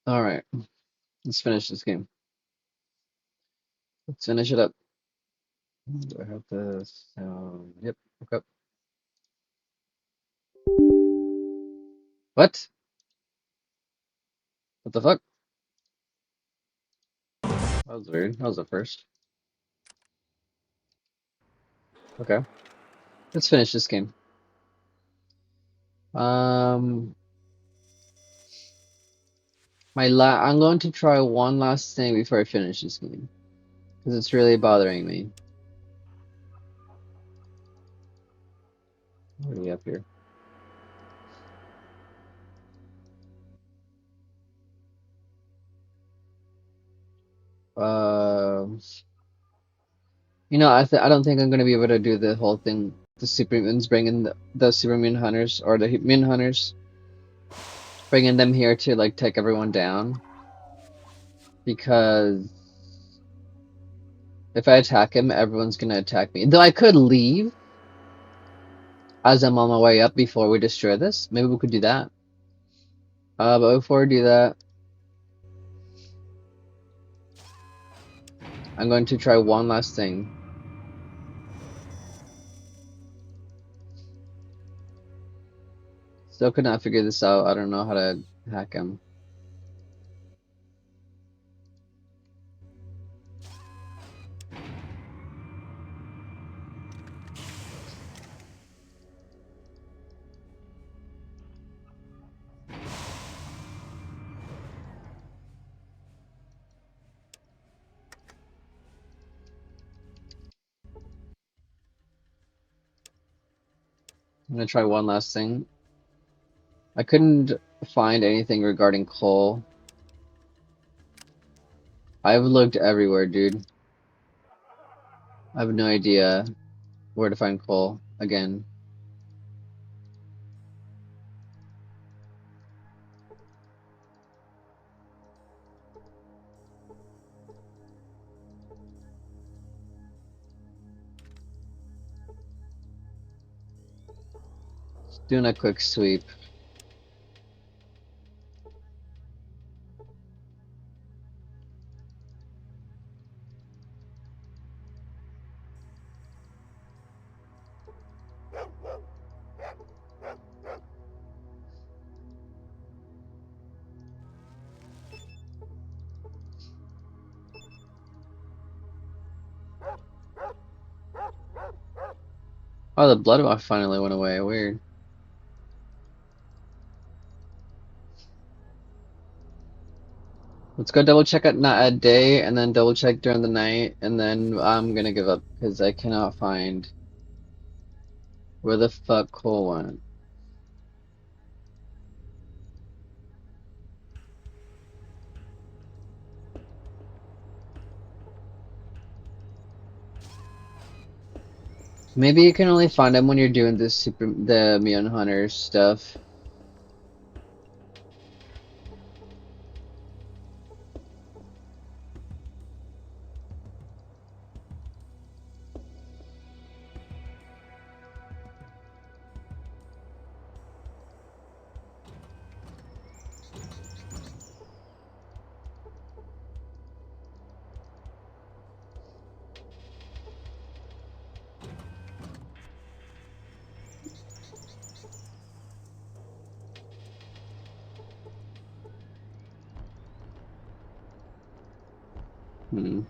Alright, let's finish this game. Let's finish it up. Do I have this? Yep, okay. What? What the fuck? That was weird. That was the first. Okay, let's finish this game. Um, I'm going to try one last thing before I finish this game, because it's really bothering me. What are we up here? Um, I don't think I'm gonna be able to do the whole thing. The Supermutants bringing the Supermutant hunters or the Mutant hunters, bringing them here to like take everyone down. Because if I attack him, everyone's gonna attack me. Though I could leave as I'm on my way up before we destroy this. Maybe we could do that. But before we do that, I'm going to try one last thing. Still could not figure this out. I don't know how to hack him. I'm gonna try one last thing. I couldn't find anything regarding Cole. I've looked everywhere, dude. I have no idea where to find Cole again. Just doing a quick sweep. Oh, the blood off finally went away. Weird. Let's go double check at day and then double check during the night, and then I'm gonna give up because I cannot find where the fuck Cole went. Maybe you can only find him when you're doing the Mutant Hunter stuff. Hmm.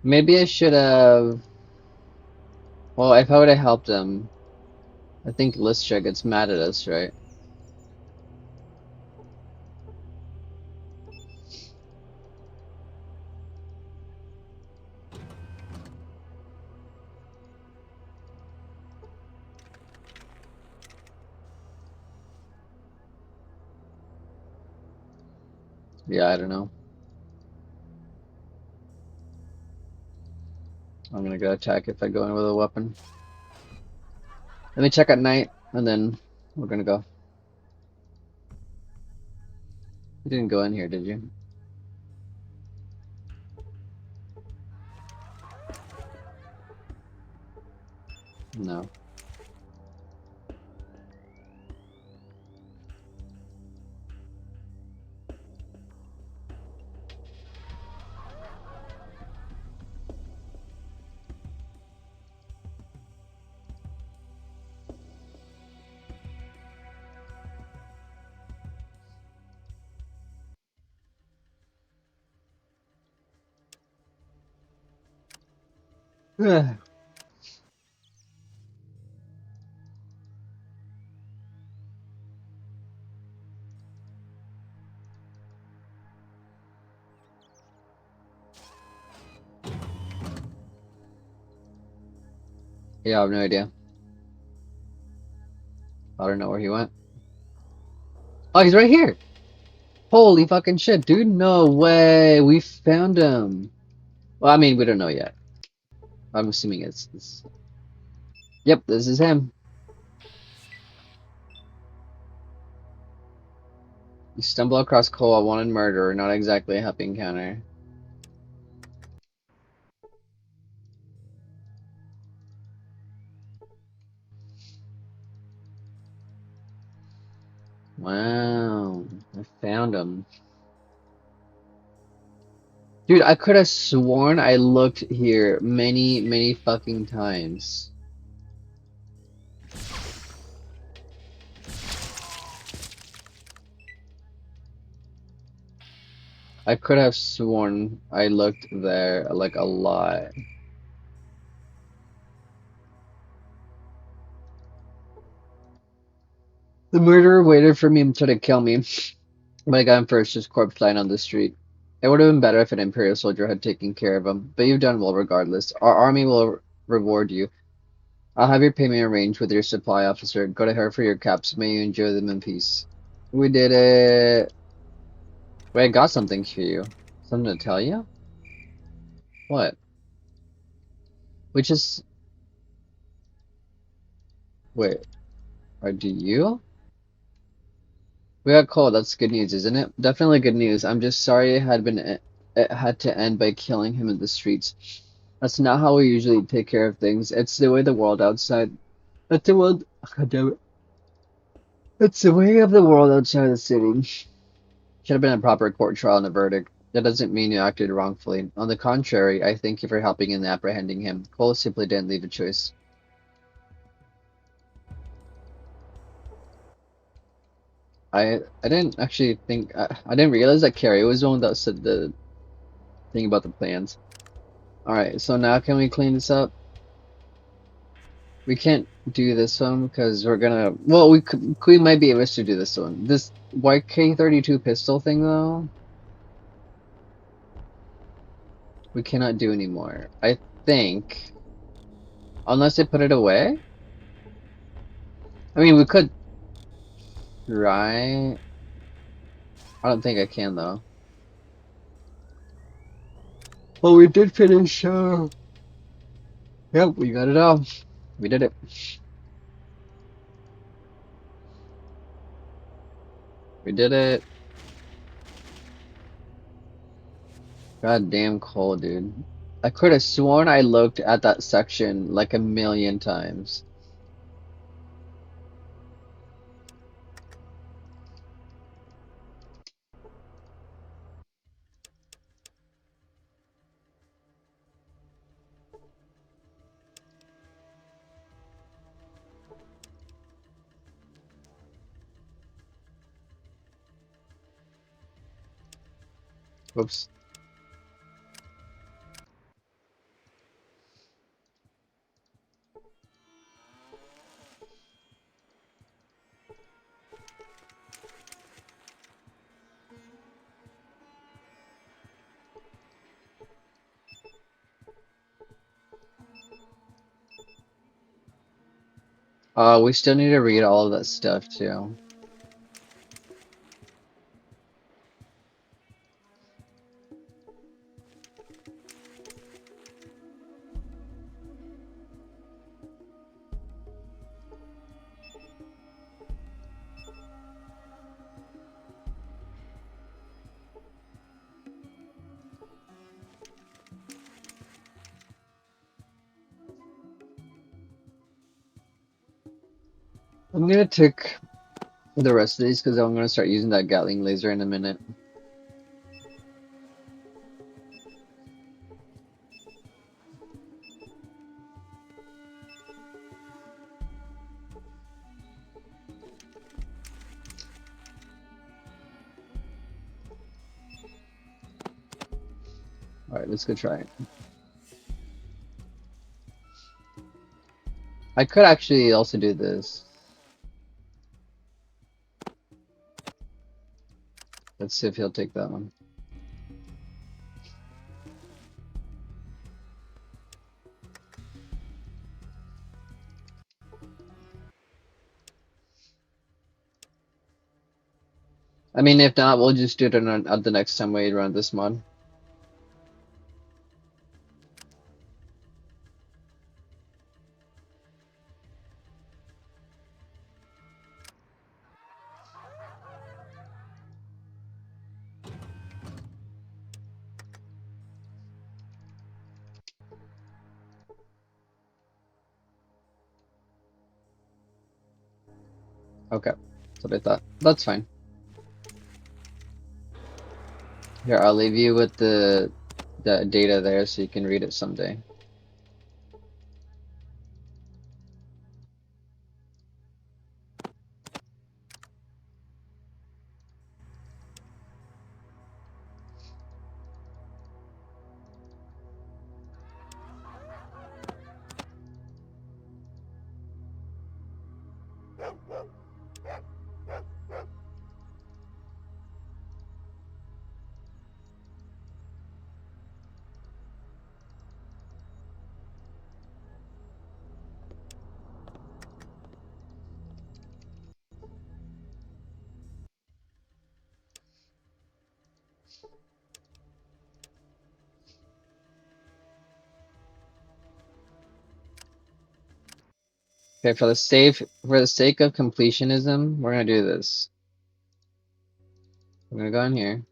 Maybe I should have. Well, if I would have helped him, I think Lystra gets mad at us, right? Yeah, I don't know. I'm gonna go attack if I go in with a weapon. Let me check at night, and then We're gonna go. You didn't go in here, did you? No. Yeah, I have no idea. I don't know where he went. Oh, he's right here! Holy fucking shit, dude. No way. We found him. Well, I mean, we don't know yet. I'm assuming it's... Yep, this is him. You stumble across Cole, a wanted murderer, not exactly a happy encounter. Wow. I found him. Dude, I could have sworn I looked here many, many fucking times. I could have sworn I looked there like a lot. The murderer waited for me and tried to kill me, but I got him first, his corpse lying on the street. It would have been better if an Imperial soldier had taken care of him, but you've done well regardless. Our army will reward you. I'll have your payment arranged with your supply officer. Go to her for your caps. May you enjoy them in peace. We did it. Wait, I got something for you. Something to tell you? What? Which is... Wait, or do you? We got cold. That's good news, isn't it? Definitely good news. I'm just sorry it had to end by killing him in the streets. That's not how we usually take care of things. It's the way the world outside. That's the world. God damn it. It's the way of the world outside the city. Should have been a proper court trial and a verdict. That doesn't mean you acted wrongfully. On the contrary, I thank you for helping in apprehending him. Cole simply didn't leave a choice. I didn't actually think I didn't realize that Carrie was the one that said the thing about the plans. All right, so now can we clean this up? We can't do this one because we're gonna. Well, we might be able to do this one. This YK32 pistol thing though, we cannot do anymore. I think, unless they put it away. I mean, we could try. I don't think I can though. Well, we did finish. Yep, we got it all. We did it. We did it. God damn cold, dude. I could have sworn I looked at that section like a million times. Whoops. We still need to read all of that stuff too. I'm gonna take the rest of these because I'm gonna start using that Gatling laser in a minute. Alright, let's go try it. I could actually also do this. Let's see if he'll take that one. I mean, if not, we'll just do it at the next time we run this mod. Okay, that's what I thought. That's fine. Here, I'll leave you with the data there so you can read it someday. Okay, for the sake of completionism, we're gonna do this. We're gonna go in here.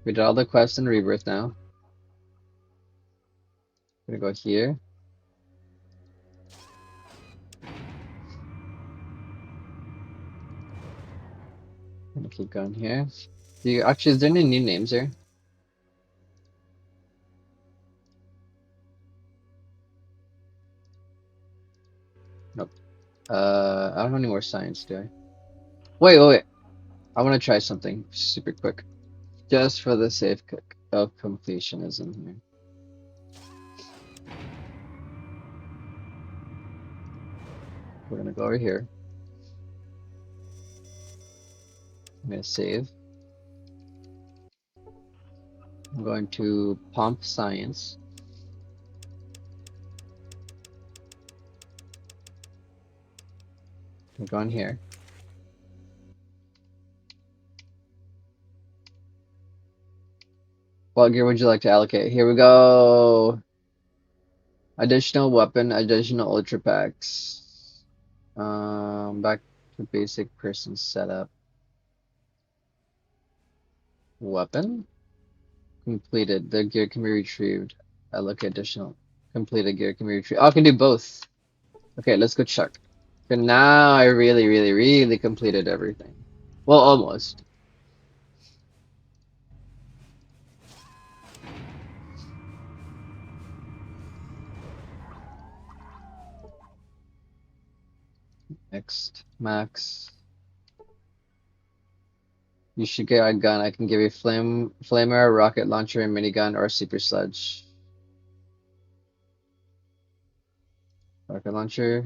We did all the quests in Rebirth now. We're gonna go here. I'm gonna keep going here. Actually, is there any new names here? Nope. I don't have any more science, do I? Wait. I want to try something super quick. Just for the sake of completionism here. We're gonna go over here. I'm gonna save. I'm going to Pomp Science. I'm going here. What gear would you like to allocate? Here we go. Additional weapon, additional ultra packs. Back to basic person setup. Weapon completed. The gear can be retrieved. Allocate additional. Completed gear can be retrieved. Oh, I can do both. Okay, let's go check. So now I really completed everything. Well, almost. Next, max. You should get a gun. I can give you flamer, rocket launcher, minigun, or super sledge. Rocket launcher.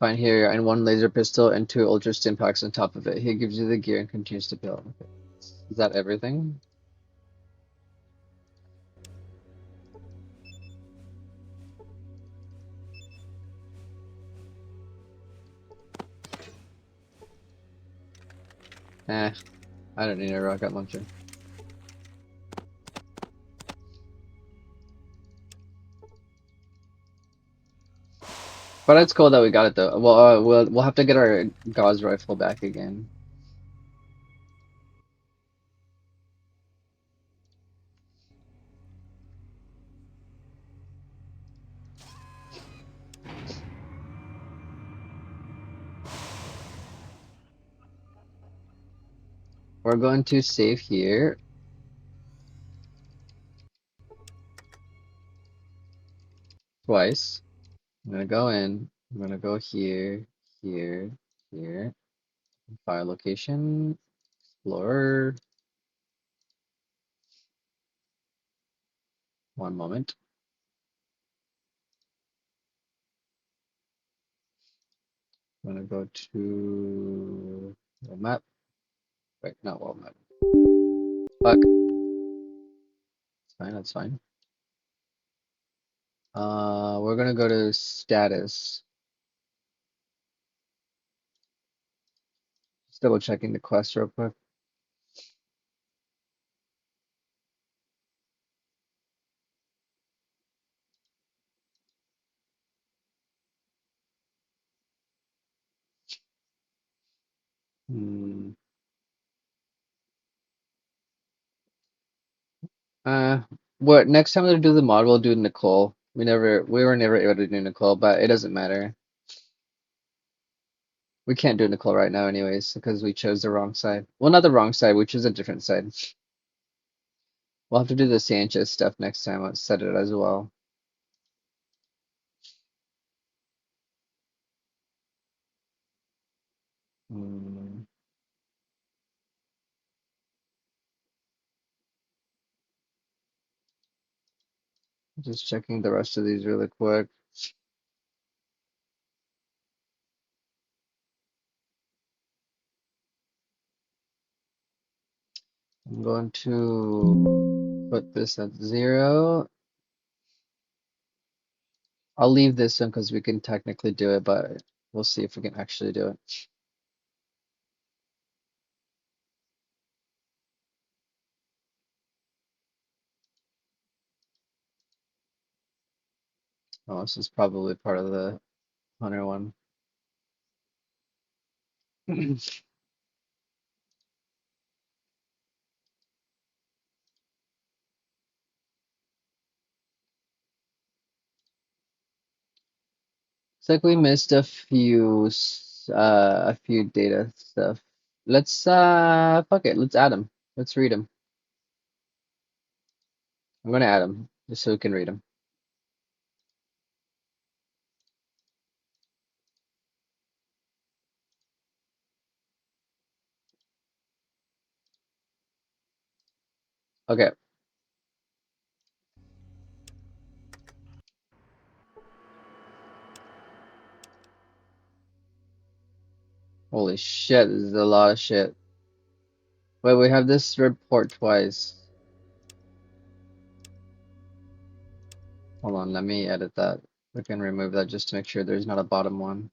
Fine here, and one laser pistol and two ultra stim packs on top of it. He gives you the gear and continues to build. Okay. Is that everything? Eh, I don't need a rocket launcher. But it's cool that we got it though. Well, we'll have to get our Gauss rifle back again. we're going to save here. Twice. I'm gonna go in. I'm gonna go here, here, here. File location, Explorer. One moment. I'm gonna go to world map. Wait, not world map. Fuck. It's fine, that's fine. We're gonna go to status. Just double checking the quest real quick. Hmm. Uh, what next time we do the mod, we'll do Nicole. We were never able to do Nicole, but it doesn't matter. We can't do Nicole right now anyways, because we chose the wrong side. Well, not the wrong side, we chose a different side. We'll have to do the Sanchez stuff next time. Let's set it as well. Hmm. Just checking the rest of these really quick. I'm going to put this at 0. I'll leave this one because we can technically do it, but we'll see if we can actually do it. Oh, this is probably part of the hunter one. It's like we missed a few data stuff. Let's fuck it. Let's add them. Let's read them. I'm gonna add them just so we can read them. Okay. Holy shit, this is a lot of shit. Wait, we have this report twice. Hold on, let me edit that. We can remove that just to make sure there's not a bottom one.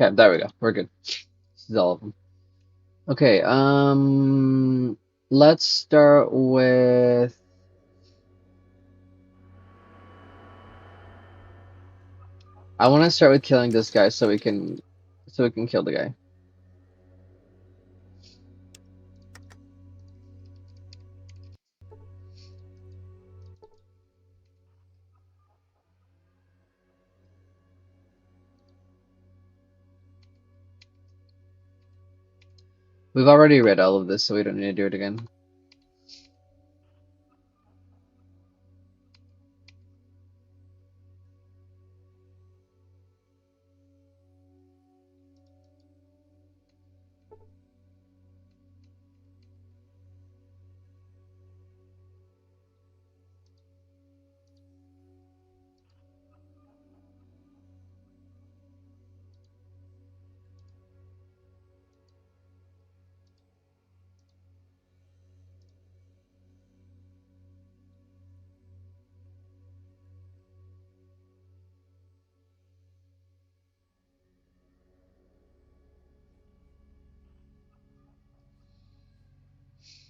Okay, there we go. We're good. This is all of them. Okay, let's start with I want to start with killing this guy so we can kill the guy. We've already read all of this, so we don't need to do it again.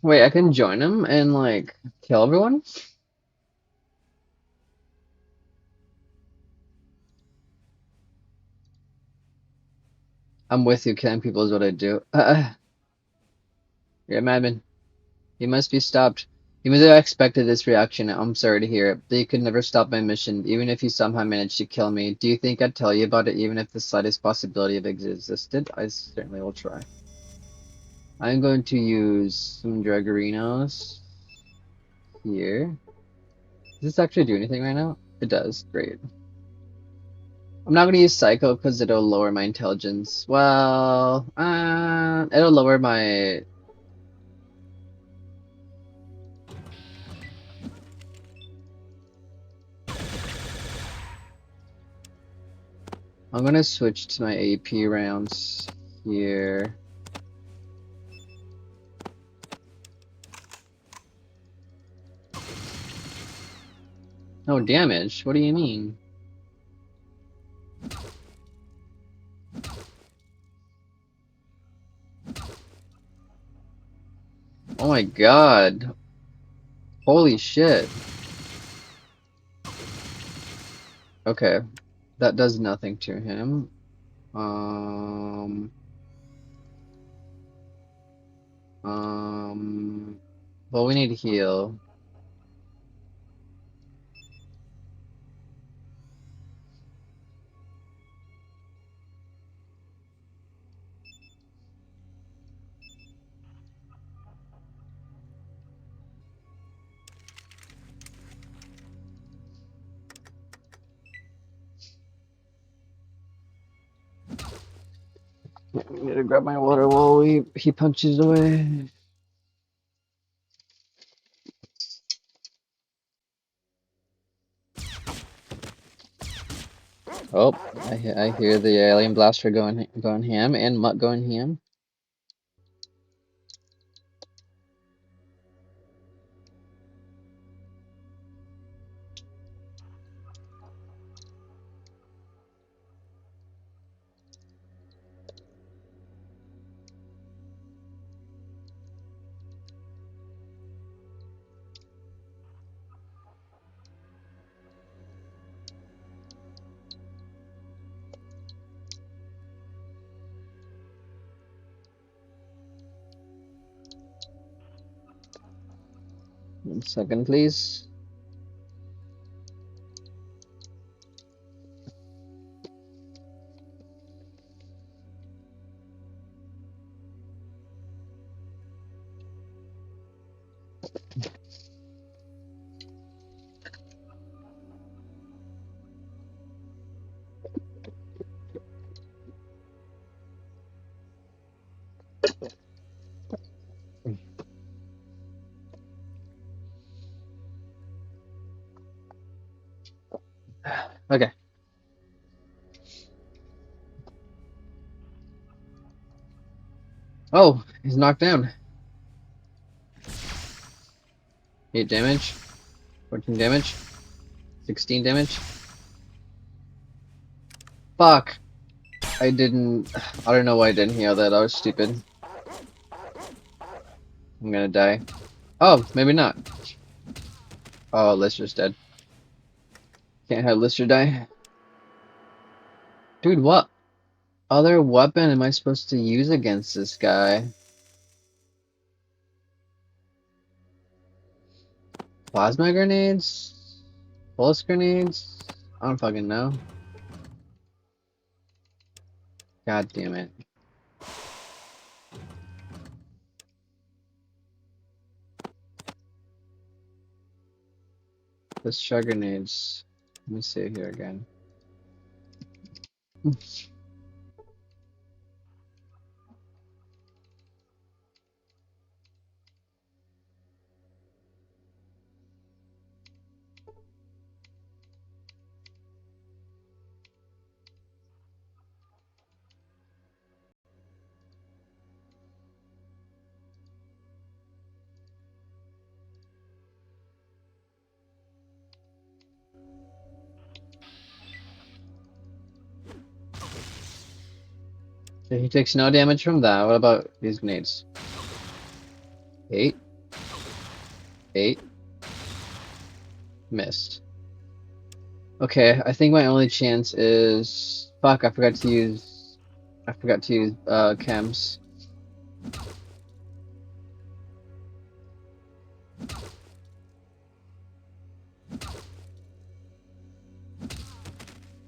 Wait, I can join him and like kill everyone? I'm with you. Killing people is what I do. You're a madman. You must be stopped. Even though I expected this reaction, I'm sorry to hear it, but you could never stop my mission, even if you somehow managed to kill me. Do you think I'd tell you about it, even if the slightest possibility of it existed? I certainly will try. I'm going to use some Dragarinos here. Does this actually do anything right now? It does. Great. I'm not going to use Psycho because it'll lower my intelligence. Well, it'll lower my... I'm going to switch to my AP rounds here. No damage? What do you mean? Oh my god. Holy shit. Okay. That does nothing to him. Um... Well, we need to heal. I need to grab my water while he punches away. Oh, I hear the alien blaster going ham and Mutt going ham. One second, please. Okay. Oh, he's knocked down. 8 damage. 14 damage. 16 damage. Fuck. I don't know why I didn't heal that. I was stupid. I'm gonna die. Oh, maybe not. Oh, Lister's dead. Can't have Lister die. Dude, what other weapon am I supposed to use against this guy? Plasma grenades? Pulse grenades? I don't fucking know. God damn it. Let's try grenades. Let me see here again. So he takes no damage from that. What about these grenades? 8. 8. Missed. Okay, I think my only chance is... Fuck, I forgot to use I forgot to use chems.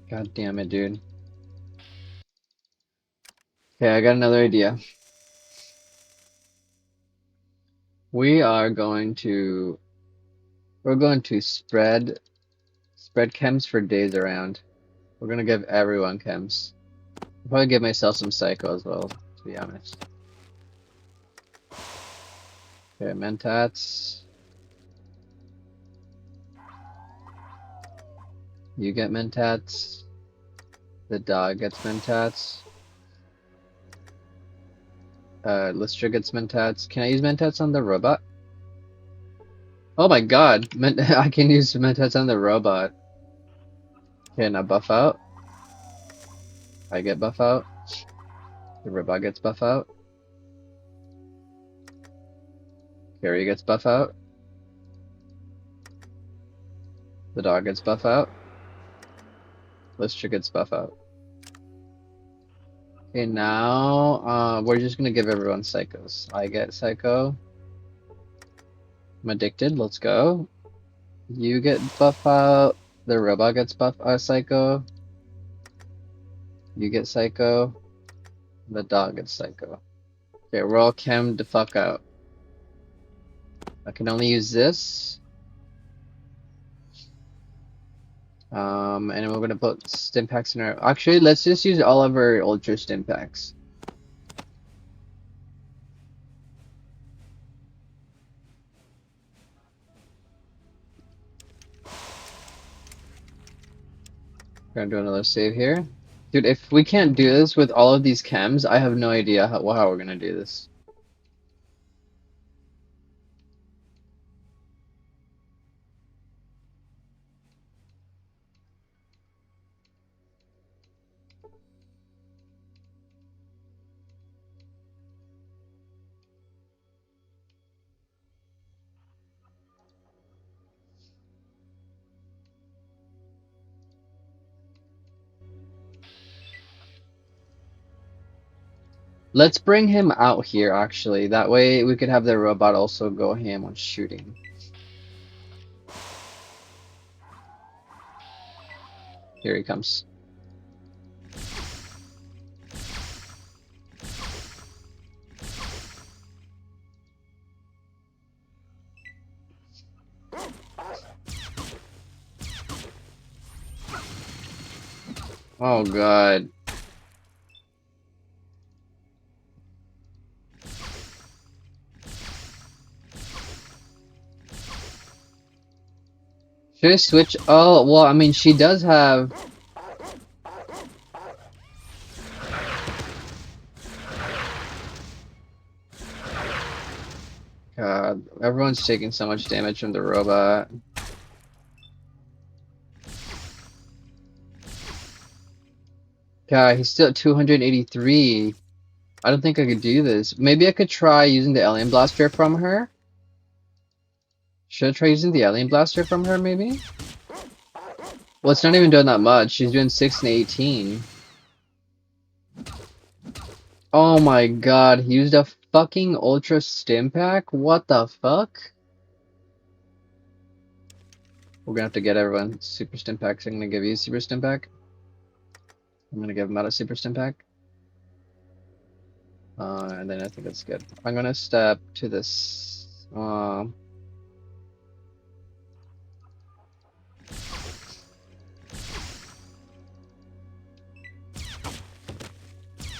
God damn it, dude. Okay, I got another idea. We're going to spread chems for days around. We're gonna give everyone chems. I'll probably give myself some psycho as well, to be honest. Okay, mentats. You get mentats. The dog gets mentats. Lister gets mentats. Can I use mentats on the robot? Oh my god! I can use mentats on the robot. Okay, now buff out. I get buff out. The robot gets buff out. Carrie gets buff out. The dog gets buff out. Lister gets buff out. Okay, now we're just gonna give everyone psychos. I get psycho. I'm addicted. Let's go. You get buff out. The robot gets buff psycho. You get psycho. The dog gets psycho. Okay, we're all chemmed the fuck out. I can only use this. And then we're gonna put stim packs in our. Actually, let's just use all of our ultra stim packs. We're gonna do another save here. Dude, if we can't do this with all of these chems, I have no idea how we're gonna do this. Let's bring him out here, actually. That way we could have the robot also go ham on shooting. Here he comes. Oh god. Should I switch? Oh, well, I mean, she does have. God, everyone's taking so much damage from the robot. God, he's still at 283. I don't think I could do this. Maybe I could try using the alien blaster from her. Should I try using the alien blaster from her, maybe? Well, it's not even doing that much. She's doing 6 and 18. Oh my god, he used a fucking ultra stim pack? What the fuck? We're gonna have to get everyone super stim packs. I'm gonna give you a super stim pack. I'm gonna give him out a super stim pack. And then I think that's good. I'm gonna step to this.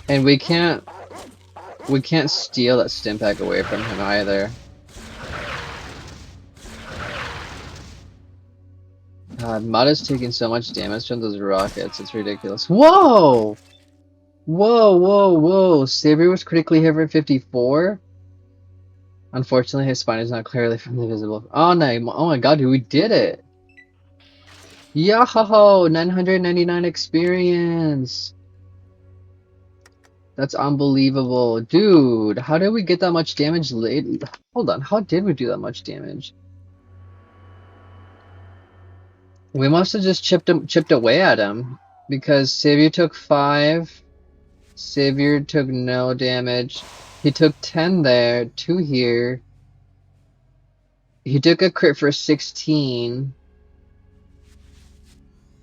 And we can't steal that stim pack away from him either. God, Mata's taking so much damage from those rockets, it's ridiculous. Whoa! Whoa, whoa, whoa! Savior was critically hit for 54? Unfortunately, his spine is not clearly from the visible. Oh, no, oh my god, dude, we did it! Yo! 999 experience! That's unbelievable. Dude, how did we get that much damage late? Hold on, how did we do that much damage? We must have just chipped away at him. Because Savior took 5. Savior took no damage. He took 10 there, 2 here. He took a crit for 16.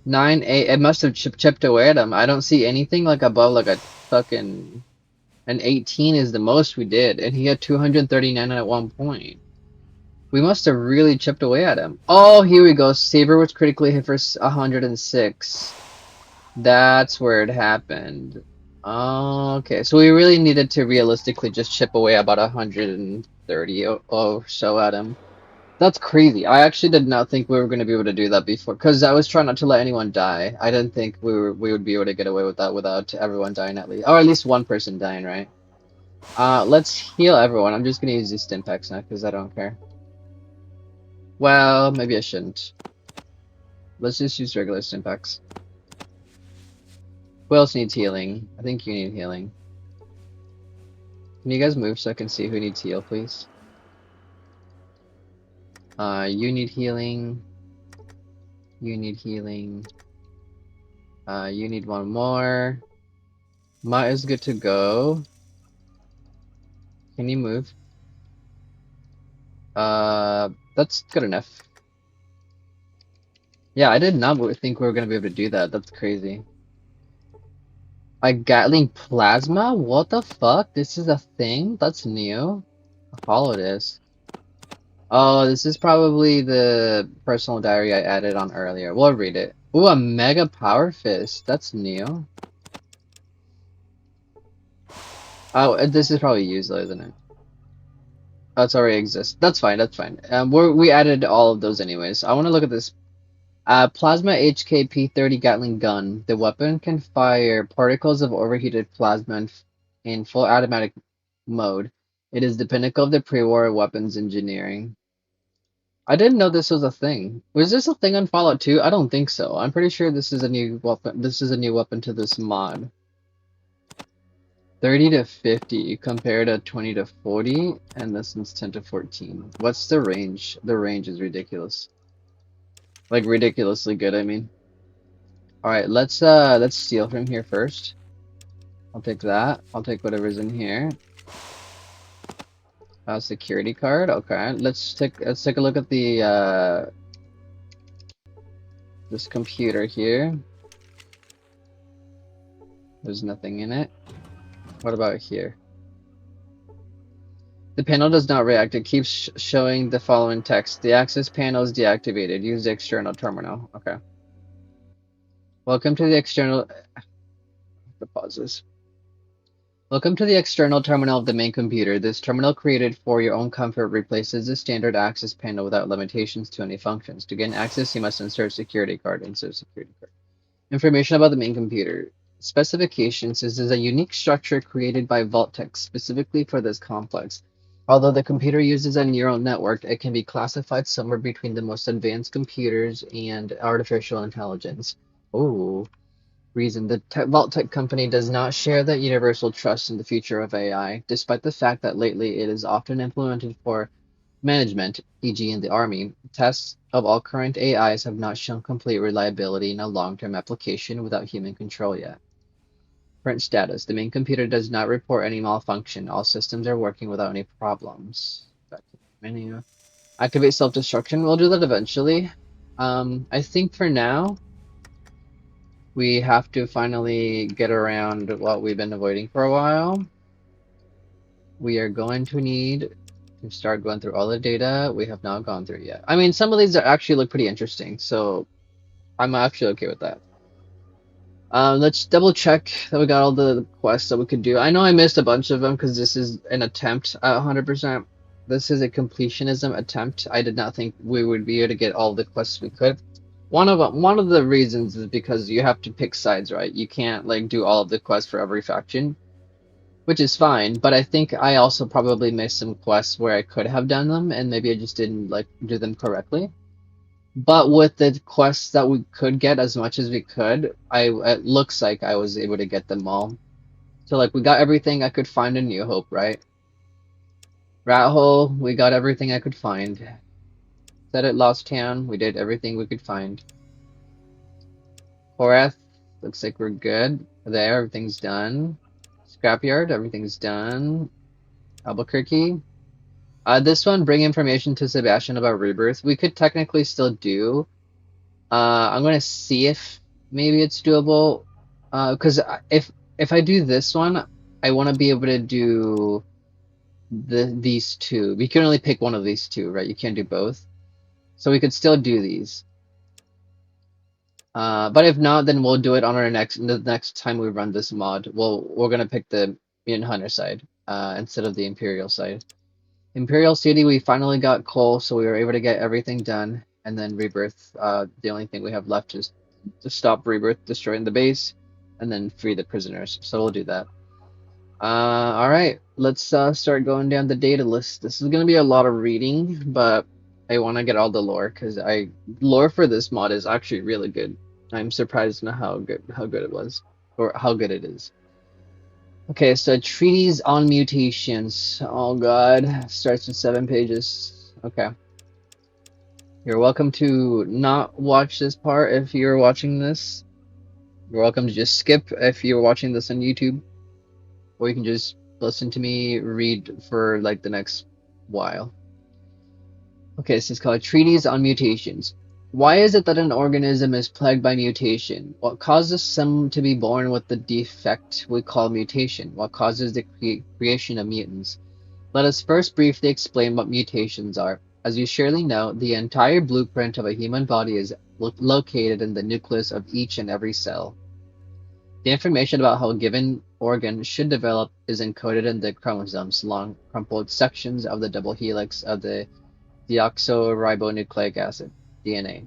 9, 8. It must have chipped away at him. I don't see anything like above like a fucking... An 18 is the most we did, and he had 239 at one point. We must have really chipped away at him. Oh, here we go. Saber was critically hit for 106. That's where it happened. Okay, so we really needed to realistically just chip away about 130 or so at him. That's crazy. I actually did not think we were going to be able to do that before, because I was trying not to let anyone die. I didn't think we would be able to get away with that without everyone dying at least, or at least one person dying, right? Let's heal everyone. I'm just going to use these stim packs now because I don't care. Well, maybe I shouldn't. Let's just use regular stim packs. Who else needs healing? I think you need healing. Can you guys move so I can see who needs heal, please? You need healing. You need healing. You need one more. Ma is good to go. Can you move? That's good enough. Yeah, I did not think we were gonna be able to do that. That's crazy. A Gatling plasma? What the fuck? This is a thing? That's new. Follow this. Oh, this is probably the personal diary I added on earlier. We'll read it. Ooh, a mega power fist. That's new. Oh, this is probably used though, isn't it? Oh, it's already exists. That's fine, that's fine. We added all of those anyways. I want to look at this. Plasma HKP-30 Gatling gun. The weapon can fire particles of overheated plasma in full automatic mode. It is the pinnacle of the pre-war weapons engineering. I didn't know this was a thing. Was this a thing on Fallout 2? I don't think so. I'm pretty sure this is a new weapon. This is a new weapon to this mod. 30 to 50 compared to 20 to 40, and this one's 10 to 14. What's the range? The range is ridiculous. Like ridiculously good, I mean. Alright, let's steal from here first. I'll take that. I'll take whatever's in here. Security card. Okay, let's take a look at the this computer here. There's nothing in it. What about here? The panel does not react. It keeps showing the following text. The access panel is deactivated. Use the external terminal. Okay. Welcome to the external... The pauses. Welcome to the external terminal of the main computer. This terminal, created for your own comfort, replaces the standard access panel without limitations to any functions. To gain access, you must insert security card. Insert security card. Information about the main computer. Specifications. This is a unique structure created by Vault-Tec specifically for this complex. Although the computer uses a neural network, it can be classified somewhere between the most advanced computers and artificial intelligence. Oh, reason. The Vault-Tec company does not share that universal trust in the future of AI, despite the fact that lately it is often implemented for management, e.g. in the Army. Tests of all current AIs have not shown complete reliability in a long-term application without human control yet. Current status. The main computer does not report any malfunction. All systems are working without any problems. Back to the menu. Activate self-destruction. We'll do that eventually. I think for now, we have to finally get around what we've been avoiding for a while. We are going to need to start going through all the data we have not gone through yet. I mean, some of these actually look pretty interesting, so I'm actually okay with that. Let's double check that we got all the quests that we could do. I know I missed a bunch of them because this is an attempt at 100%. This is a completionism attempt. I did not think we would be able to get all the quests we could. One of the reasons is because you have to pick sides, right? You can't like do all of the quests for every faction, which is fine. But I think I also probably missed some quests where I could have done them, and maybe I just didn't like do them correctly. But with the quests that we could get as much as we could, it looks like I was able to get them all. So like we got everything I could find in New Hope, right? Rat Hole, we got everything I could find. Set at Lost Town, we did everything we could find. Korath, looks like we're good. There, everything's done. Scrapyard, everything's done. Albuquerque. This one, bring information to Sebastian about Rebirth. We could technically still do. I'm gonna see if maybe it's doable. Because if I do this one, I want to be able to do these two. We can only pick one of these two, right? You can't do both. So we could still do these. But if not, then we'll do it on the next time we run this mod. We're gonna pick the Mutant Hunter side instead of the Imperial side. Imperial City, we finally got coal, so we were able to get everything done. And then Rebirth, the only thing we have left is to stop Rebirth destroying the base, and then free the prisoners. So we'll do that. All right, let's start going down the data list. This is gonna be a lot of reading, but I want to get all the lore because lore for this mod is actually really good. I'm surprised at how good it was, or how good it is. Okay, so treaties on mutations. Oh god, starts with 7 pages. Okay. You're welcome to not watch this part if you're watching this. You're welcome to just skip if you're watching this on YouTube. Or you can just listen to me read for like the next while. Okay, this is called Treatise on Mutations. Why is it that an organism is plagued by mutation? What causes some to be born with the defect we call mutation? What causes the creation of mutants? Let us first briefly explain what mutations are. As you surely know, the entire blueprint of a human body is located in the nucleus of each and every cell. The information about how a given organ should develop is encoded in the chromosomes, long crumpled sections of the double helix of the deoxyribonucleic acid, DNA.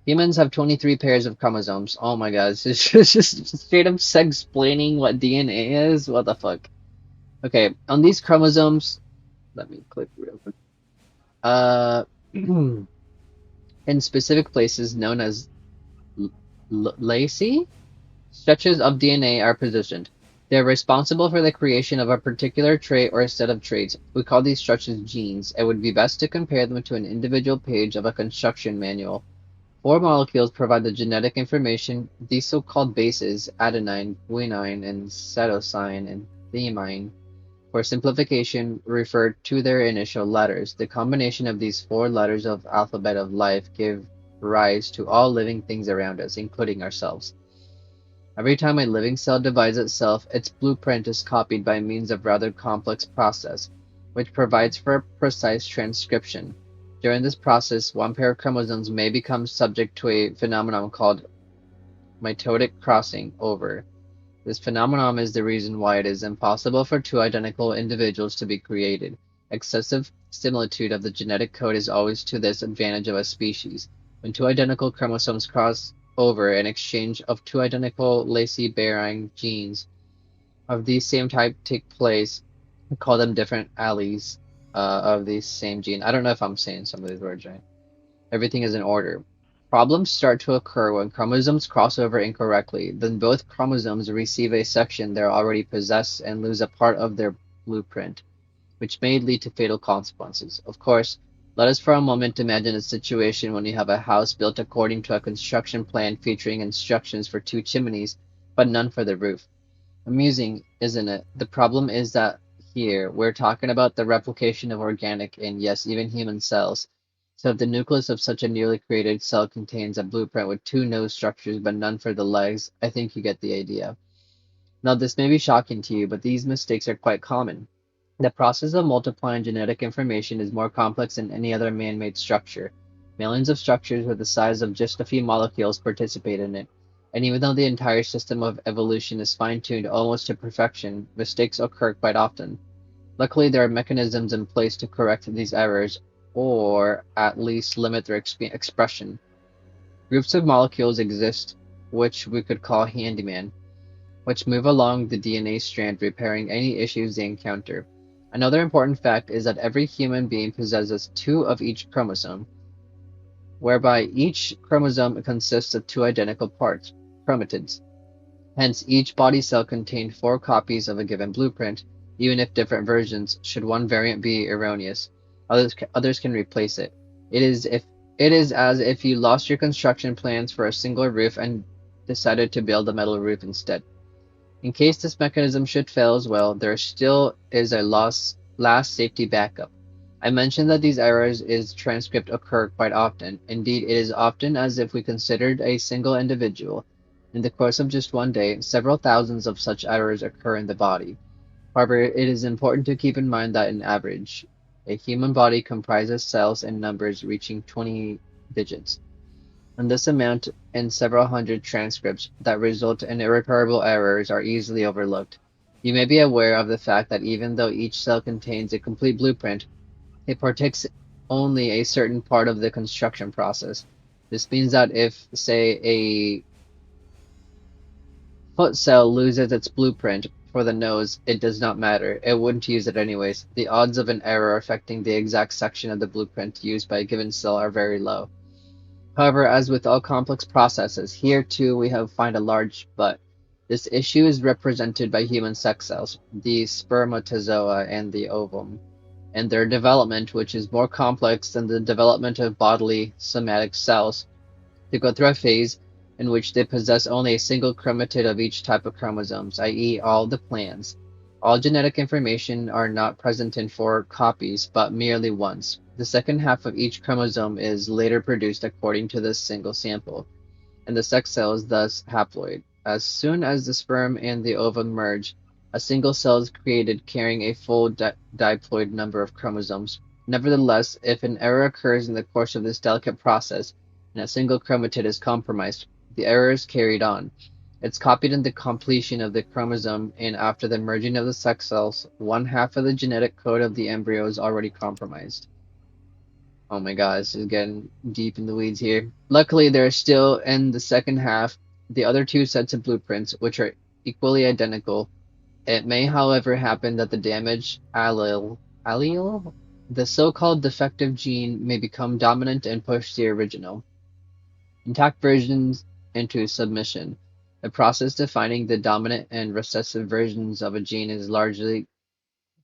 Humans have 23 pairs of chromosomes. Oh my god, it's just straight up explaining what DNA is? What the fuck? Okay, on these chromosomes, let me click real quick. In specific places known as laci, stretches of DNA are positioned. They are responsible for the creation of a particular trait or a set of traits. We call these stretches genes. It would be best to compare them to an individual page of a construction manual. 4 molecules provide the genetic information. These so-called bases, adenine, guanine, and cytosine, and thymine, for simplification, refer to their initial letters. The combination of these 4 letters of alphabet of life give rise to all living things around us, including ourselves. Every time a living cell divides itself, its blueprint is copied by means of rather complex process, which provides for precise transcription. During this process, one pair of chromosomes may become subject to a phenomenon called mitotic crossing over. This phenomenon is the reason why it is impossible for 2 identical individuals to be created. Excessive similitude of the genetic code is always to the advantage of a species. When 2 identical chromosomes cross over, an exchange of 2 identical laci-bearing genes of the same type take place. We call them different alleles of the same gene. I don't know if I'm saying some of these words right. Everything is in order. Problems start to occur when chromosomes cross over incorrectly. Then both chromosomes receive a section they already possess and lose a part of their blueprint, which may lead to fatal consequences. Of course, let us for a moment imagine a situation when you have a house built according to a construction plan featuring instructions for 2 chimneys, but none for the roof. Amusing, isn't it? The problem is that here we're talking about the replication of organic and, yes, even human cells. So if the nucleus of such a newly created cell contains a blueprint with 2 nose structures but none for the legs, I think you get the idea. Now this may be shocking to you, but these mistakes are quite common. The process of multiplying genetic information is more complex than any other man-made structure. Millions of structures with the size of just a few molecules participate in it. And even though the entire system of evolution is fine-tuned almost to perfection, mistakes occur quite often. Luckily, there are mechanisms in place to correct these errors, or at least limit their expression. Groups of molecules exist, which we could call handyman, which move along the DNA strand, repairing any issues they encounter. Another important fact is that every human being possesses 2 of each chromosome, whereby each chromosome consists of 2 identical parts, chromatids. Hence, each body cell contained 4 copies of a given blueprint, even if different versions, should one variant be erroneous. Others can replace it. It is as if you lost your construction plans for a single roof and decided to build a metal roof instead. In case this mechanism should fail as well, there still is a last safety backup. I mentioned that these errors in transcript occur quite often. Indeed, it is often as if we considered a single individual. In the course of just one day, several thousands of such errors occur in the body. However, it is important to keep in mind that in average, a human body comprises cells in numbers reaching 20 digits, and this amount in several hundred transcripts that result in irreparable errors are easily overlooked. You may be aware of the fact that even though each cell contains a complete blueprint, it partakes only a certain part of the construction process. This means that if, say, a foot cell loses its blueprint for the nose, it does not matter. It wouldn't use it anyways. The odds of an error affecting the exact section of the blueprint used by a given cell are very low. However, as with all complex processes, here too we have find a large but. This issue is represented by human sex cells, the spermatozoa and the ovum, and their development, which is more complex than the development of bodily somatic cells. They go through a phase in which they possess only a single chromatid of each type of chromosomes, i.e. all the plants. All genetic information are not present in 4 copies, but merely once. The second half of each chromosome is later produced according to this single sample, and the sex cell is thus haploid. As soon as the sperm and the ovum merge, a single cell is created carrying a full diploid number of chromosomes. Nevertheless, if an error occurs in the course of this delicate process, and a single chromatid is compromised, the error is carried on. It's copied in the completion of the chromosome, and after the merging of the sex cells, one half of the genetic code of the embryo is already compromised. Oh my god, this is getting deep in the weeds here. Luckily, there are still in the second half the other 2 sets of blueprints, which are equally identical. It may, however, happen that the damaged allele, the so-called defective gene, may become dominant and push the original intact versions into submission. The process defining the dominant and recessive versions of a gene is largely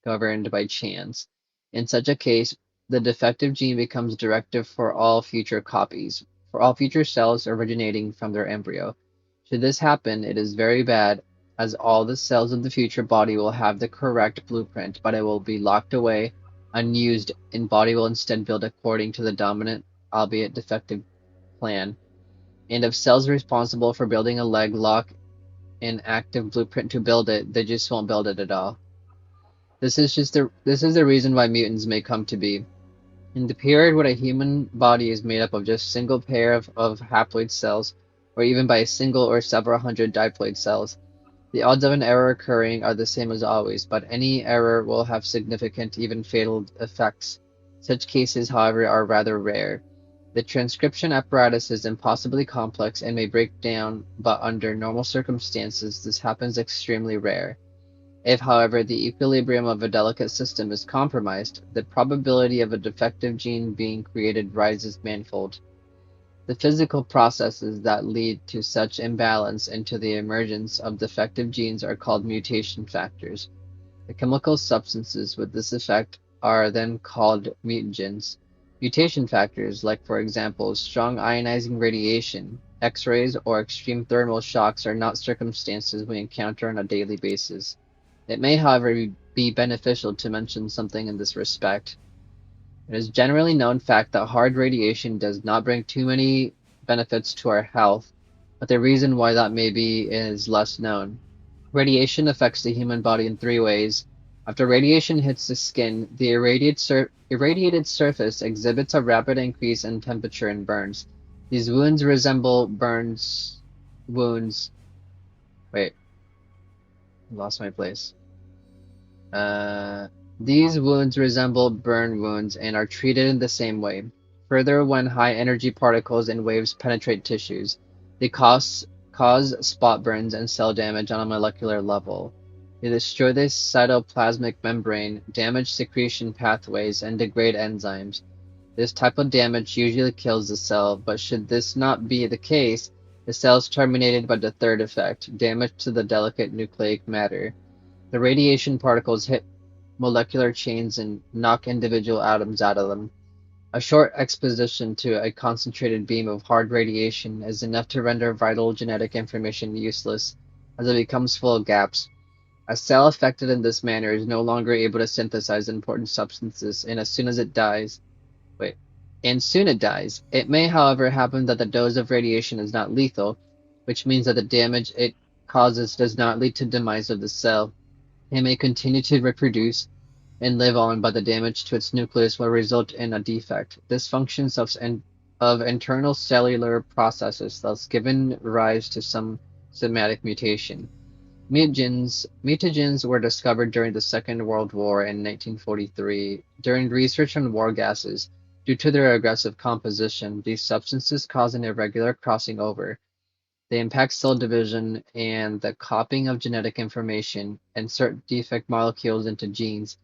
governed by chance. In such a case, the defective gene becomes directive for all future copies, for all future cells originating from their embryo. Should this happen, it is very bad, as all the cells of the future body will have the correct blueprint, but it will be locked away, unused, and body will instead build according to the dominant, albeit defective, plan. And if cells responsible for building a leg lock an active blueprint to build it, they just won't build it at all. This is the reason why mutants may come to be. In the period when a human body is made up of just a single pair of haploid cells, or even by a single or several hundred diploid cells, the odds of an error occurring are the same as always, but any error will have significant, even fatal effects. Such cases, however, are rather rare. The transcription apparatus is impossibly complex and may break down, but under normal circumstances this happens extremely rare. If, however, the equilibrium of a delicate system is compromised, the probability of a defective gene being created rises manifold. The physical processes that lead to such imbalance and to the emergence of defective genes are called mutation factors. The chemical substances with this effect are then called mutagens. Mutation factors, like for example strong ionizing radiation, X-rays, or extreme thermal shocks, are not circumstances we encounter on a daily basis. It may, however, be beneficial to mention something in this respect. It is generally known fact that hard radiation does not bring too many benefits to our health, but the reason why that may be is less known. Radiation affects the human body in 3 ways. After radiation hits the skin, the irradiated surface exhibits a rapid increase in temperature and burns. These wounds resemble wounds. Wait, I lost my place. These wounds resemble burn wounds and are treated in the same way. Further, when high energy particles and waves penetrate tissues, they cause spot burns and cell damage on a molecular level. They destroy the cytoplasmic membrane, damage secretion pathways, and degrade enzymes. This type of damage usually kills the cell, but should this not be the case, the cell is terminated by the third effect, damage to the delicate nucleic matter. The radiation particles hit molecular chains and knock individual atoms out of them. A short exposition to a concentrated beam of hard radiation is enough to render vital genetic information useless. as it becomes full of gaps. A cell affected in this manner is no longer able to synthesize important substances, and as soon as it dies, wait, and soon it dies. It may, however, happen that the dose of radiation is not lethal, which means that the damage it causes does not lead to demise of the cell. It may continue to reproduce and live on, but the damage to its nucleus will result in a defect, dysfunctions of internal cellular processes, thus giving rise to some somatic mutation. Mutagens were discovered during the Second World War in 1943. During research on war gases, due to their aggressive composition, these substances cause an irregular crossing over. They impact cell division and the copying of genetic information, insert defect molecules into genes,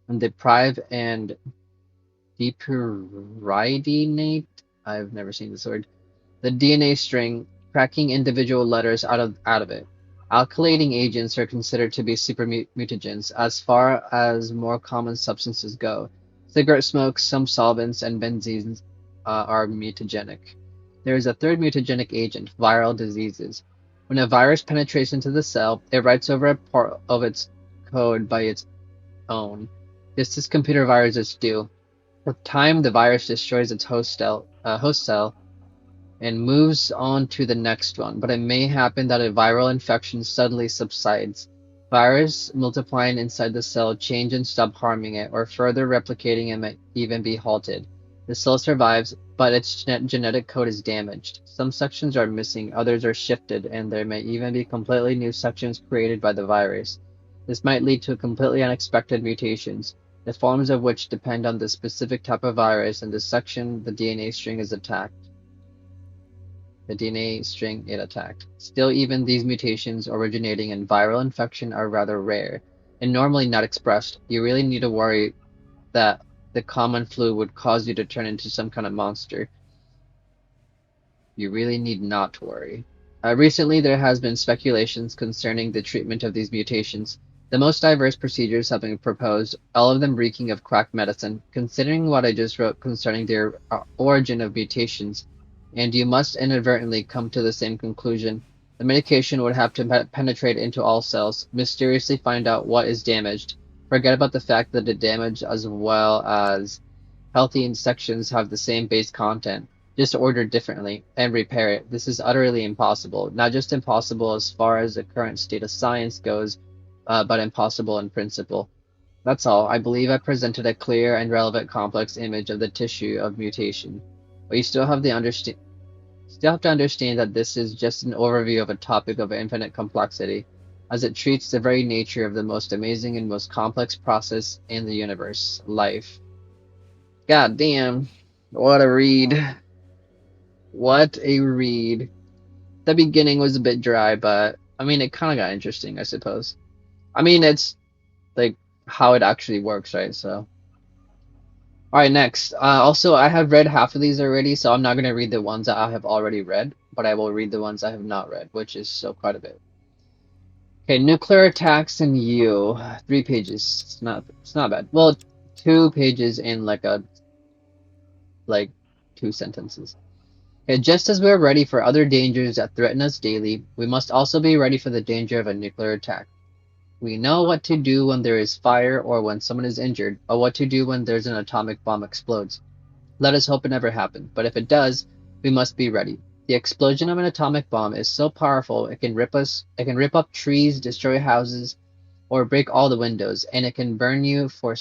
and deprive and depyridinate, I've never seen this word, the DNA string, cracking individual letters out of it. Alkylating agents are considered to be supermutagens as far as more common substances go. Cigarette smoke, some solvents, and benzenes are mutagenic. There is a third mutagenic agent, viral diseases. When a virus penetrates into the cell, it writes over a part of its code by its own, just as computer viruses do. With time, the virus destroys its host cell and moves on to the next one, but it may happen that a viral infection suddenly subsides. Virus multiplying inside the cell change and stop harming it, or further replicating and might even be halted. The cell survives, but its genetic code is damaged. Some sections are missing, others are shifted, and there may even be completely new sections created by the virus. This might lead to completely unexpected mutations, the forms of which depend on the specific type of virus and the section the DNA string is attacked. The DNA string it attacked. Still, even these mutations originating in viral infection are rather rare, and normally not expressed. You really need to worry that the common flu would cause you to turn into some kind of monster. You really need not to worry. Recently, there has been speculations concerning the treatment of these mutations. The most diverse procedures have been proposed, all of them reeking of quack medicine. Considering what I just wrote concerning the origin of mutations, and you must inadvertently come to the same conclusion. The medication would have to penetrate into all cells, mysteriously find out what is damaged, forget about the fact that the damage as well as healthy sections have the same base content, just ordered differently, and repair it. This is utterly impossible. Not just impossible as far as the current state of science goes, but impossible in principle. That's all. I believe I presented a clear and relevant complex image of the tissue of mutation. But you still have to understand that this is just an overview of a topic of infinite complexity, as it treats the very nature of the most amazing and most complex process in the universe, life. God damn, what a read. What a read. The beginning was a bit dry, but I mean, it kind of got interesting, I suppose. I mean, it's like how it actually works, right? So. Alright, next. Also, I have read half of these already, so I'm not going to read the ones that I have already read, but I will read the ones I have not read, which is so quite a bit. Okay, nuclear attacks in you. 3 pages. It's not bad. Well, 2 pages in like 2 sentences. Okay, just as we are ready for other dangers that threaten us daily, we must also be ready for the danger of a nuclear attack. We know what to do when there is fire or when someone is injured, or what to do when there's an atomic bomb explodes. Let us hope it never happens, but if it does, we must be ready. The explosion of an atomic bomb is so powerful it can rip up trees, destroy houses, or break all the windows, and it can burn you for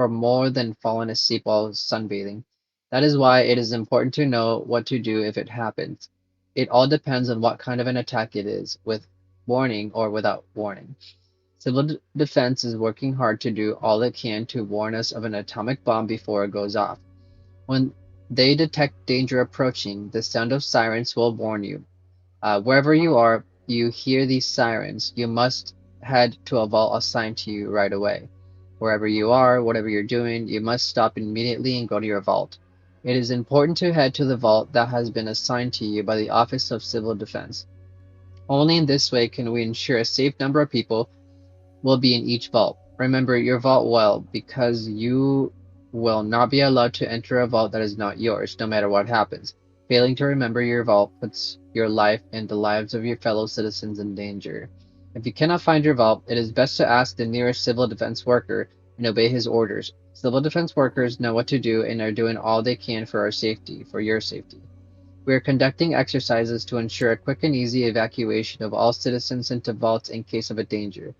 more than falling asleep while sunbathing. That is why it is important to know what to do if it happens. It all depends on what kind of an attack it is, with warning or without warning. Civil defense is working hard to do all it can to warn us of an atomic bomb before it goes off. When they detect danger approaching, the sound of sirens will warn you. Wherever you are, you hear these sirens, you must head to a vault assigned to you right away. Wherever you are, whatever you're doing, you must stop immediately and go to your vault. It is important to head to the vault that has been assigned to you by the Office of Civil Defense. Only in this way can we ensure a safe number of people will be in each vault. Remember your vault well, because you will not be allowed to enter a vault that is not yours, no matter what happens. Failing to remember your vault puts your life and the lives of your fellow citizens in danger. If you cannot find your vault, it is best to ask the nearest civil defense worker and obey his orders. Civil defense workers know what to do and are doing all they can for our safety, for your safety. We are conducting exercises to ensure a quick and easy evacuation of all citizens into vaults in case of a danger.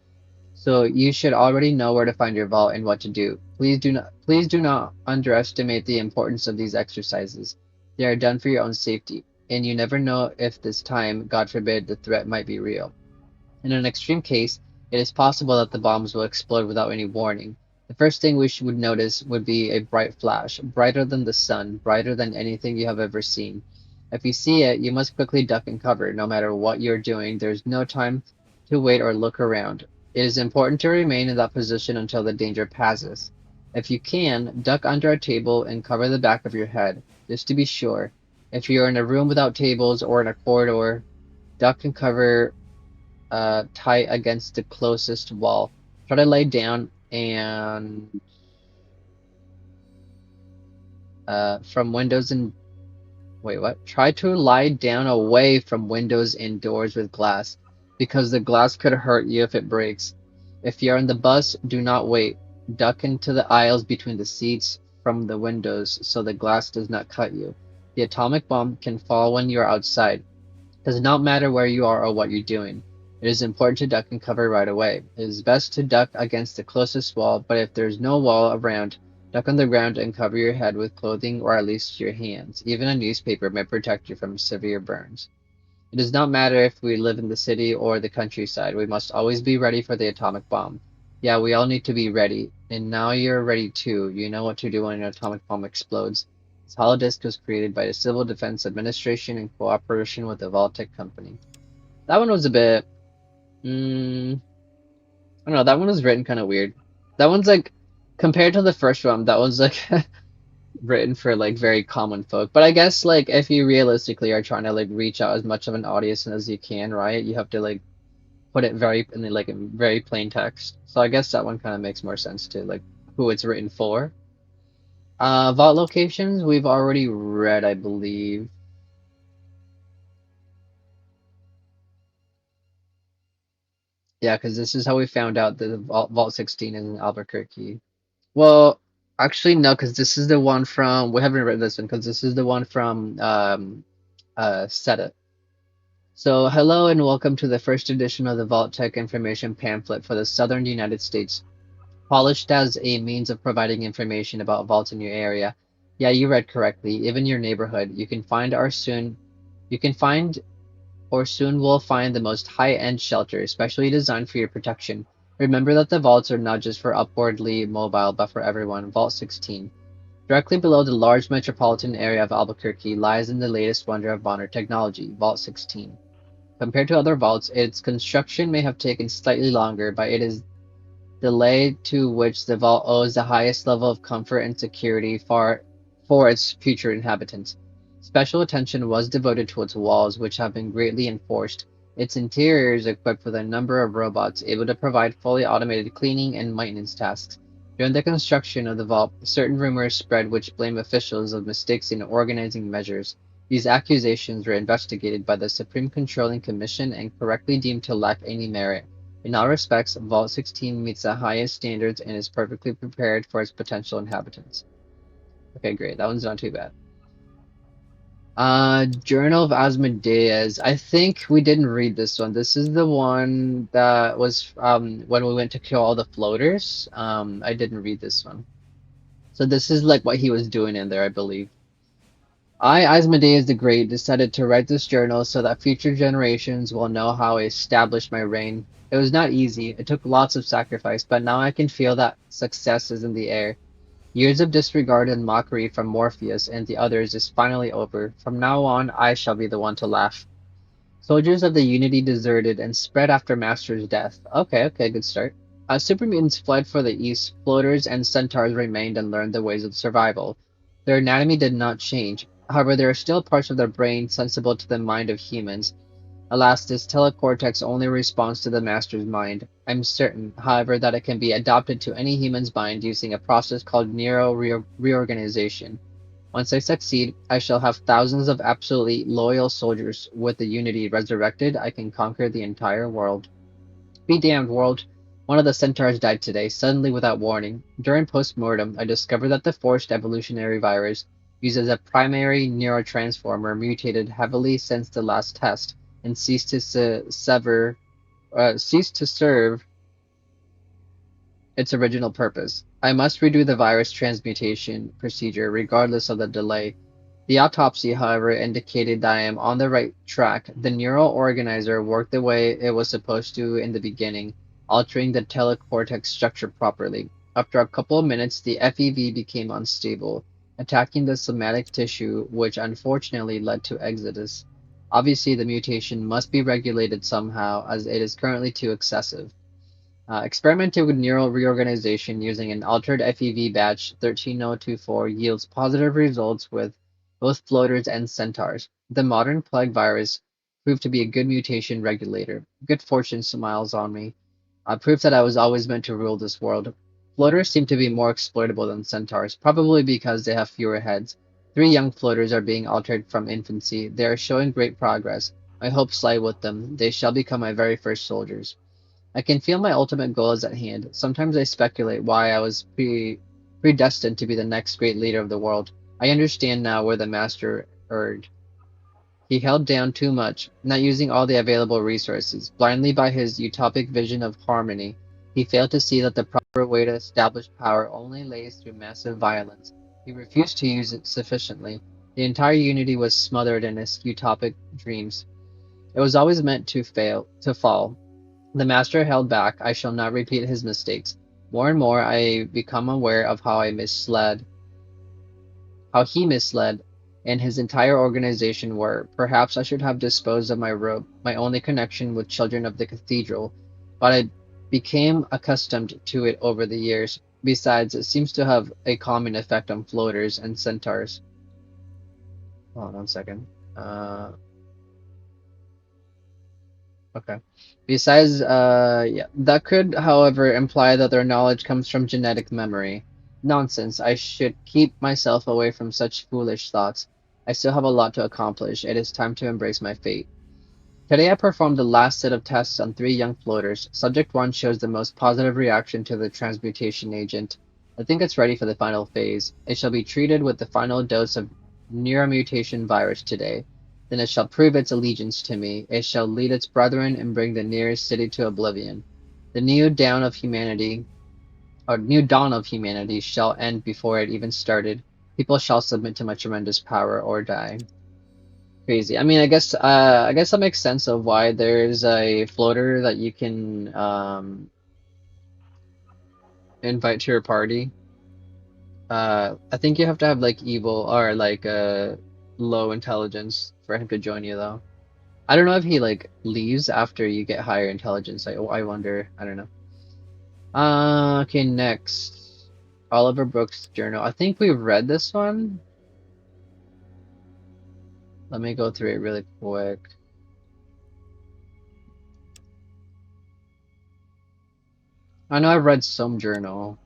So you should already know where to find your vault and what to do. Please do not underestimate the importance of these exercises. They are done for your own safety, and you never know if this time, God forbid, the threat might be real. In an extreme case, it is possible that the bombs will explode without any warning. The first thing would notice would be a bright flash, brighter than the sun, brighter than anything you have ever seen. If you see it, you must quickly duck and cover. No matter what you're doing, there's no time to wait or look around. It is important to remain in that position until the danger passes. If you can, duck under a table and cover the back of your head, just to be sure. If you're in a room without tables or in a corridor, duck and cover tight against the closest wall. Try to lay down and from windows and wait, what? Try to lie down away from windows and doors with glass, because the glass could hurt you if it breaks. If you're on the bus, do not wait. Duck into the aisles between the seats from the windows so the glass does not cut you. The atomic bomb can fall when you're outside. It does not matter where you are or what you're doing. It is important to duck and cover right away. It is best to duck against the closest wall, but if there's no wall around, duck on the ground and cover your head with clothing or at least your hands. Even a newspaper may protect you from severe burns. It does not matter if we live in the city or the countryside. We must always be ready for the atomic bomb. Yeah, we all need to be ready. And now you're ready too. You know what to do when an atomic bomb explodes. This holodisk was created by the Civil Defense Administration in cooperation with the Vault-Tec company. That one was a bit... I don't know, that one was written kind of weird. That one's like, compared to the first one, that one's like written for like very common folk. But I guess like if you realistically are trying to like reach out as much of an audience as you can, right? You have to like put it very in very plain text. So I guess that one kind of makes more sense to like who it's written for. Vault locations we've already read, I believe. Yeah, because this is how we found out that Vault 16 is in Albuquerque. Well, actually, no, because this is the one from. We haven't read this one because this is the one from Set. So, hello and welcome to the first edition of the Vault-Tec information pamphlet for the Southern United States, polished as a means of providing information about vaults in your area. Yeah, you read correctly. Even your neighborhood. You can find or soon will find the most high-end shelter, specially designed for your protection. Remember that the vaults are not just for upwardly mobile, but for everyone. Vault 16. Directly below the large metropolitan area of Albuquerque lies in the latest wonder of modern technology, Vault 16. Compared to other vaults, its construction may have taken slightly longer, but it is delay to which the vault owes the highest level of comfort and security for its future inhabitants. Special attention was devoted to its walls, which have been greatly enforced. Its interior is equipped with a number of robots able to provide fully automated cleaning and maintenance tasks. During the construction of the vault, certain rumors spread which blame officials of mistakes in organizing measures. These accusations were investigated by the Supreme Controlling Commission and correctly deemed to lack any merit. In all respects, Vault 16 meets the highest standards and is perfectly prepared for its potential inhabitants. Okay, great. That one's not too bad. Journal of Asmodeus. I think we didn't read this one. This is the one that was when we went to kill all the floaters. I didn't read this one. So this is like what he was doing in there, I believe. I, Asmodeus the Great, decided to write this journal so that future generations will know how I established my reign. It was not easy. It took lots of sacrifice, but now I can feel that success is in the air. Years of disregard and mockery from Morpheus and the others is finally over. From now on, I shall be the one to laugh. Soldiers of the Unity deserted and spread after Master's death. Okay, good start. Super mutants fled for the east. Floaters and centaurs remained and learned the ways of survival. Their anatomy did not change. However, there are still parts of their brain sensible to the mind of humans. Alas, this telecortex only responds to the Master's mind. I'm certain, however, that it can be adopted to any human's mind using a process called neuro reorganization. Once I succeed, I shall have thousands of absolutely loyal soldiers. With the Unity resurrected, I can conquer the entire world. Be damned, world. One of the centaurs died today, suddenly without warning. During post-mortem, I discovered that the forced evolutionary virus used as a primary neurotransformer mutated heavily since the last test and ceased to serve its original purpose. I must redo the virus transmutation procedure regardless of the delay. The autopsy, however, indicated that I am on the right track. The neural organizer worked the way it was supposed to in the beginning, altering the telecortex structure properly. After a couple of minutes, the FEV became unstable, attacking the somatic tissue, which unfortunately led to exodus. Obviously, the mutation must be regulated somehow, as it is currently too excessive. Experimenting with neural reorganization using an altered FEV batch 13024 yields positive results with both floaters and centaurs. The modern plague virus proved to be a good mutation regulator. Good fortune smiles on me. Proof that I was always meant to rule this world. Floaters seem to be more exploitable than centaurs, probably because they have fewer heads. Three young floaters are being altered from infancy. They are showing great progress. My hopes lie with them. They shall become my very first soldiers. I can feel my ultimate goal is at hand. Sometimes I speculate why I was predestined to be the next great leader of the world. I understand now where the master erred. He held down too much, not using all the available resources. Blindly by his utopic vision of harmony, he failed to see that the proper way to establish power only lays through massive violence. He refused to use it sufficiently. The entire unity was smothered in his utopic dreams. It was always meant to fall. The master held back. I shall not repeat his mistakes. More and more I become aware of how he misled, and his entire organization were. Perhaps I should have disposed of my robe, my only connection with children of the cathedral, but I became accustomed to it over the years. Besides, it seems to have a calming effect on floaters and centaurs. Hold on one second. Uh, Okay. Besides, yeah, that could, however, imply that their knowledge comes from genetic memory. Nonsense. I should keep myself away from such foolish thoughts. I still have a lot to accomplish. It is time to embrace my fate. Today I performed the last set of tests on three young floaters. Subject 1 shows the most positive reaction to the transmutation agent. I think it's ready for the final phase. It shall be treated with the final dose of neuromutation virus today. Then it shall prove its allegiance to me. It shall lead its brethren and bring the nearest city to oblivion. The new dawn of humanity shall end before it even started. People shall submit to my tremendous power or die. Crazy. I mean, I guess that makes sense of why there's a floater that you can invite to your party. I think you have to have like evil or like low intelligence for him to join you though. I don't know if he like leaves after you get higher intelligence. I wonder. I don't know. Okay, next. Oliver Brooks' journal. I think we've read this one. Let me go through it really quick. I know I've read some journal.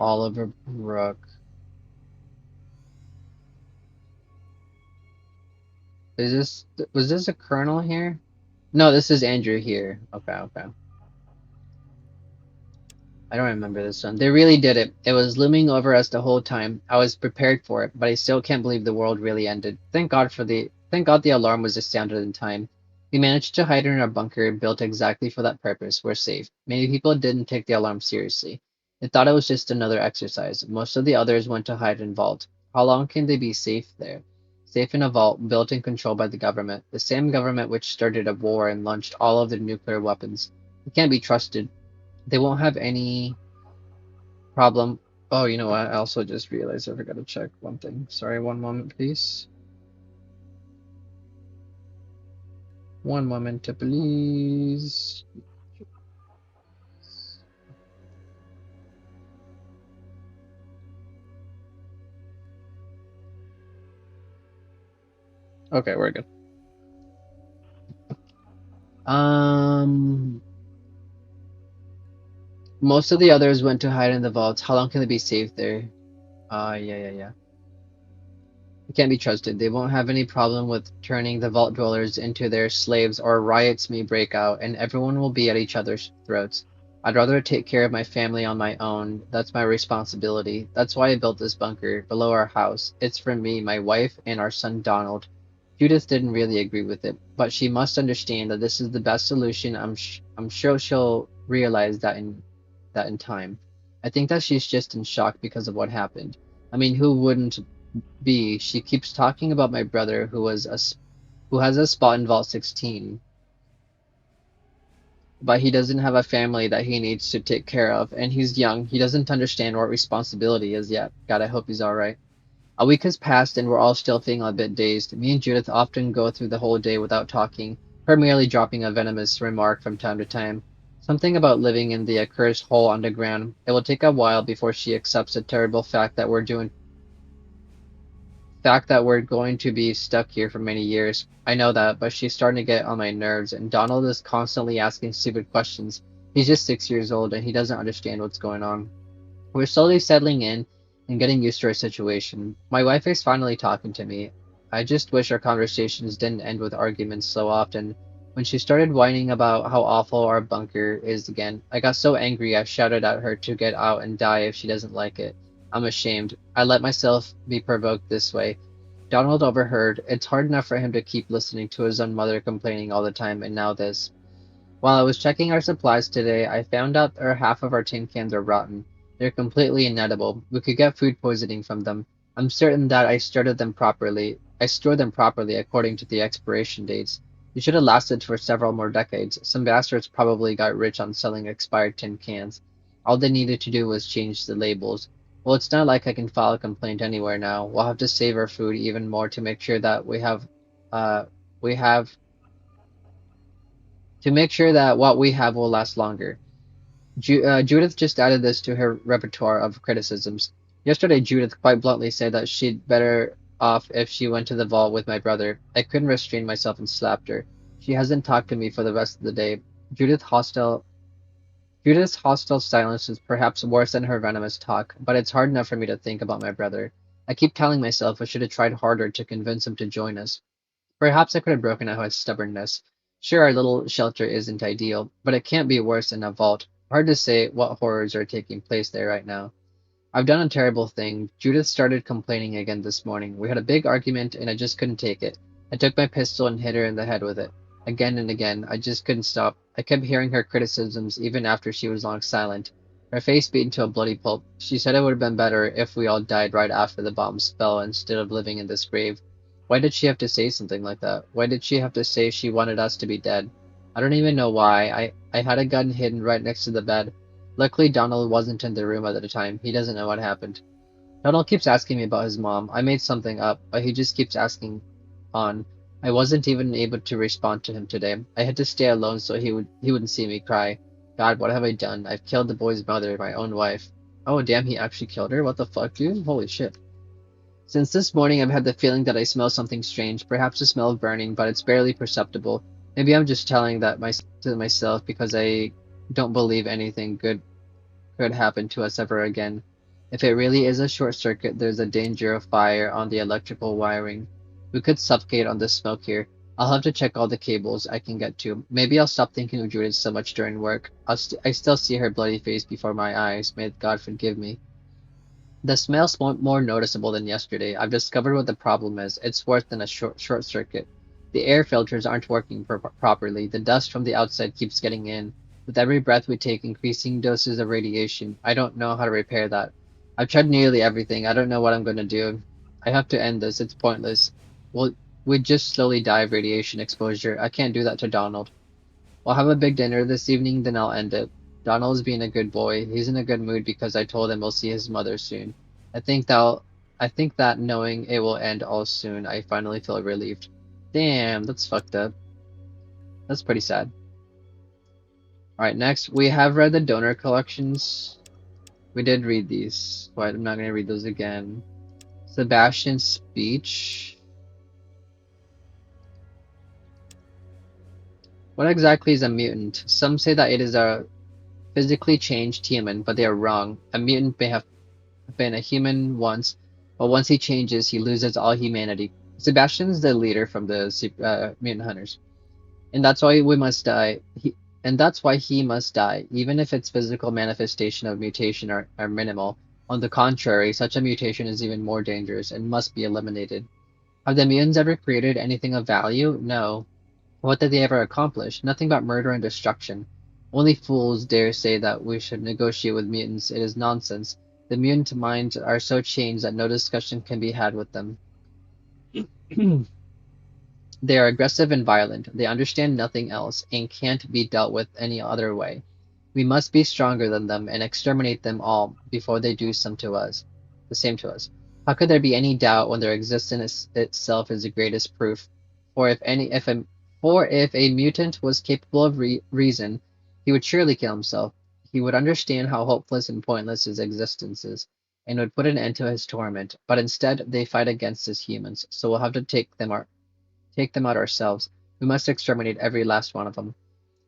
Oliver Brooks. Was this a colonel here? No, this is Andrew here. Okay, okay. I don't remember this one. They really did it. It was looming over us the whole time. I was prepared for it, but I still can't believe the world really ended. Thank God the alarm was sounded in time. We managed to hide in our bunker built exactly for that purpose. We're safe. Many people didn't take the alarm seriously. They thought it was just another exercise. Most of the others went to hide in vault. How long can they be safe there? Safe in a vault built and controlled by the government, the same government which started a war and launched all of the nuclear weapons. It can't be trusted. They won't have any problem. Oh, you know what? I also just realized I forgot to check one thing. Sorry, one moment, please. One moment, please. Okay, we're good. Um, most of the others went to hide in the vaults. How long can they be safe there? Yeah. They can't be trusted. They won't have any problem with turning the vault dwellers into their slaves, or riots may break out, and everyone will be at each other's throats. I'd rather take care of my family on my own. That's my responsibility. That's why I built this bunker below our house. It's for me, my wife, and our son Donald. Judith didn't really agree with it, but she must understand that this is the best solution. I'm sure she'll realize that in time. I think that she's just in shock because of what happened. I mean, who wouldn't be? She keeps talking about my brother who has a spot in Vault 16, but he doesn't have a family that he needs to take care of, and he's young. He doesn't understand what responsibility is yet. God, I hope he's all right. A week has passed and we're all still feeling a bit dazed. Me and Judith often go through the whole day without talking, her merely dropping a venomous remark from time to time. Something about living in the accursed hole underground. It will take a while before she accepts the terrible fact that we're going to be stuck here for many years. I know that, but she's starting to get on my nerves, and Donald is constantly asking stupid questions. He's just 6 years old and he doesn't understand what's going on. We're slowly settling in and getting used to our situation. My wife is finally talking to me. I just wish our conversations didn't end with arguments so often. When she started whining about how awful our bunker is again, I got so angry I shouted at her to get out and die if she doesn't like it. I'm ashamed. I let myself be provoked this way. Donald overheard. It's hard enough for him to keep listening to his own mother complaining all the time, and now this. While I was checking our supplies today, I found out half of our tin cans are rotten. They're completely inedible. We could get food poisoning from them. I'm certain that I stored them properly according to the expiration dates. They should have lasted for several more decades. Some bastards probably got rich on selling expired tin cans. All they needed to do was change the labels. Well, it's not like I can file a complaint anywhere now. We'll have to save our food even more to make sure that uh, we have what we have will last longer. Judith just added this to her repertoire of criticisms. Yesterday, Judith quite bluntly said that she'd better off if she went to the vault with my brother. I couldn't restrain myself and slapped her. She hasn't talked to me for the rest of the day. Judith's hostile silence is perhaps worse than her venomous talk, but it's hard enough for me to think about my brother. I keep telling myself I should have tried harder to convince him to join us. Perhaps I could have broken out his stubbornness. Sure, our little shelter isn't ideal, but it can't be worse than a vault. Hard to say what horrors are taking place there right now. I've done a terrible thing. Judith started complaining again this morning. We had a big argument and I just couldn't take it. I took my pistol and hit her in the head with it. Again and again. I just couldn't stop. I kept hearing her criticisms even after she was long silent. Her face beat into a bloody pulp. She said it would have been better if we all died right after the bombs fell instead of living in this grave. Why did she have to say something like that? Why did she have to say she wanted us to be dead? I don't even know why. I had a gun hidden right next to the bed. Luckily, Donald wasn't in the room at the time. He doesn't know what happened. Donald keeps asking me about his mom. I made something up, but he just keeps asking on. I wasn't even able to respond to him today. I had to stay alone so he wouldn't see me cry. God, what have I done? I've killed the boy's mother, my own wife. Oh damn, he actually killed her? What the fuck, dude? Holy shit. Since this morning I've had the feeling that I smell something strange, perhaps the smell of burning, but it's barely perceptible. Maybe I'm just telling to myself because I don't believe anything good could happen to us ever again. If it really is a short circuit, there's a danger of fire on the electrical wiring. We could suffocate on the smoke here. I'll have to check all the cables I can get to. Maybe I'll stop thinking of Judith so much during work. I still see her bloody face before my eyes. May God forgive me. The smell's more noticeable than yesterday. I've discovered what the problem is. It's worse than a short circuit. The air filters aren't working properly. The dust from the outside keeps getting in. With every breath we take, increasing doses of radiation. I don't know how to repair that. I've tried nearly everything. I don't know what I'm going to do. I have to end this. It's pointless. Well, we'd just slowly die of radiation exposure. I can't do that to Donald. We'll have a big dinner this evening, then I'll end it. Donald's being a good boy. He's in a good mood because I told him we'll see his mother soon. I think that I think that knowing it will end all soon, I finally feel relieved. Damn, that's fucked up. That's pretty sad. Alright, next, we have read the donor collections. We did read these, but I'm not going to read those again. Sebastian's speech. What exactly is a mutant? Some say that it is a physically changed human, but they are wrong. A mutant may have been a human once, but once he changes, he loses all humanity. Sebastian's the leader from the mutant hunters, and that's why we must die. And that's why he must die, even if its physical manifestation of mutation are minimal. On the contrary, such a mutation is even more dangerous and must be eliminated. Have the mutants ever created anything of value? No. What did they ever accomplish? Nothing but murder and destruction. Only fools dare say that we should negotiate with mutants. It is nonsense. The mutant minds are so changed that no discussion can be had with them. They are aggressive and violent. They understand nothing else and can't be dealt with any other way. We must be stronger than them and exterminate them all before they do the same to us. How could there be any doubt when their existence itself is the greatest proof? For if a mutant was capable of reason, he would surely kill himself. He would understand how hopeless and pointless his existence is, and would put an end to his torment. But instead, they fight against us humans, so we'll have to take them out ourselves. We must exterminate every last one of them.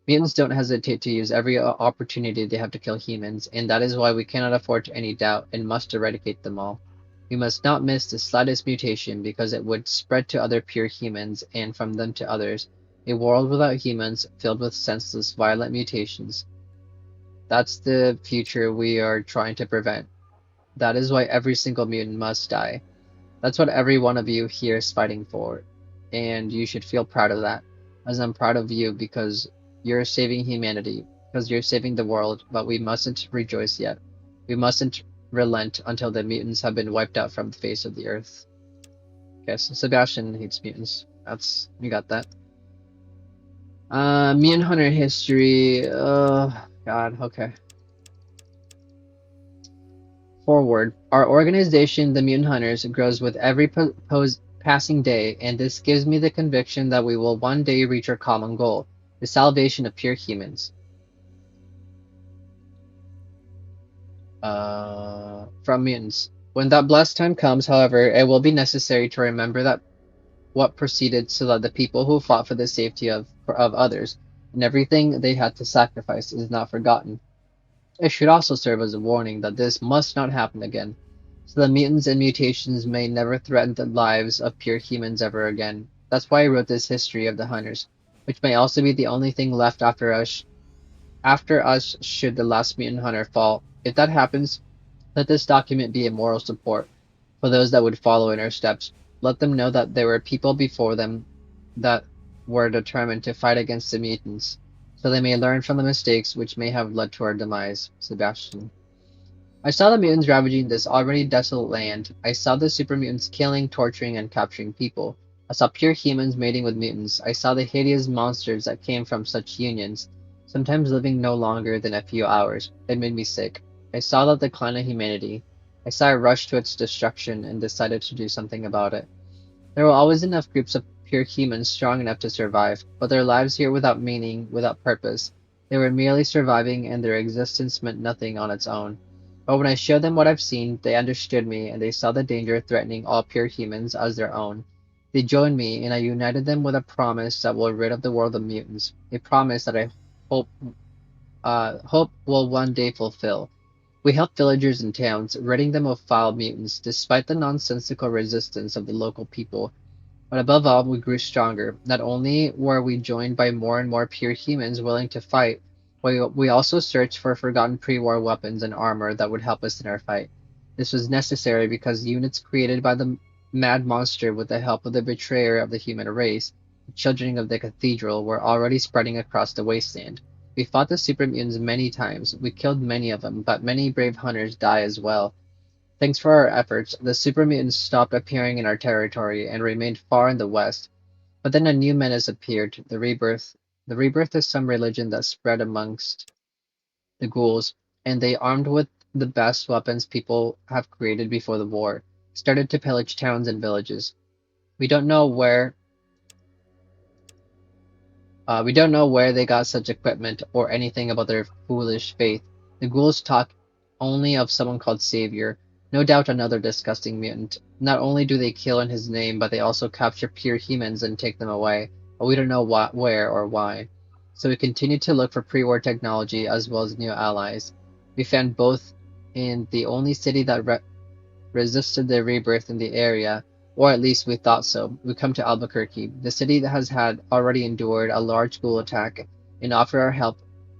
Mutants don't hesitate to use every opportunity they have to kill humans, and that is why we cannot afford any doubt and must eradicate them all. We must not miss the slightest mutation because it would spread to other pure humans and from them to others. A world without humans, filled with senseless, violent mutations. That's the future we are trying to prevent. That is why every single mutant must die. That's what every one of you here is fighting for, and you should feel proud of that, as I'm proud of you because you're saving humanity, because you're saving the world, but we mustn't rejoice yet. We mustn't relent until the mutants have been wiped out from the face of the earth. Okay, so Sebastian hates mutants. You got that. Mutant Hunter history. God, okay. Forward. Our organization, the Mutant Hunters, grows with every passing day, and this gives me the conviction that we will one day reach our common goal, the salvation of pure humans. From mutants. When that blessed time comes, however, it will be necessary to remember that what proceeded so that the people who fought for the safety of others and everything they had to sacrifice is not forgotten. It should also serve as a warning that this must not happen again, so the mutants and mutations may never threaten the lives of pure humans ever again. That's why I wrote this history of the hunters, which may also be the only thing left after us should the last mutant hunter fall. If that happens, let this document be a moral support for those that would follow in our steps. Let them know that there were people before them that were determined to fight against the mutants, so they may learn from the mistakes which may have led to our demise. Sebastian. I saw the mutants ravaging this already desolate land. I saw the super mutants killing, torturing, and capturing people. I saw pure humans mating with mutants. I saw the hideous monsters that came from such unions, sometimes living no longer than a few hours. It made me sick. I saw the decline of humanity. I saw it rush to its destruction and decided to do something about it. There were always enough groups of pure humans strong enough to survive, but their lives here without meaning, without purpose. They were merely surviving and their existence meant nothing on its own. But when I showed them what I've seen, they understood me and they saw the danger threatening all pure humans as their own. They joined me and I united them with a promise that will rid of the world of mutants, a promise that I hope hope will one day fulfill. We helped villagers and towns, ridding them of foul mutants, despite the nonsensical resistance of the local people. But above all, we grew stronger. Not only were we joined by more and more pure humans willing to fight, we also searched for forgotten pre-war weapons and armor that would help us in our fight. This was necessary because units created by the mad monster with the help of the betrayer of the human race, the children of the cathedral, were already spreading across the wasteland. We fought the super mutants many times. We killed many of them, but many brave hunters died as well. Thanks for our efforts, the super mutants stopped appearing in our territory and remained far in the west. But then a new menace appeared, the rebirth of some religion that spread amongst the ghouls, and they, armed with the best weapons people have created before the war, started to pillage towns and villages. We don't know where we don't know where they got such equipment or anything about their foolish faith. The ghouls talk only of someone called Savior, no doubt another disgusting mutant. Not only do they kill in his name, but they also capture pure humans and take them away, but we don't know where or why. so we continued to look for pre-war technology as well as new allies. We found both in the only city that resisted the rebirth in the area, or at least we thought so. We come to Albuquerque, the city that has had already endured a large ghoul attack, and offered our help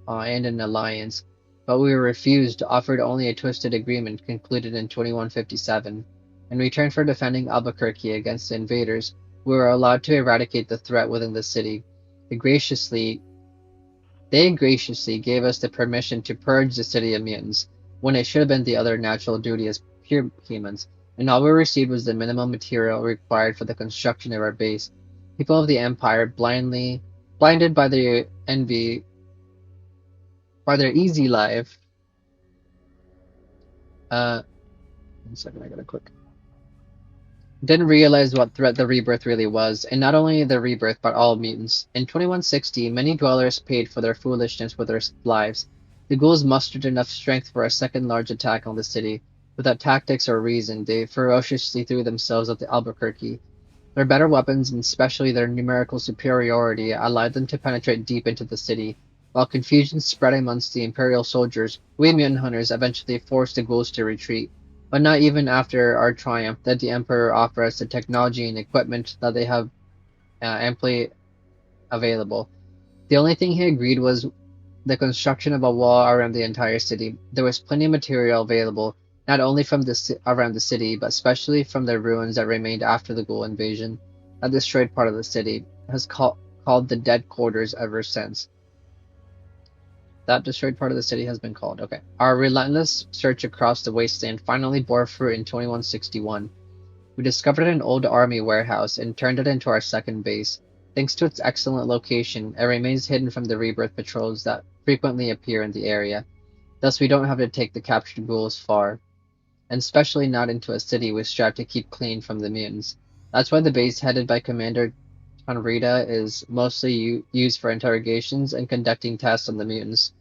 and an alliance, but we were refused, offered only a twisted agreement concluded in 2157. In return for defending Albuquerque against the invaders, we were allowed to eradicate the threat within the city. They graciously gave us the permission to purge the city of mutants, when it should have been the other natural duty as pure humans, and all we received was the minimum material required for the construction of our base. People of the Empire, blinded by their envy, by their easy life. 1 second, I gotta click. Didn't realize what threat the rebirth really was, and not only the rebirth, but all mutants. In 2160, many dwellers paid for their foolishness with their lives. The ghouls mustered enough strength for a second large attack on the city. Without tactics or reason, they ferociously threw themselves at the Albuquerque. Their better weapons, and especially their numerical superiority, allowed them to penetrate deep into the city. While confusion spread amongst the Imperial soldiers, we mutant hunters eventually forced the ghouls to retreat. But not even after our triumph did the Emperor offer us the technology and equipment that they have amply available. The only thing he agreed was the construction of a wall around the entire city. There was plenty of material available, not only from around the city, but especially from the ruins that remained after the Ghoul invasion. That destroyed part of the city has called the Dead Quarters ever since. That destroyed part of the city has been called. Okay. Our relentless search across the wasteland finally bore fruit in 2161. We discovered an old army warehouse and turned it into our second base. Thanks to its excellent location, it remains hidden from the rebirth patrols that frequently appear in the area. Thus, we don't have to take the captured ghouls far, and especially not into a city we strive to keep clean from the mutants. That's why the base headed by Commander Tonrita is mostly used for interrogations and conducting tests on the mutants.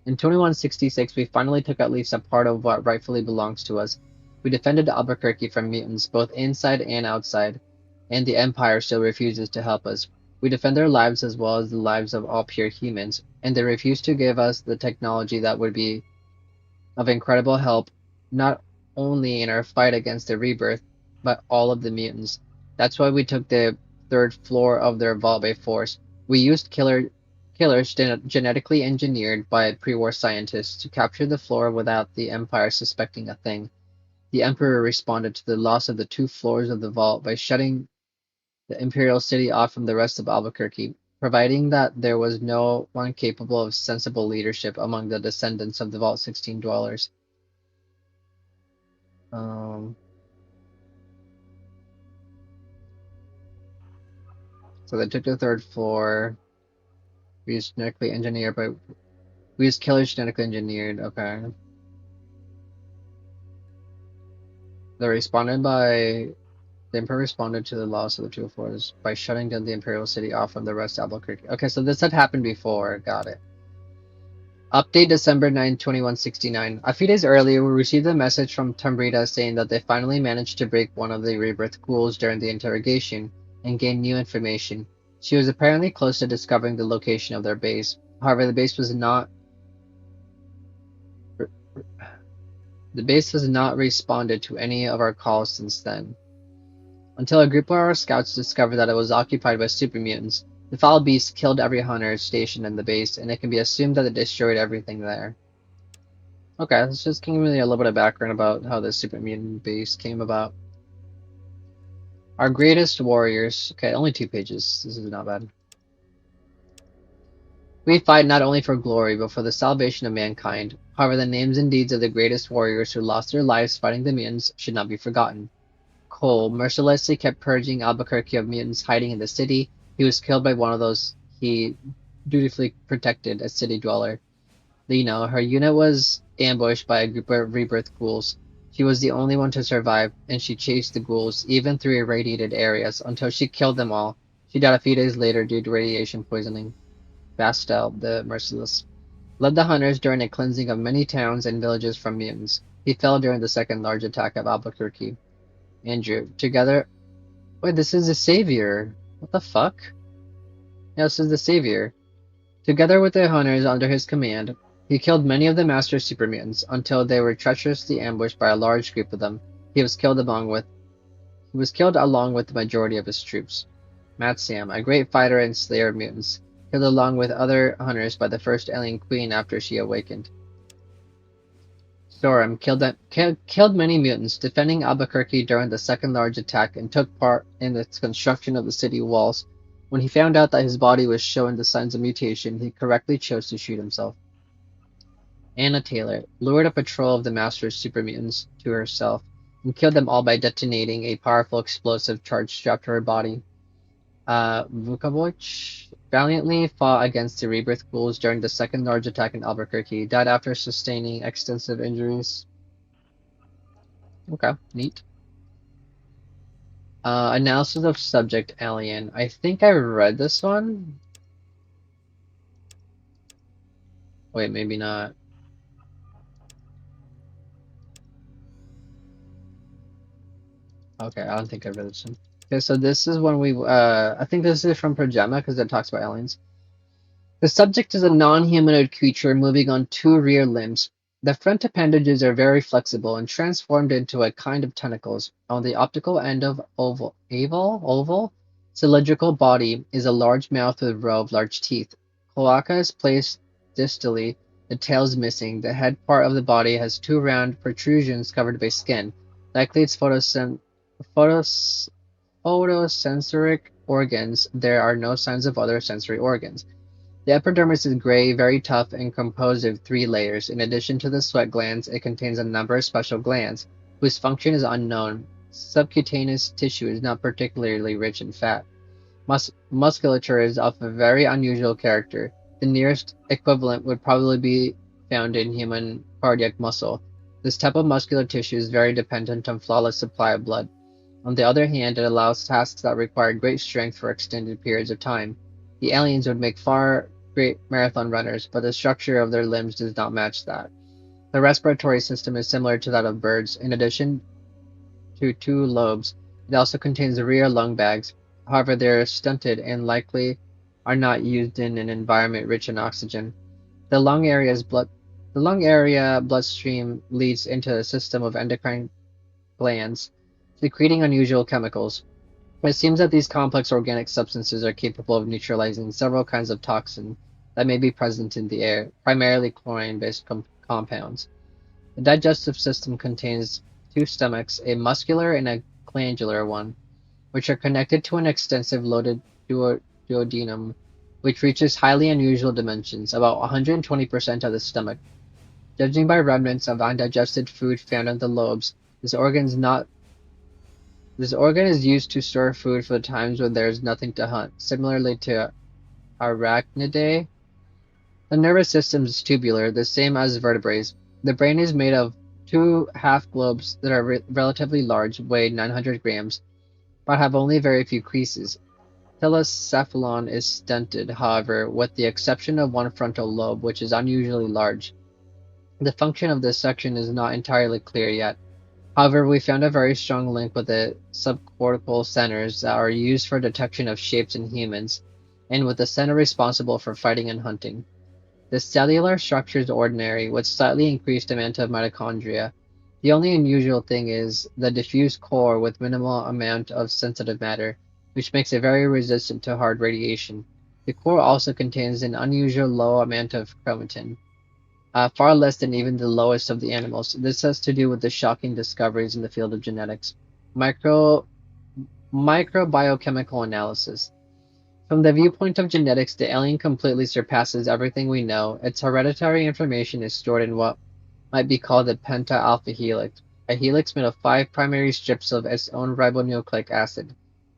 In 2166, we finally took at least a part of what rightfully belongs to us. We defended Albuquerque from mutants, both inside and outside, and the Empire still refuses to help us. We defend their lives as well as the lives of all pure humans, and they refuse to give us the technology that would be of incredible help, not only in our fight against the rebirth, but all of the mutants. That's why we took the third floor of their vault by force. We used killers genetically engineered by pre-war scientists to capture the floor without the Empire suspecting a thing. The Emperor responded to the loss of the 2 floors of the vault by shutting the Imperial City off from the rest of Albuquerque, providing that there was no one capable of sensible leadership among the descendants of the Vault 16 dwellers. So they took the 3rd floor. We used killers genetically engineered. Okay. The Emperor responded to the loss of the 2 floors by shutting down the Imperial City off from the rest of Albuquerque. Okay, so this had happened before. Got it. Update December 9, 2169. A few days earlier, we received a message from Tumbrita saying that they finally managed to break one of the rebirth ghouls during the interrogation and gain new information. She was apparently close to discovering the location of their base. However, the base has not responded to any of our calls since then, until a group of our scouts discovered that it was occupied by super mutants. The foul beast killed every hunter stationed in the base, and it can be assumed that it destroyed everything there. Okay, let's just give me a little bit of background about how the super mutant base came about. Our greatest warriors. Okay, only 2 pages. This is not bad. We fight not only for glory, but for the salvation of mankind. However, the names and deeds of the greatest warriors who lost their lives fighting the mutants should not be forgotten. Cole mercilessly kept purging Albuquerque of mutants hiding in the city. He was killed by one of those he dutifully protected, a city dweller. Lino, her unit was ambushed by a group of rebirth ghouls. She was the only one to survive, and she chased the ghouls, even through irradiated areas, until she killed them all. She died a few days later due to radiation poisoning. Bastel, the Merciless, led the hunters during a cleansing of many towns and villages from mutants. He fell during the second large attack of Albuquerque. Andrew, together... Wait, this is the Savior. What the fuck? Yeah, this is the Savior. Together with the hunters under his command, he killed many of the master super mutants until they were treacherously ambushed by a large group of them. He was killed along with the majority of his troops. Matt Sam, a great fighter and slayer of mutants, killed along with other hunters by the first alien queen after she awakened. Storm killed many mutants, defending Albuquerque during the second large attack and took part in the construction of the city walls. When he found out that his body was showing the signs of mutation, he correctly chose to shoot himself. Anna Taylor lured a patrol of the Master's super mutants to herself and killed them all by detonating a powerful explosive charge strapped to her body. Vukovic valiantly fought against the Rebirth ghouls during the second large attack in Albuquerque, died after sustaining extensive injuries. Okay, neat. Analysis of subject alien. I think I read this one. Wait, maybe not. Okay, I don't think I read this one. Okay, so this is when I think this is from Projema because it talks about aliens. The subject is a non-humanoid creature moving on two rear limbs. The front appendages are very flexible and transformed into a kind of tentacles. On the optical end of oval cylindrical body is a large mouth with a row of large teeth. Cloaca is placed distally, the tail is missing. The head part of the body has two round protrusions covered by skin. Likely its photosensoric organs. There are no signs of other sensory organs. The epidermis is gray, very tough, and composed of three layers. In addition to the sweat glands, it contains a number of special glands, whose function is unknown. Subcutaneous tissue is not particularly rich in fat. Musculature is of a very unusual character. The nearest equivalent would probably be found in human cardiac muscle. This type of muscular tissue is very dependent on flawless supply of blood. On the other hand, it allows tasks that require great strength for extended periods of time. The aliens would make far great marathon runners, but the structure of their limbs does not match that. The respiratory system is similar to that of birds. In addition to two lobes, it also contains rear lung bags. However, they are stunted and likely are not used in an environment rich in oxygen. The lung area bloodstream leads into a system of endocrine glands, secreting unusual chemicals. It seems that these complex organic substances are capable of neutralizing several kinds of toxin that may be present in the air, primarily chlorine-based compounds. The digestive system contains two stomachs, a muscular and a glandular one, which are connected to an extensive loaded duodenum, which reaches highly unusual dimensions, about 120% of the stomach. Judging by remnants of undigested food found in the lobes, this organ is used to store food for the times when there is nothing to hunt, similarly to arachnidae. The nervous system is tubular, the same as vertebrates. The brain is made of two half-globes that are relatively large, weigh 900 grams, but have only very few creases. Telecephalon is stunted, however, with the exception of one frontal lobe, which is unusually large. The function of this section is not entirely clear yet. However, we found a very strong link with the subcortical centers that are used for detection of shapes in humans, and with the center responsible for fighting and hunting. The cellular structure is ordinary, with slightly increased amount of mitochondria. The only unusual thing is the diffuse core with minimal amount of sensitive matter, which makes it very resistant to hard radiation. The core also contains an unusual low amount of chromatin, far less than even the lowest of the animals. This has to do with the shocking discoveries in the field of genetics. Microbiochemical analysis. From the viewpoint of genetics, the alien completely surpasses everything we know. Its hereditary information is stored in what might be called the penta-alpha helix, a helix made of 5 primary strips of its own ribonucleic acid.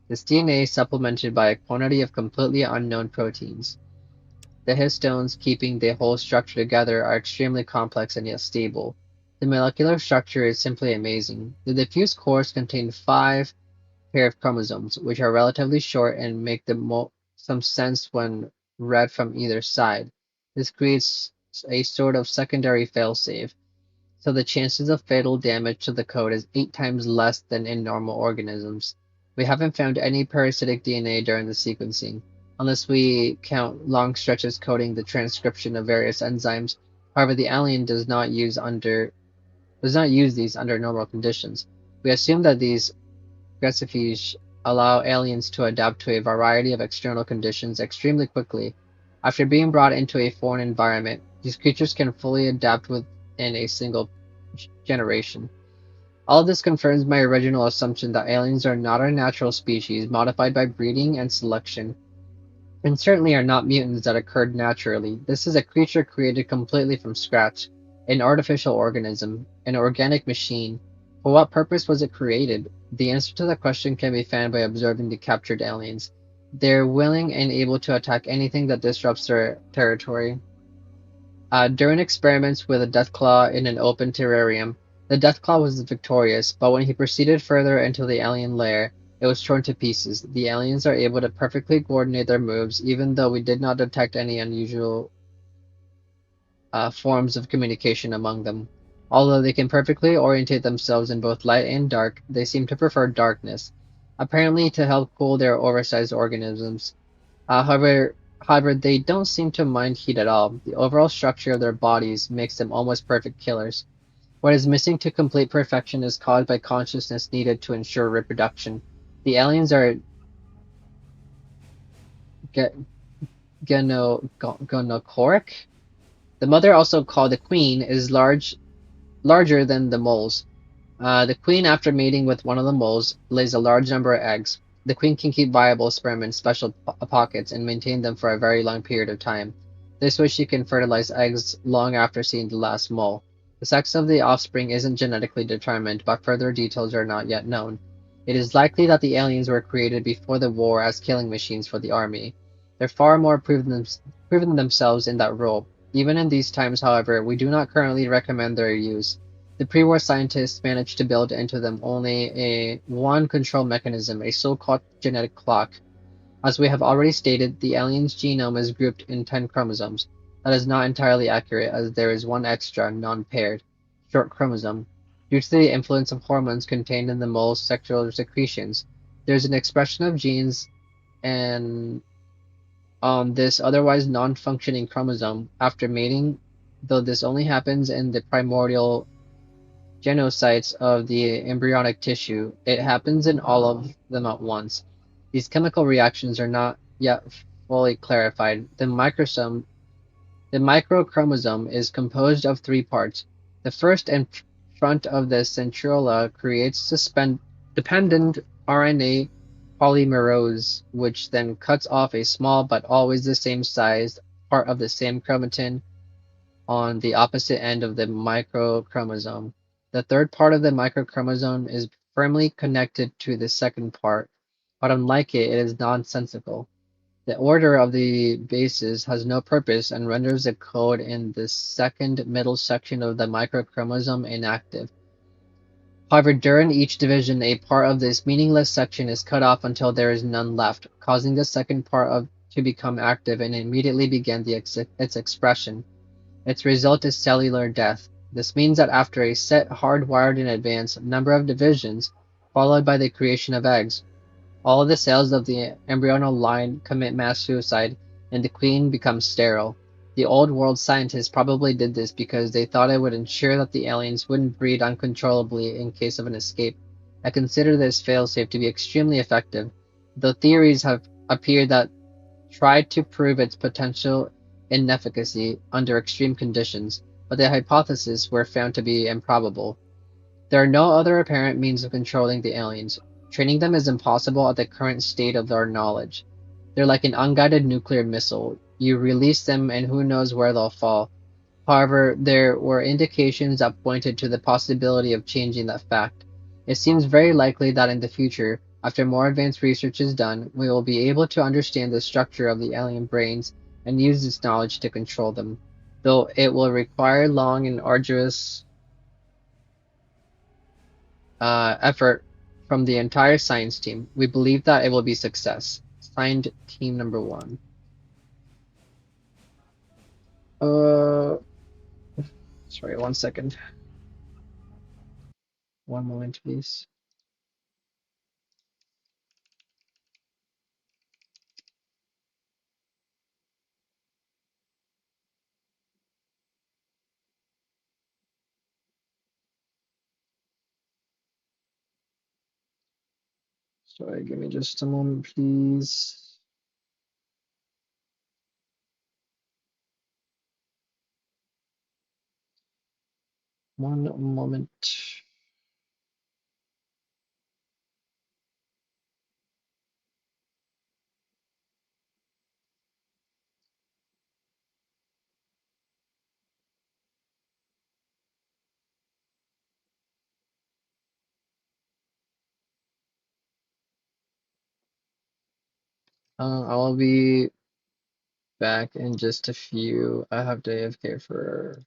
This DNA is supplemented by a quantity of completely unknown proteins. The histones keeping the whole structure together are extremely complex and yet stable. The molecular structure is simply amazing. The diffuse cores contain 5 pair of chromosomes, which are relatively short and make some sense when read from either side. This creates a sort of secondary failsafe, so the chances of fatal damage to the code is 8 times less than in normal organisms. We haven't found any parasitic DNA during the sequencing. unless we count long stretches coding the transcription of various enzymes. However, the alien does not use these under normal conditions. We assume that these recipes allow aliens to adapt to a variety of external conditions extremely quickly. After being brought into a foreign environment, these creatures can fully adapt within a single generation. All of this confirms my original assumption that aliens are not a natural species modified by breeding and selection, and certainly are not mutants that occurred naturally. This is a creature created completely from scratch, an artificial organism, an organic machine. For what purpose was it created? The answer to the question can be found by observing the captured aliens. They're willing and able to attack anything that disrupts their territory. During experiments with a deathclaw in an open terrarium, the deathclaw was victorious, but when he proceeded further into the alien lair, it was torn to pieces. The aliens are able to perfectly coordinate their moves, even though we did not detect any unusual forms of communication among them. Although they can perfectly orientate themselves in both light and dark, they seem to prefer darkness, apparently to help cool their oversized organisms. However, they don't seem to mind heat at all. The overall structure of their bodies makes them almost perfect killers. What is missing to complete perfection is caused by consciousness needed to ensure reproduction. The aliens are ge- gonochoric. The mother, also called the queen, is larger than the moles. The queen, after mating with one of the moles, lays a large number of eggs. The queen can keep viable sperm in special pockets and maintain them for a very long period of time. This way she can fertilize eggs long after seeing the last mole. The sex of the offspring isn't genetically determined, but further details are not yet known. It is likely that the aliens were created before the war as killing machines for the army. They're far more proven themselves in that role. Even in these times, however, we do not currently recommend their use. The pre-war scientists managed to build into them only a one control mechanism, a so-called genetic clock. As we have already stated, the alien's genome is grouped in 10 chromosomes. That is not entirely accurate, as there is one extra, non-paired, short chromosome. Due to the influence of hormones contained in the mole's sexual secretions, there is an expression of genes and on this otherwise non-functioning chromosome after mating, though this only happens in the primordial genocytes of the embryonic tissue. It happens in all of them at once. These chemical reactions are not yet fully clarified. The microchromosome is composed of three parts. The first in front of the centriola creates dependent RNA polymerase, which then cuts off a small but always the same sized part of the same chromatin on the opposite end of the microchromosome. The third part of the microchromosome is firmly connected to the second part, but unlike it is nonsensical. The order of the bases has no purpose and renders the code in the second middle section of the microchromosome inactive. However, during each division, a part of this meaningless section is cut off until there is none left, causing the second part to become active and immediately begin its expression. Its result is cellular death. This means that after a set hardwired in advance number of divisions, followed by the creation of eggs, all of the cells of the embryonal line commit mass suicide and the queen becomes sterile. The old world scientists probably did this because they thought it would ensure that the aliens wouldn't breed uncontrollably in case of an escape. I consider this failsafe to be extremely effective, though theories have appeared that tried to prove its potential inefficacy under extreme conditions, but the hypotheses were found to be improbable. There are no other apparent means of controlling the aliens. Training them is impossible at the current state of our knowledge. They're like an unguided nuclear missile. You release them and who knows where they'll fall. However, there were indications that pointed to the possibility of changing that fact. It seems very likely that in the future, after more advanced research is done, we will be able to understand the structure of the alien brains and use this knowledge to control them. Though it will require long and arduous effort from the entire science team, we believe that it will be success. Signed, Team Number One. Uh, sorry, 1 second. One moment, please. Sorry, give me just a moment, please. One moment. I'll be back in just a few. I have to AFK for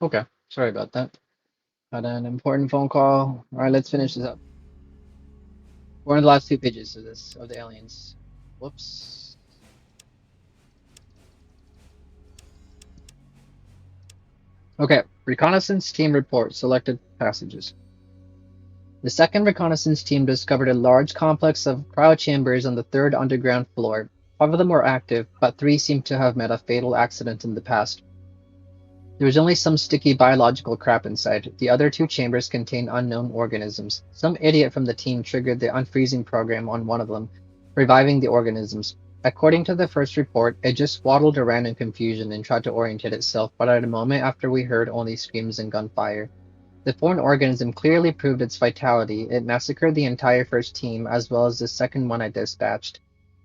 Okay, sorry about that. Had an important phone call. All right, let's finish this up. We're on the last two pages of this of the aliens. Whoops. Okay, reconnaissance team report. Selected passages. The second reconnaissance team discovered a large complex of cryochambers on the third underground floor. Five of them were active, but three seemed to have met a fatal accident in the past. There was only some sticky biological crap inside. The other two chambers contained unknown organisms. Some idiot from the team triggered the unfreezing program on one of them, reviving the organisms. According to the first report, it just waddled around in confusion and tried to orientate itself, but at a moment after we heard only screams and gunfire. The foreign organism clearly proved its vitality. It massacred the entire first team, as well as the second one I dispatched.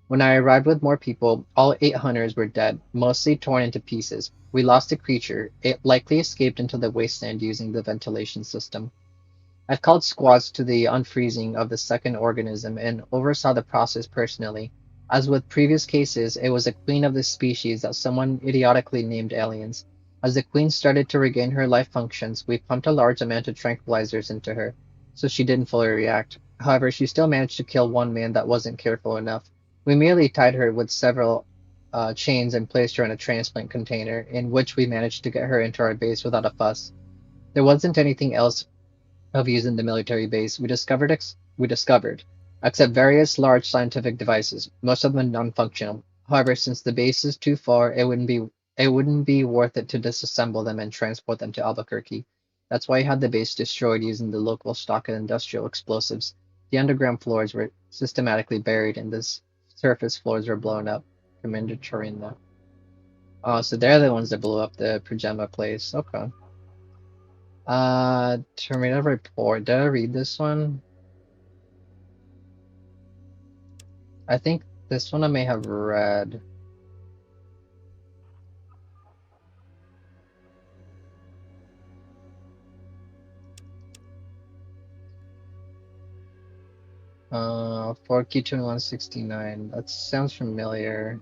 When I arrived with more people, all 8 hunters were dead, mostly torn into pieces. We lost the creature. It likely escaped into the wasteland using the ventilation system. I've called squads to the unfreezing of the second organism and oversaw the process personally. As with previous cases, it was a queen of this species that someone idiotically named aliens. As the queen started to regain her life functions, we pumped a large amount of tranquilizers into her, so she didn't fully react. However, she still managed to kill one man that wasn't careful enough. We merely tied her with several chains and placed her in a transplant container, in which we managed to get her into our base without a fuss. There wasn't anything else of use in the military base. We discovered, except various large scientific devices, most of them non-functional. However, since the base is too far, it wouldn't be worth it to disassemble them and transport them to Albuquerque. That's why I had the base destroyed using the local stock and industrial explosives. The underground floors were systematically buried, and the surface floors were blown up. Commander Torino. Oh, so they're the ones that blew up the Pajama place. Okay. Terminator report. Did I read this one? I think this one I may have read. For Q2169. That sounds familiar.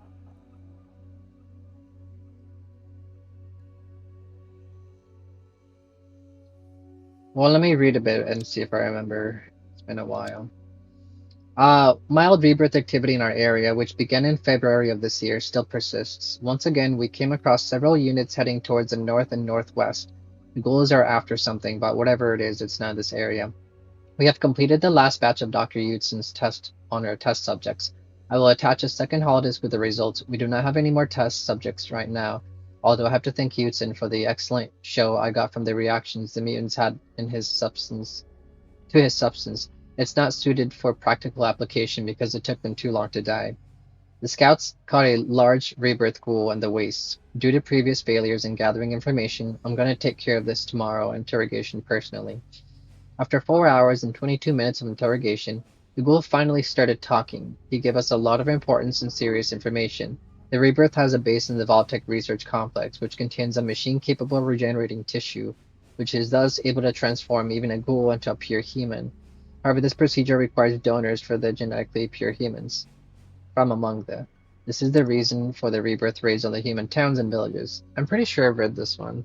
Well, let me read a bit and see if I remember. It's been a while. Mild rebirth activity in our area, which began in February of this year, still persists. Once again, we came across several units heading towards the north and northwest. The goals are after something, but whatever it is, it's not this area. We have completed the last batch of Dr. Yutzen's test on our test subjects. I will attach a second holodesk with the results. We do not have any more test subjects right now, although I have to thank Yutzen for the excellent show I got from the reactions the mutants had in his substance to his substance. It's not suited for practical application because it took them too long to die. The scouts caught a large rebirth ghoul in the wastes. Due to previous failures in gathering information, I'm going to take care of this tomorrow interrogation personally. After 4 hours and 22 minutes of interrogation, the ghoul finally started talking. He gave us a lot of important and serious information. The rebirth has a base in the Voltec Research Complex, which contains a machine capable of regenerating tissue, which is thus able to transform even a ghoul into a pure human. However, this procedure requires donors for the genetically pure humans from among them. This is the reason for the rebirth raids on the human towns and villages. I'm pretty sure I've read this one.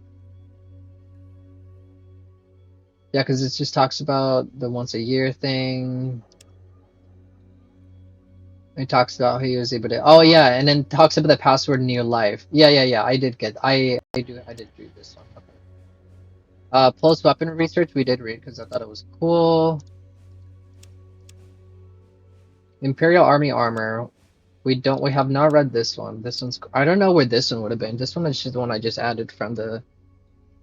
Yeah, because it just talks about the once a year thing. It talks about how he was able to. Oh yeah, and then talks about the password in your life. Yeah. I did get. I did read this one. Okay. Pulse weapon research we did read because I thought it was cool. Imperial Army armor. We have not read this one. This one's. I don't know where this one would have been. This one is just the one I just added from the.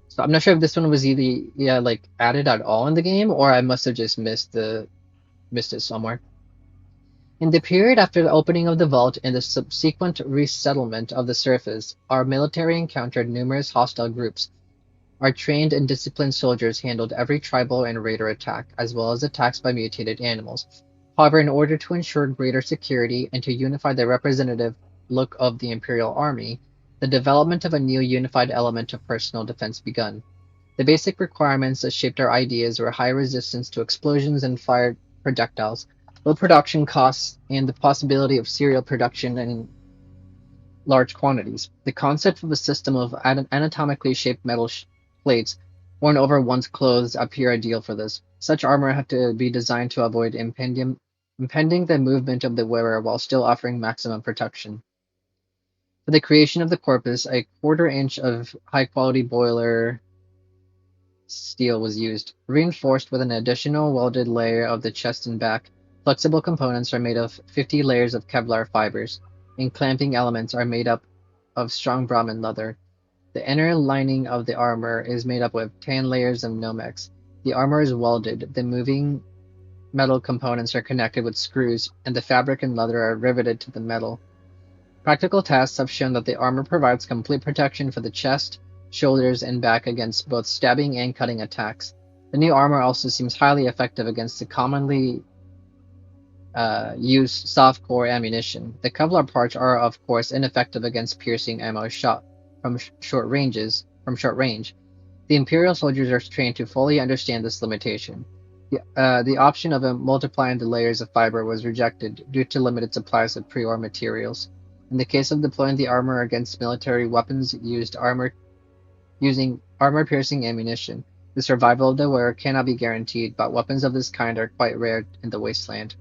So I'm not sure if this one was either like added at all in the game or I must have just missed it somewhere. In the period after the opening of the vault and the subsequent resettlement of the surface, our military encountered numerous hostile groups. Our trained and disciplined soldiers handled every tribal and raider attack, as well as attacks by mutated animals. However, in order to ensure greater security and to unify the representative look of the Imperial Army, the development of a new unified element of personal defense begun. The basic requirements that shaped our ideas were high resistance to explosions and fired projectiles, low production costs, and the possibility of serial production in large quantities. The concept of a system of anatomically shaped metal plates worn over one's clothes appear ideal for this. Such armor had to be designed to avoid impending the movement of the wearer while still offering maximum protection. For the creation of the corpus, a quarter-inch of high-quality boiler steel was used, reinforced with an additional welded layer of the chest and back. Flexible components are made of 50 layers of Kevlar fibers, and clamping elements are made up of strong Brahmin leather. The inner lining of the armor is made up of 10 layers of Nomex. The armor is welded, the moving metal components are connected with screws, and the fabric and leather are riveted to the metal. Practical tests have shown that the armor provides complete protection for the chest, shoulders, and back against both stabbing and cutting attacks. The new armor also seems highly effective against the commonly used soft-core ammunition. The Kevlar parts are, of course, ineffective against piercing ammo shot from short range. The Imperial soldiers are trained to fully understand this limitation. The option of multiplying the layers of fiber was rejected due to limited supplies of pre-war materials. In the case of deploying the armor against military weapons using armor-piercing ammunition, the survival of the wearer cannot be guaranteed, but weapons of this kind are quite rare in the wasteland.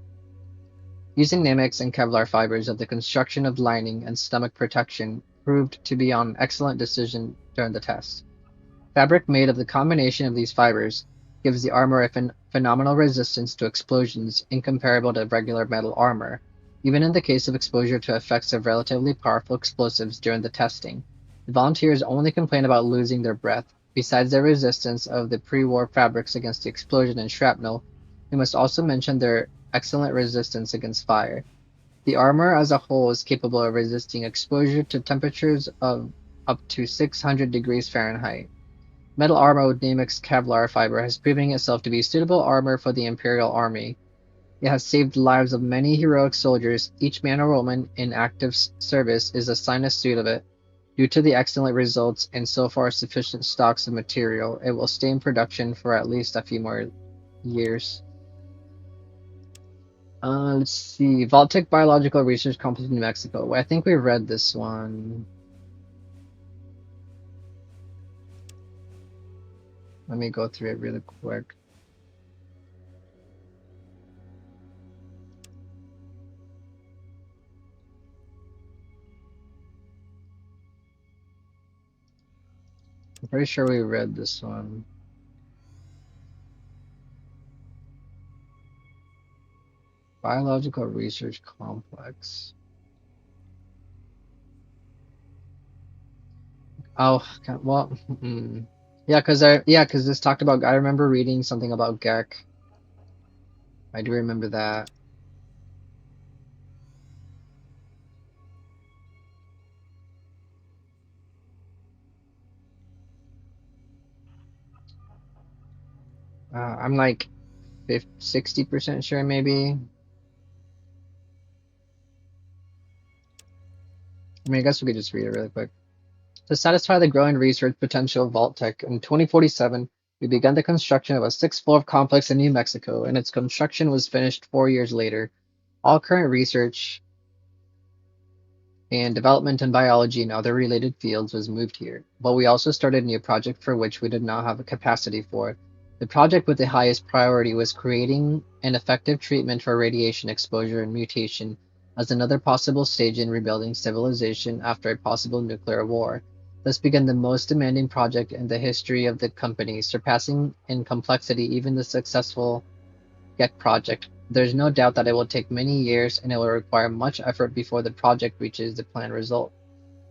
Using Namex and Kevlar fibers of the construction of lining and stomach protection proved to be an excellent decision during the test. Fabric made of the combination of these fibers gives the armor a phenomenal resistance to explosions incomparable to regular metal armor, even in the case of exposure to effects of relatively powerful explosives during the testing. The volunteers only complain about losing their breath. Besides their resistance of the pre-war fabrics against explosion and shrapnel, we must also mention their excellent resistance against fire. The armor as a whole is capable of resisting exposure to temperatures of up to 600 degrees Fahrenheit. Metal armor with Namex Kevlar fiber has proven itself to be suitable armor for the Imperial Army. It has saved the lives of many heroic soldiers. Each man or woman in active service is assigned a suit of it. Due to the excellent results and so far sufficient stocks of material, it will stay in production for at least a few more years. Let's see. Vault-Tec Biological Research Complex in New Mexico. Well, I think we read this one. Let me go through it really quick. I'm pretty sure we read this one. Biological Research Complex. Oh, well, yeah, because this talked about. I remember reading something about Gek. I do remember that. I'm like 60% sure, maybe. I mean, I guess we could just read it really quick. To satisfy the growing research potential of Vault-Tec, in 2047, we began the construction of a sixth-floor complex in New Mexico, and its construction was finished 4 years later. All current research and development in biology and other related fields was moved here, but we also started a new project for which we did not have a capacity for. The project with the highest priority was creating an effective treatment for radiation exposure and mutation as another possible stage in rebuilding civilization after a possible nuclear war. Thus began the most demanding project in the history of the company, surpassing in complexity even the successful Gek project. There is no doubt that it will take many years and it will require much effort before the project reaches the planned result.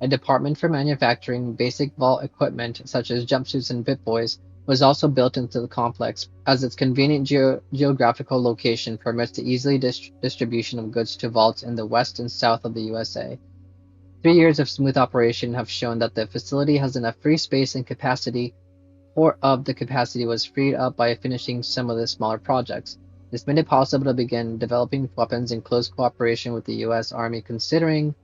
A department for manufacturing basic vault equipment such as jumpsuits and Pip-Boys was also built into the complex, as its convenient geographical location permits the easy distribution of goods to vaults in the west and south of the USA. 3 years of smooth operation have shown that the facility has enough free space and capacity. Part of the capacity was freed up by finishing some of the smaller projects. This made it possible to begin developing weapons in close cooperation with the U.S. Army. Considering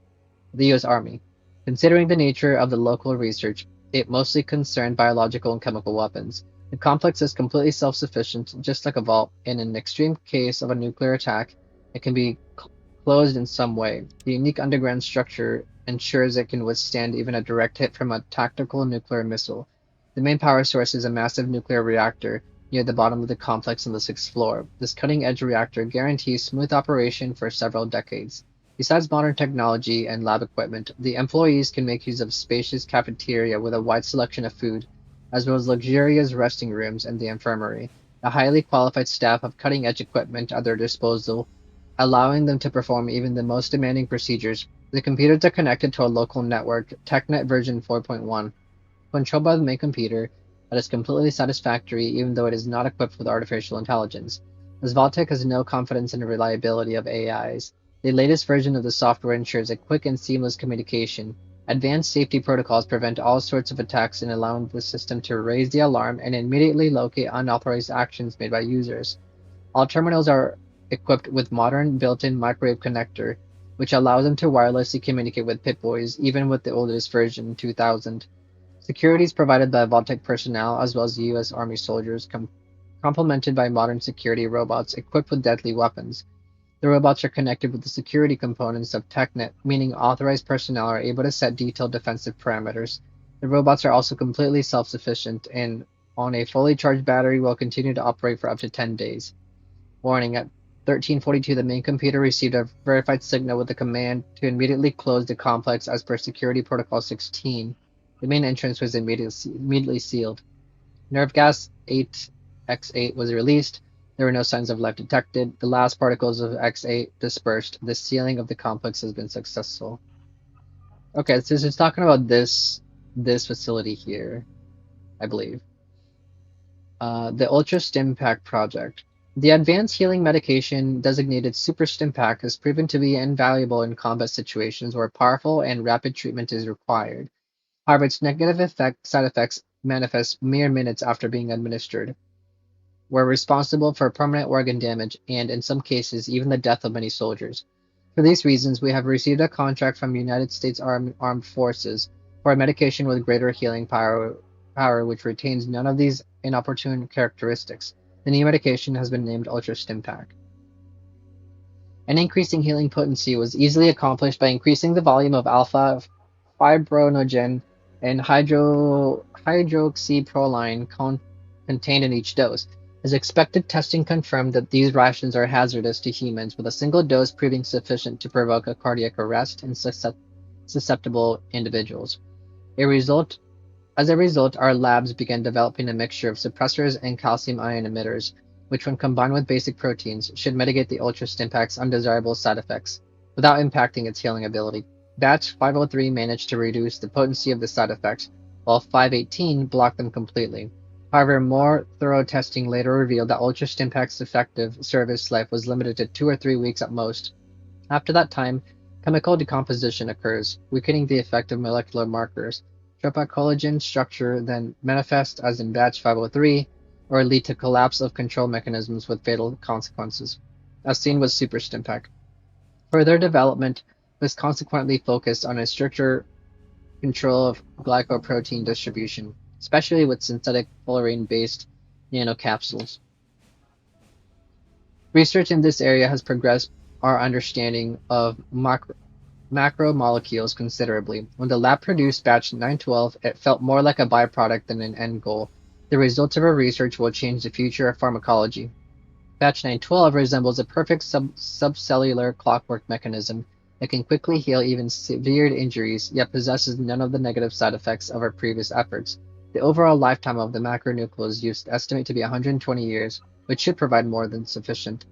the nature of the local research, it mostly concerned biological and chemical weapons. The complex is completely self-sufficient, just like a vault. In an extreme case of a nuclear attack, it can be closed in some way. The unique underground structure ensures it can withstand even a direct hit from a tactical nuclear missile. The main power source is a massive nuclear reactor near the bottom of the complex on the sixth floor. This cutting-edge reactor guarantees smooth operation for several decades. Besides modern technology and lab equipment, the employees can make use of spacious cafeteria with a wide selection of food, as well as luxurious resting rooms and the infirmary. A highly qualified staff have cutting-edge equipment at their disposal, allowing them to perform even the most demanding procedures. The computers are connected to a local network, TechNet version 4.1, controlled by the main computer, that is completely satisfactory even though it is not equipped with artificial intelligence, as Vault-Tec has no confidence in the reliability of AIs. The latest version of the software ensures a quick and seamless communication. Advanced safety protocols prevent all sorts of attacks and allow the system to raise the alarm and immediately locate unauthorized actions made by users. All terminals are equipped with modern built-in microwave connector, which allows them to wirelessly communicate with Pip-Boys, even with the oldest version, 2000. Security is provided by Vault-Tec personnel as well as U.S. Army soldiers, complemented by modern security robots equipped with deadly weapons. The robots are connected with the security components of TechNet, meaning authorized personnel are able to set detailed defensive parameters. The robots are also completely self-sufficient and, on a fully charged battery, will continue to operate for up to 10 days. Warning: at 1342, the main computer received a verified signal with the command to immediately close the complex as per Security Protocol 16. The main entrance was immediately sealed. Nerve gas 8X8 was released. There were no signs of life detected. The last particles of X8 dispersed. The sealing of the complex has been successful. Okay, so it's talking about this facility here, I believe. The Ultra Stimpak project. The advanced healing medication designated Super Stimpak has proven to be invaluable in combat situations where powerful and rapid treatment is required. However, its negative side effects manifest mere minutes after being administered, were responsible for permanent organ damage and, in some cases, even the death of many soldiers. For these reasons, we have received a contract from United States Armed Forces for a medication with greater healing power which retains none of these inopportune characteristics. The new medication has been named Ultra Stimpak. An increase in healing potency was easily accomplished by increasing the volume of alpha fibrinogen and hydroxyproline contained in each dose. As expected, testing confirmed that these rations are hazardous to humans, with a single dose proving sufficient to provoke a cardiac arrest in susceptible individuals. As a result, our labs began developing a mixture of suppressors and calcium ion emitters, which, when combined with basic proteins, should mitigate the Ultra Stimpak's undesirable side effects without impacting its healing ability. Batch 503 managed to reduce the potency of the side effects, while 518 blocked them completely. However, more thorough testing later revealed that Ultra Stimpak's effective service life was limited to 2 or 3 weeks at most. After that time, chemical decomposition occurs, weakening the effect of molecular markers. Tropocollagen structure then manifests as in batch 503, or lead to collapse of control mechanisms with fatal consequences, as seen with Super Stimpak. Further development was consequently focused on a stricter control of glycoprotein distribution, especially with synthetic fullerene-based nanocapsules. Research in this area has progressed our understanding of macromolecules considerably. When the lab produced batch 912, it felt more like a byproduct than an end goal. The results of our research will change the future of pharmacology. Batch 912 resembles a perfect subcellular clockwork mechanism that can quickly heal even severe injuries, yet possesses none of the negative side effects of our previous efforts. The overall lifetime of the macronucleus used estimate to be 120 years, which should provide more than sufficient.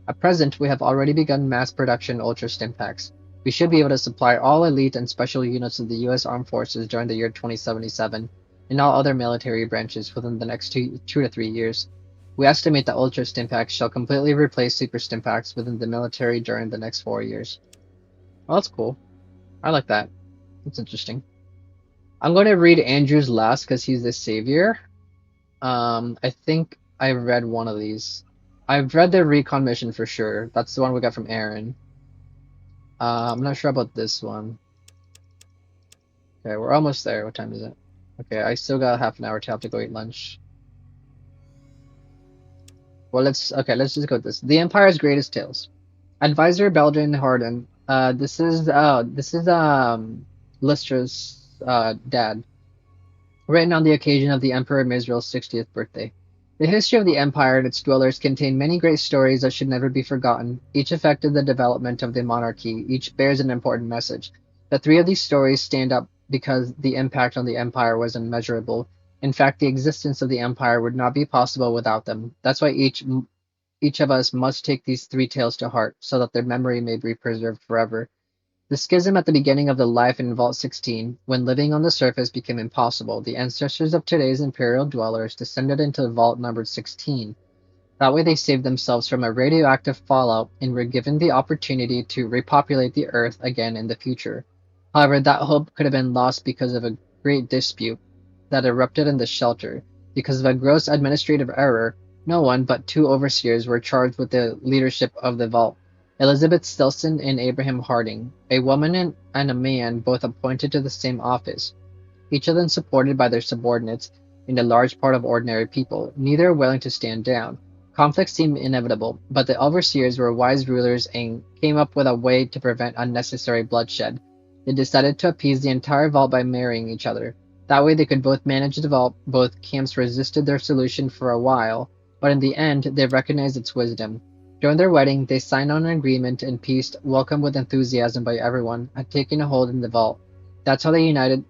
At present, we have already begun mass production Ultra Stimpaks. We should be able to supply all elite and special units of the U.S. Armed Forces during the year 2077, and all other military branches within the next 2 to 3 years. We estimate that Ultra Stimpaks shall completely replace Super Stimpaks within the military during the next 4 years. Well, that's cool. I like that. That's interesting. I'm going to read Andrew's last because he's the savior. I think I read one of these. I've read the recon mission for sure. That's the one we got from Aaron. I'm not sure about this one. Okay, we're almost there. What time is it? Okay, I still got half an hour to have to go eat lunch. Well, let's just go with this. The Empire's Greatest Tales. Advisor Belgian Harden. This is Lystra's dad. written on the occasion of the Emperor Mizrael's 60th birthday. The history of the empire and its dwellers contain many great stories that should never be forgotten. Each affected the development of the monarchy, each bears an important message. The three of these stories stand up because the impact on the empire was immeasurable. In fact, the existence of the empire would not be possible without them. That's why each of us must take these three tales to heart, so that their memory may be preserved forever. The schism at the beginning of the life in Vault 16, when living on the surface became impossible, the ancestors of today's imperial dwellers descended into Vault numbered 16. That way they saved themselves from a radioactive fallout and were given the opportunity to repopulate the Earth again in the future. However, that hope could have been lost because of a great dispute that erupted in the shelter. Because of a gross administrative error, no one but two overseers were charged with the leadership of the Vault. Elizabeth Stilson and Abraham Harding, a woman and a man both appointed to the same office, each of them supported by their subordinates and a large part of ordinary people, neither willing to stand down. Conflict seemed inevitable, but the overseers were wise rulers and came up with a way to prevent unnecessary bloodshed. They decided to appease the entire vault by marrying each other. That way they could both manage the vault. Both camps resisted their solution for a while, but in the end they recognized its wisdom. During their wedding, they signed on an agreement, and peace, welcomed with enthusiasm by everyone, had taken a hold in the vault. That's how the united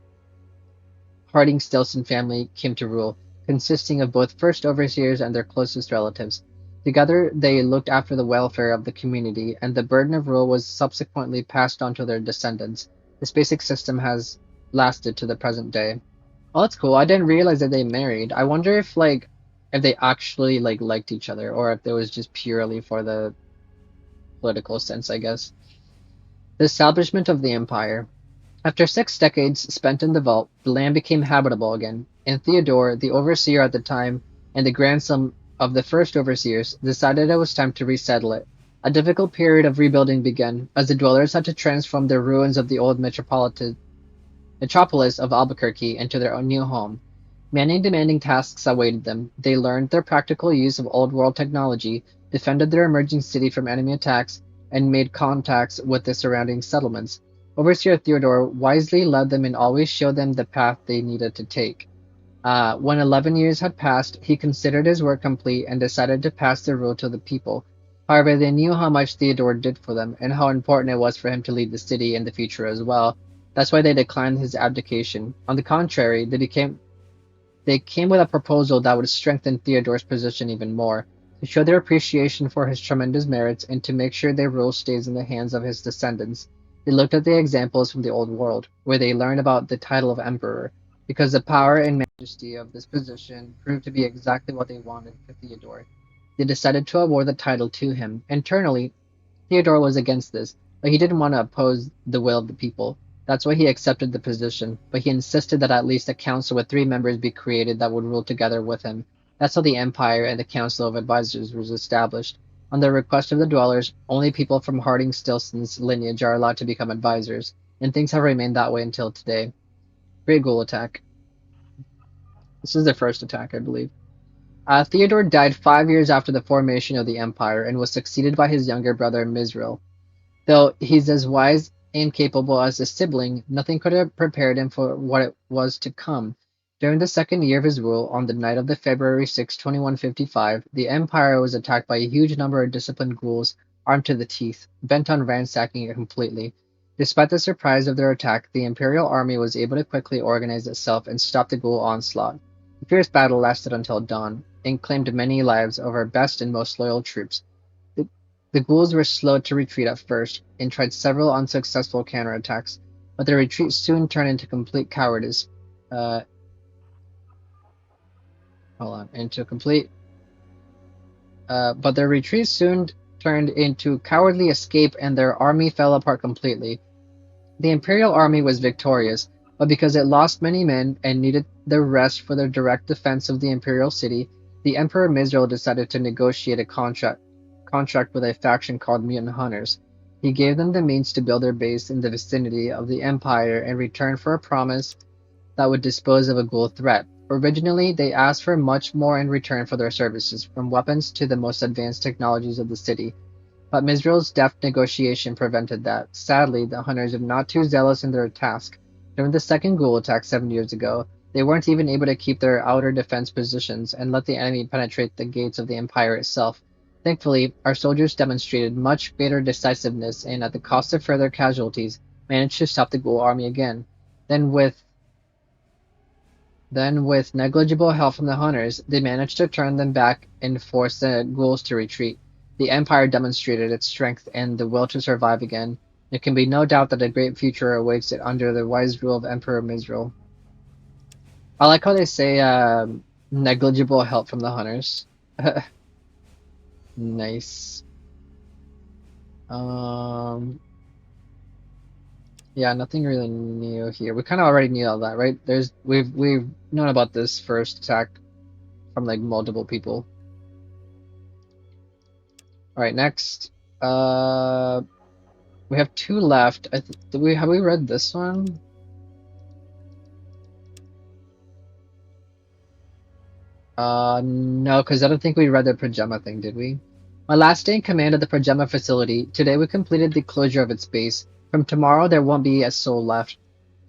Harding-Stilson family came to rule, consisting of both first overseers and their closest relatives. Together, they looked after the welfare of the community, and the burden of rule was subsequently passed on to their descendants. This basic system has lasted to the present day. Oh, that's cool. I didn't realize that they married. I wonder if they actually liked each other, or if it was just purely for the political sense, I guess. The establishment of the empire. After 6 decades spent in the vault, the land became habitable again, and Theodore, the overseer at the time and the grandson of the first overseers, decided it was time to resettle it. A difficult period of rebuilding began, as the dwellers had to transform the ruins of the old metropolis of Albuquerque into their own new home. Many demanding tasks awaited them. They learned their practical use of old world technology, defended their emerging city from enemy attacks, and made contacts with the surrounding settlements. Overseer Theodore wisely led them and always showed them the path they needed to take. When 11 years had passed, he considered his work complete and decided to pass the rule to the people. However, they knew how much Theodore did for them and how important it was for him to lead the city in the future as well. That's why they declined his abdication. On the contrary, they came with a proposal that would strengthen Theodore's position even more, to show their appreciation for his tremendous merits and to make sure their rule stays in the hands of his descendants. They looked at the examples from the Old World, where they learned about the title of Emperor, because the power and majesty of this position proved to be exactly what they wanted for Theodore. They decided to award the title to him. Internally, Theodore was against this, but he didn't want to oppose the will of the people. That's why he accepted the position, but he insisted that at least a council with 3 members be created that would rule together with him. That's how the Empire and the Council of Advisors was established. On the request of the dwellers, only people from Harding-Stilson's lineage are allowed to become advisors, and things have remained that way until today. Great Ghoul attack. This is the first attack, I believe. Theodore died 5 years after the formation of the Empire and was succeeded by his younger brother Mizrael. Though he's as wise and capable as his sibling, nothing could have prepared him for what it was to come. During the second year of his rule, on the night of the February 6, 2155, the Empire was attacked by a huge number of disciplined ghouls armed to the teeth, bent on ransacking it completely. Despite the surprise of their attack, the Imperial army was able to quickly organize itself and stop the ghoul onslaught. The fierce battle lasted until dawn, and claimed many lives of our best and most loyal troops. The ghouls were slow to retreat at first, and tried several unsuccessful counterattacks, but their retreat soon turned into complete cowardice. But their retreat soon turned into cowardly escape, and their army fell apart completely. The Imperial army was victorious, but because it lost many men and needed the rest for their direct defense of the Imperial city, the Emperor Mizrael decided to negotiate a contract with a faction called Mutant Hunters. He gave them the means to build their base in the vicinity of the Empire in return for a promise that would dispose of a ghoul threat. Originally, they asked for much more in return for their services, from weapons to the most advanced technologies of the city. But Mizrael's deft negotiation prevented that. Sadly, the hunters were not too zealous in their task. During the second ghoul attack 7 years ago, They weren't even able to keep their outer defense positions and let the enemy penetrate the gates of the Empire itself. Thankfully, our soldiers demonstrated much greater decisiveness and, at the cost of further casualties, managed to stop the Ghoul army again. Then, with then, with negligible help from the hunters, they managed to turn them back and force the ghouls to retreat. The Empire demonstrated its strength and the will to survive again. There can be no doubt that a great future awaits it under the wise rule of Emperor Mizrael. I like how they say negligible help from the hunters. Nice. Um, yeah, nothing really new here. We kind of already knew all that, right? We've known about this first attack from like multiple people. All right, next. We have two left. Have we read this one? No, because I don't think we read the Progema thing, did we? My last day in command of the Progema facility, today we completed the closure of its base. From tomorrow, there won't be a soul left.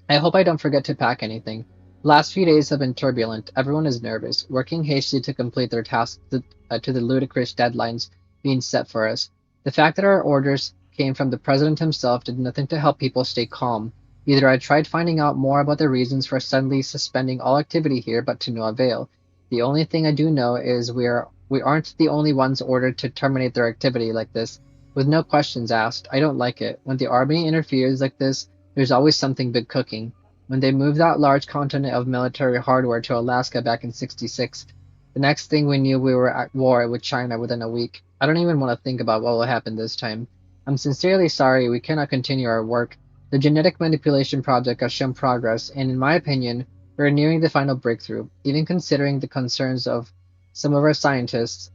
I hope I don't forget to pack anything. The last few days have been turbulent. Everyone is nervous, working hastily to complete their tasks to the ludicrous deadlines being set for us. The fact that our orders came from the president himself did nothing to help people stay calm. Either I tried finding out more about the reasons for suddenly suspending all activity here, but to no avail. The only thing I do know is we aren't the only ones ordered to terminate their activity like this, with no questions asked. I don't like it. When the army interferes like this, there's always something big cooking. When they moved that large continent of military hardware to Alaska back in '66, the next thing we knew we were at war with China within a week. I don't even want to think about what will happen this time. I'm sincerely sorry we cannot continue our work. The genetic manipulation project has shown progress, and in my opinion, we are nearing the final breakthrough. Even considering the concerns of some of our scientists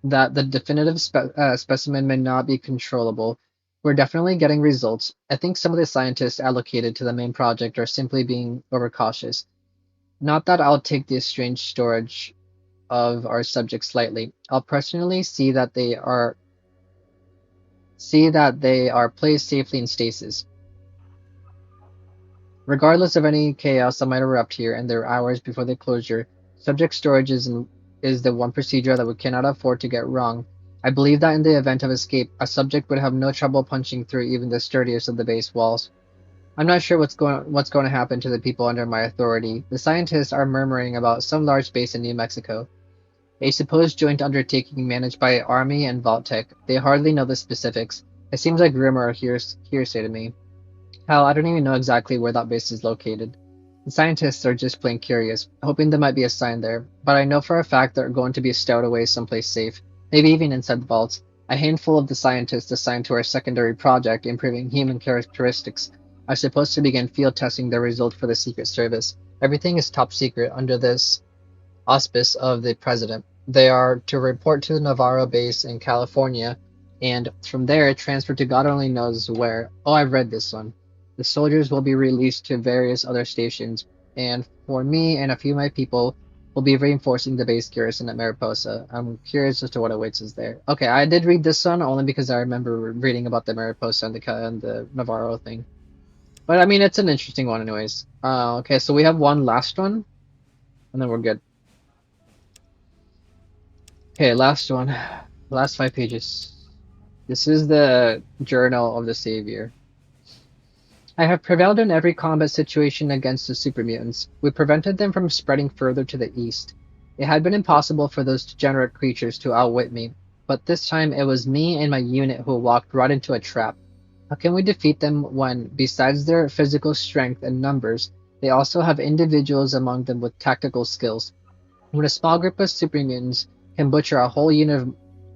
that the definitive specimen may not be controllable, we're definitely getting results. I think some of the scientists allocated to the main project are simply being overcautious. Not that I'll take the strange storage of our subjects lightly. I'll personally see that they are placed safely in stasis. Regardless of any chaos that might erupt here in the hours before the closure, subject storage is the one procedure that we cannot afford to get wrong. I believe that in the event of escape, a subject would have no trouble punching through even the sturdiest of the base walls. I'm not sure what's going to happen to the people under my authority. The scientists are murmuring about some large base in New Mexico, a supposed joint undertaking managed by Army and Vault-Tec. They hardly know the specifics. It seems like rumor or hearsay to me. Hell, I don't even know exactly where that base is located. The scientists are just plain curious, hoping there might be a sign there, but I know for a fact they're going to be stowed away someplace safe, maybe even inside the vaults. A handful of the scientists assigned to our secondary project, improving human characteristics, are supposed to begin field testing their result for the Secret Service. Everything is top secret under this auspice of the president. They are to report to the Navarro base in California, and from there transfer to God only knows where. Oh, I've read this one. The soldiers will be released to various other stations, and for me and a few of my people, will be reinforcing the base garrison at Mariposa. I'm curious as to what awaits us there. Okay, I did read this one only because I remember reading about the Mariposa and the Navarro thing. But I mean, it's an interesting one, anyways. Okay, so we have one last one, and then we're good. Okay, last one. Last 5 pages. This is the Journal of the Savior. I have prevailed in every combat situation against the super mutants. We prevented them from spreading further to the east. It had been impossible for those degenerate creatures to outwit me, but this time it was me and my unit who walked right into a trap. How can we defeat them when, besides their physical strength and numbers, they also have individuals among them with tactical skills? When a small group of super mutants can butcher a whole unit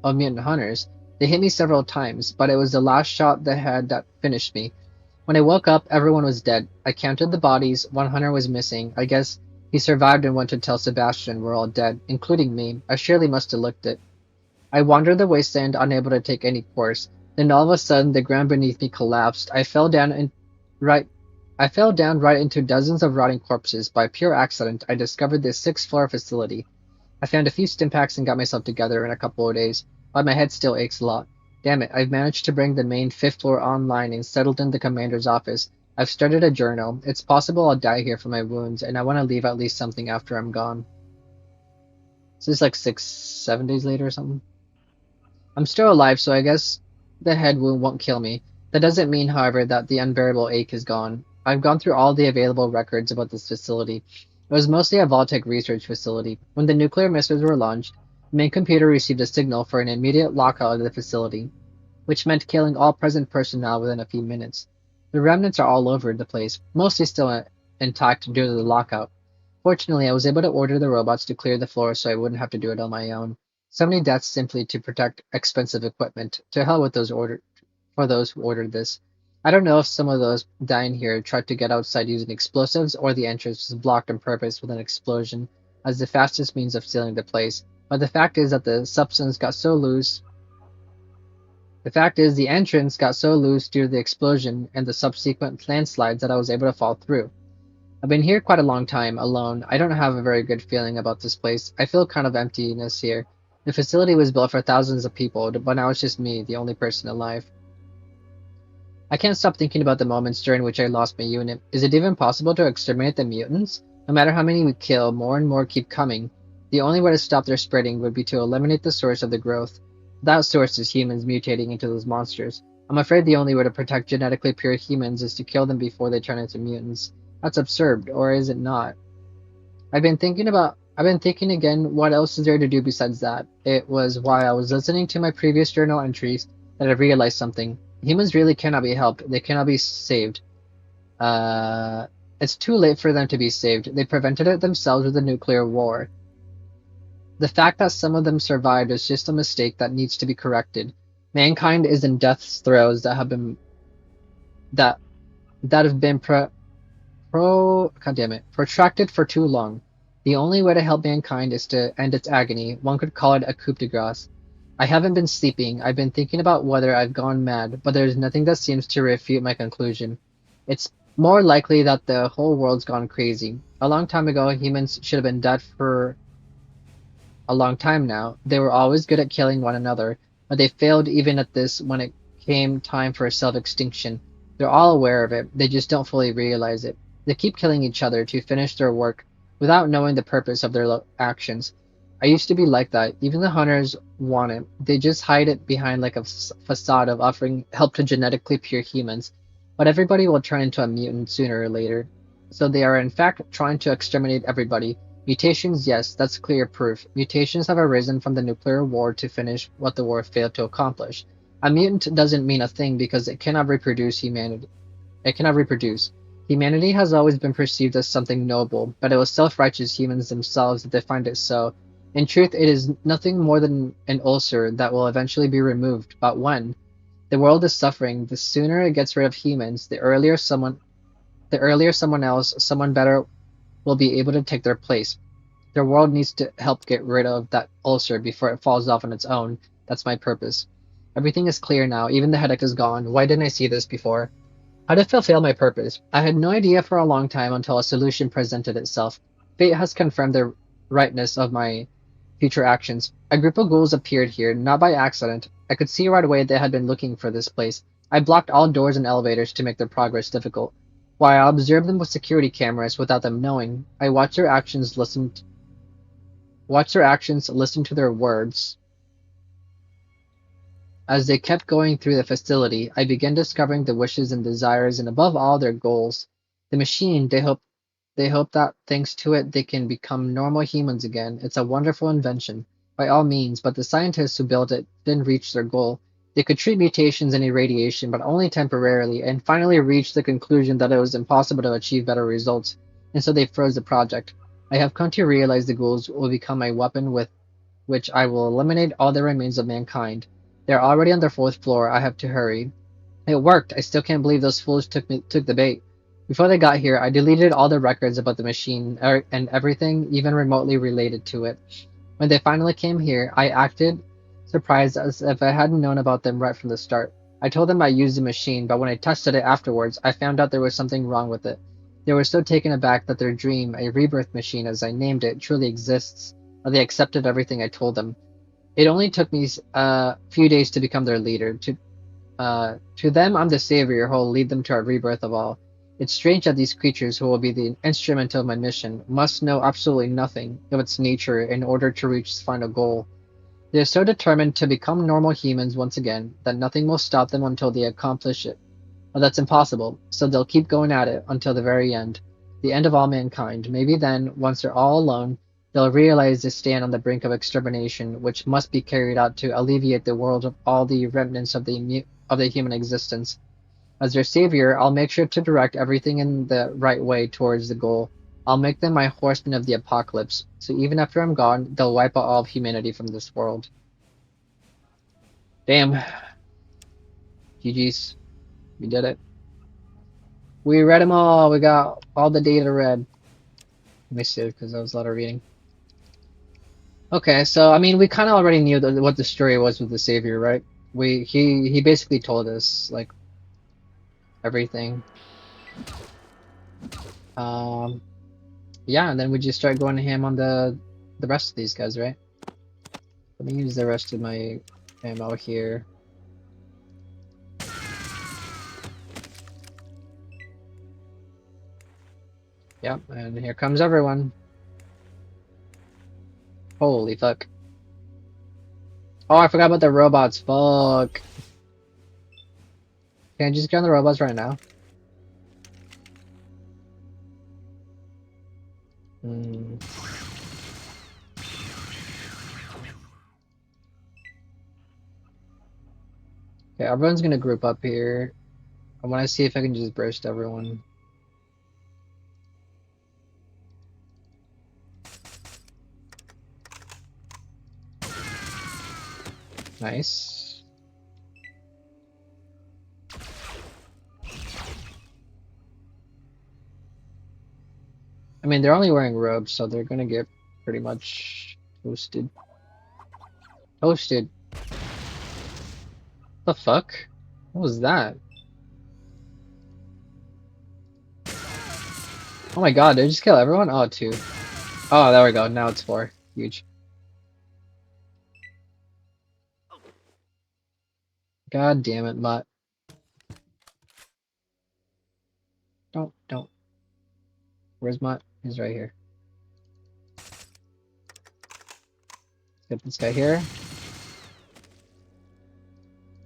of mutant hunters, they hit me several times, but it was the last shot that finished me. When I woke up, everyone was dead. I counted the bodies. One hunter was missing. I guess he survived and went to tell Sebastian we're all dead, including me. I surely must have looked it. I wandered the wasteland, unable to take any course. Then all of a sudden, the ground beneath me collapsed. Right I fell down right into dozens of rotting corpses. By pure accident, I discovered this sixth-floor facility. I found a few stimpaks and got myself together in a couple of days, but my head still aches a lot. Damn it, I've managed to bring the main fifth floor online and settled in the commander's office. I've started a journal. It's possible I'll die here from my wounds, and I want to leave at least something after I'm gone. So this is like 7 days later or something. I'm still alive, so I guess the head wound won't kill me. That doesn't mean, however, that the unbearable ache is gone. I've gone through all the available records about this facility. It was mostly a Vault-Tec research facility. When the nuclear missiles were launched, the main computer received a signal for an immediate lockout of the facility, which meant killing all present personnel within a few minutes. The remnants are all over the place, mostly still intact due to the lockout. Fortunately, I was able to order the robots to clear the floor so I wouldn't have to do it on my own. So many deaths simply to protect expensive equipment. To hell with those who ordered this. I don't know if some of those dying here tried to get outside using explosives or the entrance was blocked on purpose with an explosion as the fastest means of sealing the place. But the fact is that the entrance got so loose due to the explosion and the subsequent landslides that I was able to fall through. I've been here quite a long time, alone. I don't have a very good feeling about this place. I feel kind of emptiness here. The facility was built for thousands of people, but now it's just me, the only person alive. I can't stop thinking about the moments during which I lost my unit. Is it even possible to exterminate the mutants? No matter how many we kill, more and more keep coming. The only way to stop their spreading would be to eliminate the source of the growth. That source is humans mutating into those monsters. I'm afraid the only way to protect genetically pure humans is to kill them before they turn into mutants. That's absurd, or is it not? I've been thinking again, what else is there to do besides that? It was while I was listening to my previous journal entries that I realized something. Humans really cannot be helped. They cannot be saved. Uh, it's too late for them to be saved. They prevented it themselves with the nuclear war. The fact that some of them survived is just a mistake that needs to be corrected. Mankind is in death's throes that that have been God damn it, protracted for too long. The only way to help mankind is to end its agony. One could call it a coup de grace. I haven't been sleeping. I've been thinking about whether I've gone mad, but there's nothing that seems to refute my conclusion. It's more likely that the whole world's gone crazy. A long time ago, humans should have been dead for a long time now. They were always good at killing one another, but they failed even at this when it came time for self-extinction. They're all aware of it, they just don't fully realize it. They keep killing each other to finish their work without knowing the purpose of their actions. I used to be like that. Even the hunters want it. They just hide it behind like a facade of offering help to genetically pure humans. But everybody will turn into a mutant sooner or later. So they are in fact trying to exterminate everybody. Mutations, yes, that's clear proof. Mutations have arisen from the nuclear war to finish what the war failed to accomplish. A mutant doesn't mean a thing because it cannot reproduce humanity. It cannot reproduce. Humanity has always been perceived as something noble, but it was self-righteous humans themselves that defined it so. In truth, it is nothing more than an ulcer that will eventually be removed, but when? The world is suffering. The sooner it gets rid of humans, the earlier someone else, someone better will be able to take their place. The world needs to help get rid of that ulcer before it falls off on its own. That's my purpose. Everything is clear now. Even the headache is gone. Why didn't I see this before? How to fulfill my purpose? I had no idea for a long time until a solution presented itself. Fate has confirmed the rightness of my future actions. A group of ghouls appeared here, not by accident. I could see right away they had been looking for this place. I blocked all doors and elevators to make their progress difficult. While I observed them with security cameras without them knowing, I watched their actions, listened to their words. As they kept going through the facility, I began discovering the wishes and desires and above all their goals. The machine, they hope that thanks to it they can become normal humans again. It's a wonderful invention, by all means, but the scientists who built it didn't reach their goal. They could treat mutations and irradiation, but only temporarily, and finally reached the conclusion that it was impossible to achieve better results, and so they froze the project. I have come to realize the ghouls will become a weapon with which I will eliminate all the remains of mankind. They're already on their fourth floor. I have to hurry. It worked. I still can't believe those fools took the bait. Before they got here, I deleted all the records about the machine and everything even remotely related to it. When they finally came here, I acted surprised as if I hadn't known about them right from the start. I told them I used the machine, but when I tested it afterwards, I found out there was something wrong with it. They were so taken aback that their dream, a rebirth machine as I named it, truly exists, but they accepted everything I told them. It only took me a few days to become their leader. To them, I'm the savior who will lead them to a rebirth of all. It's strange that these creatures, who will be the instrument of my mission, must know absolutely nothing of its nature in order to reach its final goal. They are so determined to become normal humans once again that nothing will stop them until they accomplish it. Well, that's impossible, so they'll keep going at it until the very end. The end of all mankind. Maybe then, once they're all alone, they'll realize they stand on the brink of extermination, which must be carried out to alleviate the world of all the remnants of the human existence. As their savior, I'll make sure to direct everything in the right way towards the goal. I'll make them my horsemen of the apocalypse, so even after I'm gone, they'll wipe out all of humanity from this world. Damn. GG's. We did it. We read them all. We got all the data read. Let me see, because that was a lot of reading. Okay, so I mean, we kind of already knew what the story was with the savior, right? He basically told us like everything. Yeah, and then we just start going ham on the rest of these guys, right? Let me use the rest of my ammo here. Yep, and here comes everyone. Holy fuck. Oh, I forgot about the robots. Fuck. Can I just get on the robots right now? Hmm. Okay, everyone's gonna group up here. I want to see if I can just burst everyone. Nice. I mean, they're only wearing robes, so they're gonna get pretty much toasted. Toasted. The fuck? What was that? Oh my god, did I just kill everyone? Oh, two. Oh, there we go. Now it's four. Huge. God damn it, Mutt. Don't. Where's Mutt? He's right here. Let's get this guy here.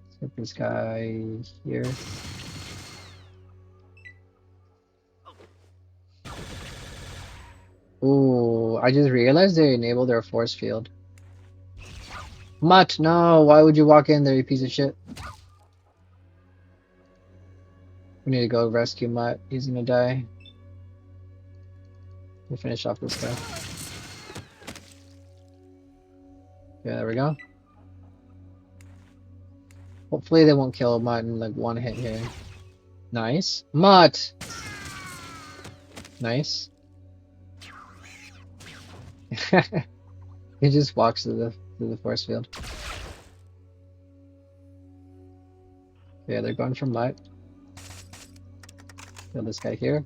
Let's get this guy here. Ooh, I just realized they enabled their force field. Mutt, no! Why would you walk in there, you piece of shit? We need to go rescue Mutt. He's gonna die. We'll finish off this guy. Yeah, there we go. Hopefully they won't kill Mutt in like one hit here. Nice. Mutt! Nice. He just walks through the force field. Yeah, they're going for Mutt. Kill this guy here.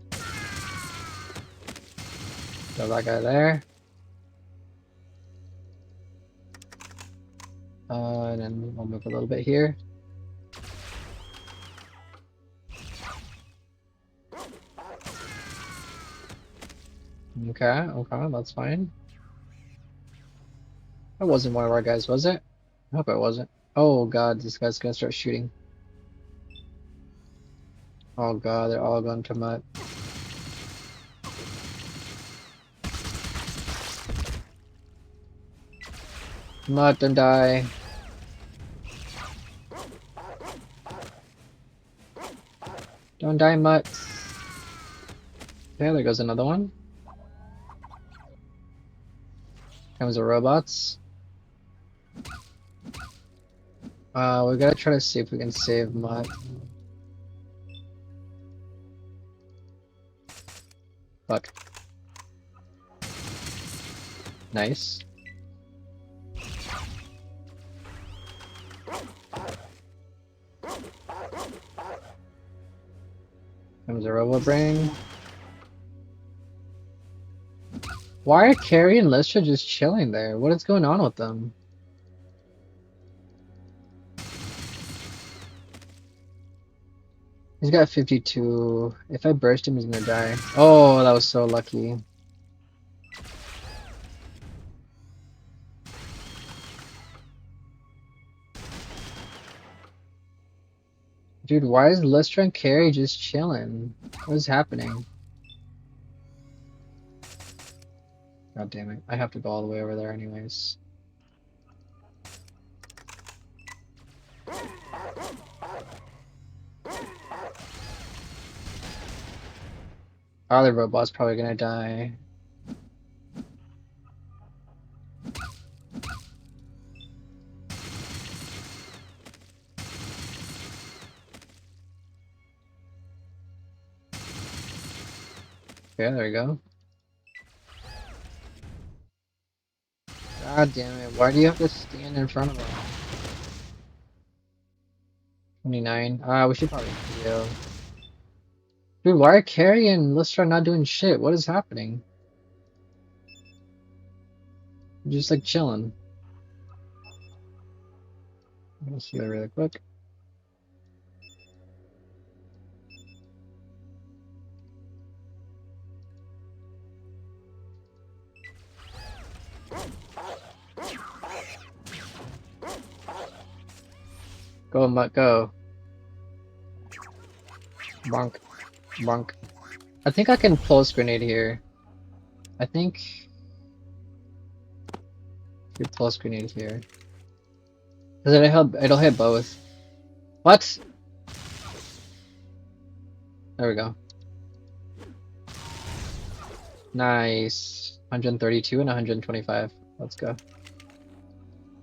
Kill that guy there. And then we'll move a little bit here. Okay, that's fine. That wasn't one of our guys, was it? I hope it wasn't. Oh god, this guy's gonna start shooting. Oh god, they're all going to Mutt. Mutt, don't die. Don't die, Mutt. Okay, there goes another one. Comes the robots. We gotta try to see if we can save Mutt. Fuck. Nice. Comes a Robo Brain. Why are Carrie and Lystra just chilling there? What is going on with them? He's got 52. If I burst him, he's gonna die. Oh, that was so lucky. Dude, why is Lestran Carey just chilling? What is happening? God damn it. I have to go all the way over there anyways. Our other robot's probably gonna die. Okay, there we go. God damn it. Why do you have to stand in front of him? 29. We should probably heal. Dude, why are Carrie and Lystra not doing shit? What is happening? Just like chilling. I'm gonna see that really quick. Go, Mutt, go. Bonk. Bonk. I think I can pulse grenade here. I think you pulse grenade here. Cause it'll hit both. What? There we go. Nice. 132 and 125. Let's go.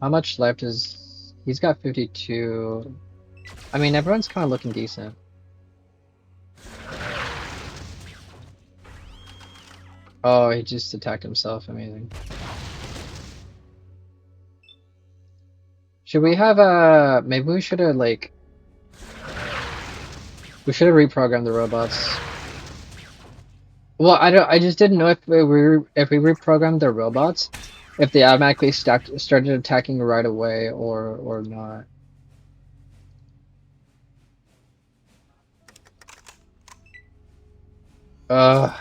How much life is... He's got 52. I mean, everyone's kind of looking decent. Oh, he just attacked himself. Amazing. Should we have maybe we should have like... We should have reprogrammed the robots. Well, I just didn't know if we reprogrammed the robots, if they automatically started attacking right away or not. Ugh.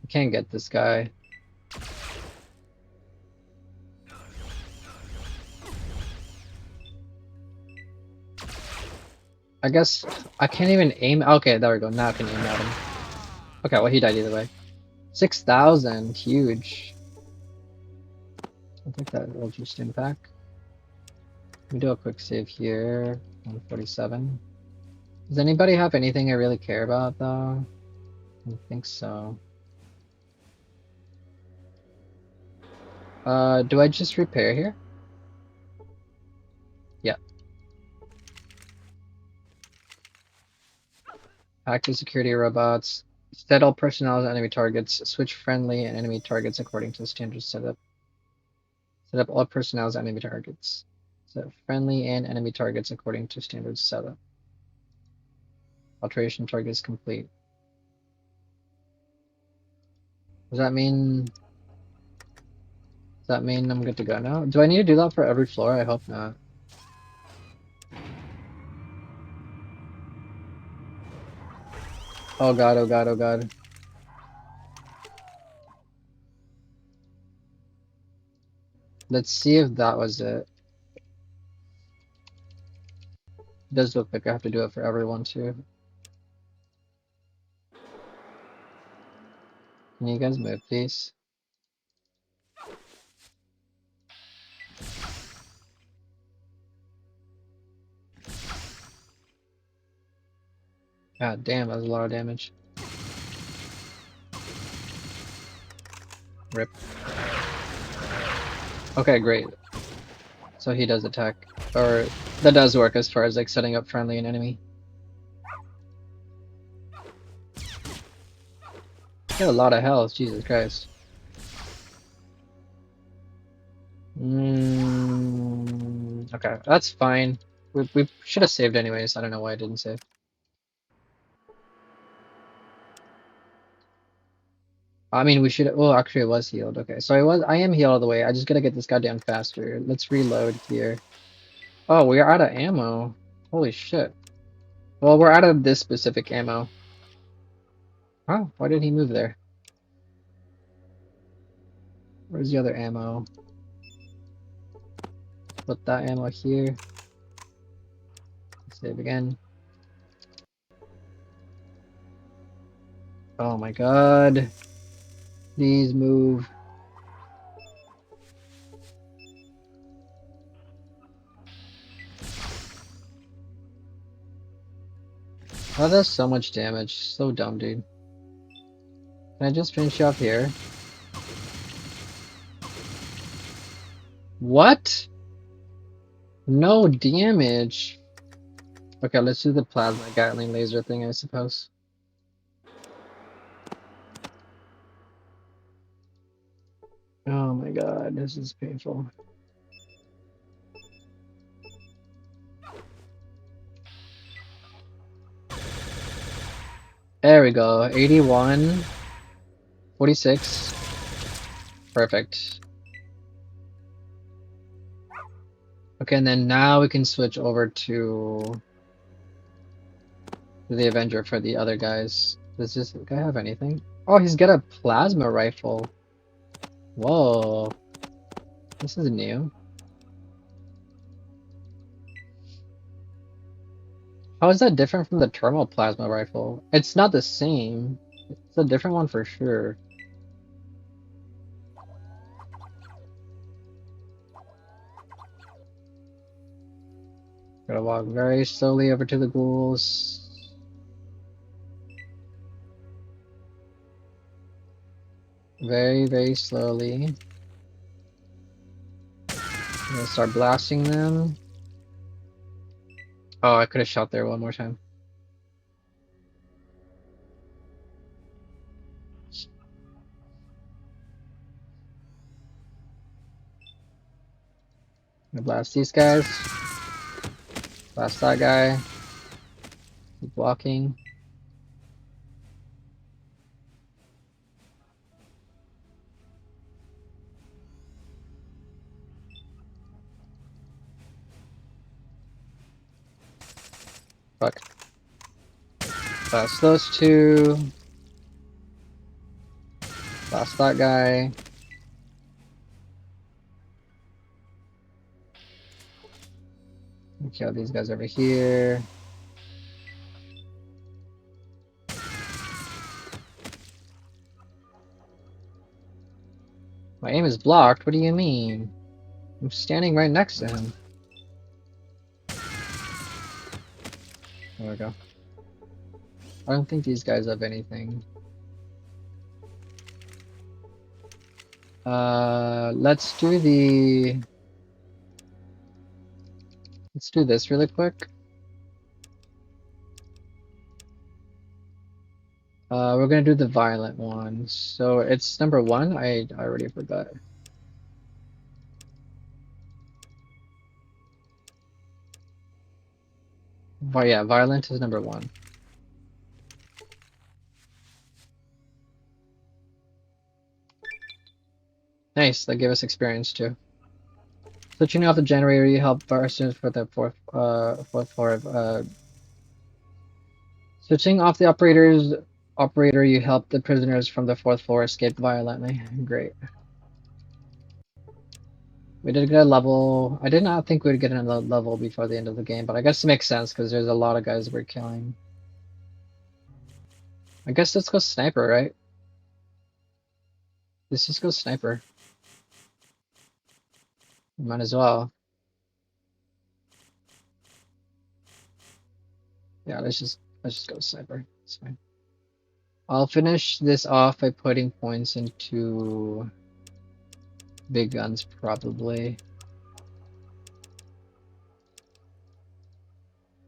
I can't get this guy. I guess I can't even aim. Okay, there we go. Now I can aim at him. Okay, well, he died either way. 6,000. Huge. I'll take that Ultra Stim pack. Let me do a quick save here. 147. Does anybody have anything I really care about, though? I don't think so. Do I just repair here? Yeah. Active security robots. Set all personnel as enemy targets. Switch friendly and enemy targets according to the standard setup. Set up all personnel as enemy targets. Set friendly and enemy targets according to standard setup. Alteration targets complete. Does that mean... Does that mean I'm good to go now? Do I need to do that for every floor? I hope not. Oh god, oh god, oh god. Let's see if that was it. It does look like I have to do it for everyone too. Can you guys move, please? God damn, that was a lot of damage. Rip. Okay, great. So he does attack. Or, that does work as far as like setting up friendly and enemy. He had a lot of health, Jesus Christ. Okay, that's fine. We should have saved anyways. I don't know why I didn't save. I mean, we should. Well, actually, it was healed. Okay, so I am healed all the way. I just gotta get this guy down faster. Let's reload here. Oh, we are out of ammo. Holy shit. Well, we're out of this specific ammo. Oh, why did he move there? Where's the other ammo? Put that ammo here. Save again. Oh my god. Please move. Oh, that's so much damage. So dumb, dude. Can I just finish you off here? What? No damage. Okay, let's do the plasma Gatling laser thing, I suppose. Oh my god, this is painful. There we go. 81. 46. Perfect. Okay, and then now we can switch over to the Avenger for the other guys. Does this guy have anything? Oh, he's got a plasma rifle. Whoa. This is new. How is that different from the thermal plasma rifle? It's not the same. It's a different one for sure. Gotta walk very slowly over to the ghouls. Very, very slowly. I'm gonna start blasting them. Oh, I could have shot there one more time. I'm gonna blast these guys. Blast that guy. Keep walking. Fuck. Blast those two. Blast that guy. Kill these guys over here. My aim is blocked? What do you mean? I'm standing right next to him. There we go. I don't think these guys have anything. Let's do this really quick. We're gonna do the violent one. So it's number 1. I already forgot. But yeah, violent is number 1. Nice, that gave us experience too. Switching off the generator, you help our students for the fourth floor. Switching off the operator, you help the prisoners from the 4th floor escape violently. Great. We did get a level. I did not think we'd get another level before the end of the game, but I guess it makes sense because there's a lot of guys we're killing. I guess let's go sniper, right? Let's just go sniper. Might as well. Yeah, let's just go sniper. It's fine. I'll finish this off by putting points into big guns, probably.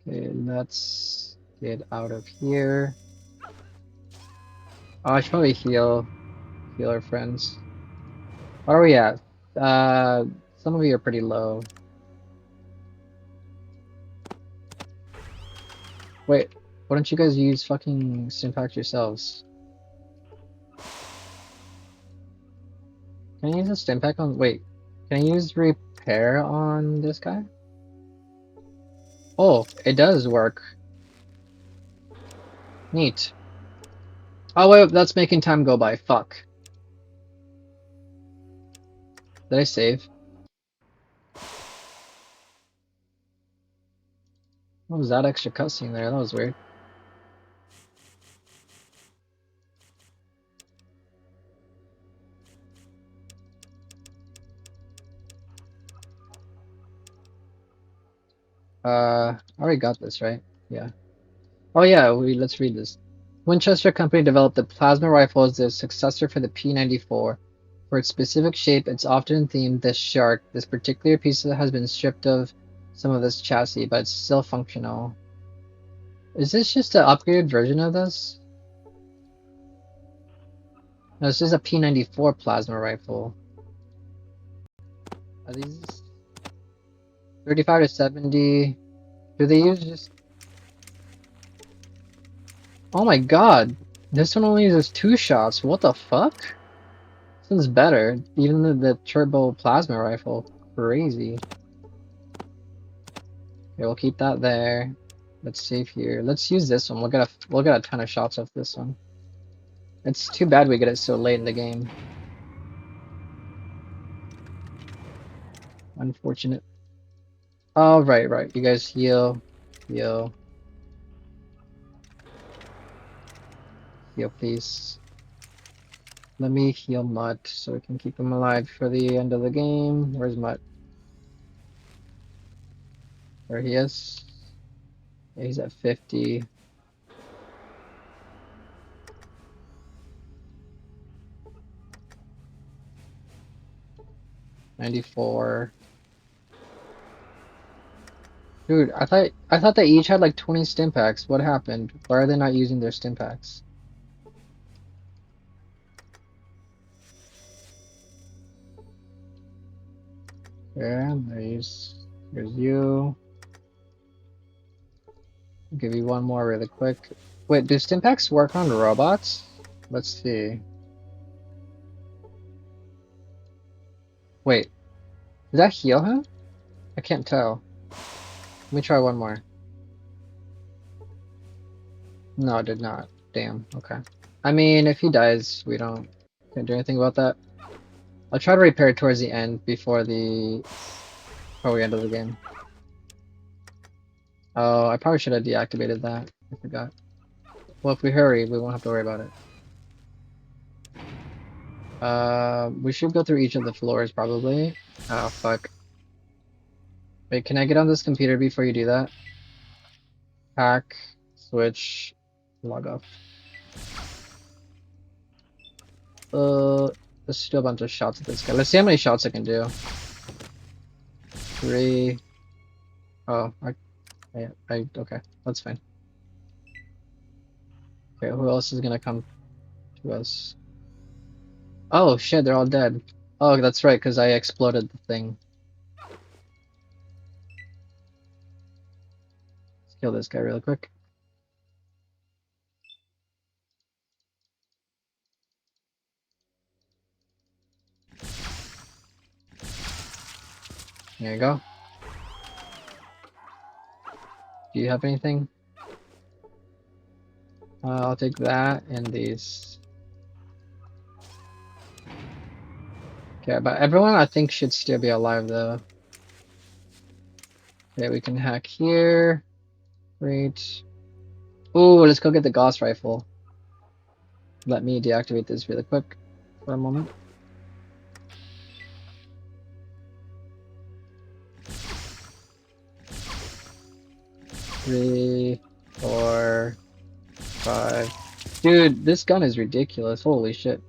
Okay, let's get out of here. Oh, I should probably heal our friends. What are we at? Some of you are pretty low. Wait, why don't you guys use fucking Stimpack yourselves? Can I use a stim pack on? Wait, can I use repair on this guy? Oh, it does work. Neat. Oh wait, that's making time go by. Fuck. Did I save? What was that extra cutscene there? That was weird. I already got this, right? Yeah. Oh yeah, let's read this. Winchester Company developed the plasma rifle as their successor for the P-94. For its specific shape, it's often themed the Shark. This particular piece has been stripped of some of this chassis, but it's still functional. Is this just an upgraded version of this? No, this is a P-94 plasma rifle. Are these 35 to 70? Do they use just... Oh my god! This one only uses 2 shots. What the fuck? This one's better. Even the turbo plasma rifle. Crazy. Okay, we'll keep that there. Let's save here. Let's use this one. We'll get a ton of shots off this one. It's too bad we get it so late in the game. Unfortunate. Oh, right. You guys heal. Heal. Heal, please. Let me heal Mutt so we can keep him alive for the end of the game. Where's Mutt? There he is. Yeah, he's at 50. $94. Dude, I thought they each had like 20 stim packs. What happened? Why are they not using their stim packs? Yeah, here's you. I'll give you one more really quick. Wait, do stim packs work on robots? Let's see. Wait, does that heal him? I can't tell. Let me try one more. No, it did not. Damn, okay. I mean, if he dies, we can't do anything about that. I'll try to repair towards the end before we end of the game. Oh, I probably should have deactivated that. I forgot. Well, if we hurry, we won't have to worry about it. We should go through each of the floors, probably. Oh, fuck. Wait, can I get on this computer before you do that? Hack, switch, log off. Let's do a bunch of shots at this guy. Let's see how many shots I can do. 3. Oh, okay, that's fine. Okay, who else is gonna come to us? Oh shit, they're all dead. Oh, that's right, because I exploded the thing. Let's kill this guy really quick. There you go. Do you have anything? I'll take that and these. Okay, but everyone I think should still be alive though. Okay, we can hack here. Great. Ooh, let's go get the Gauss rifle. Let me deactivate this really quick for a moment. Three, 4, 5. Dude, this gun is ridiculous. Holy shit.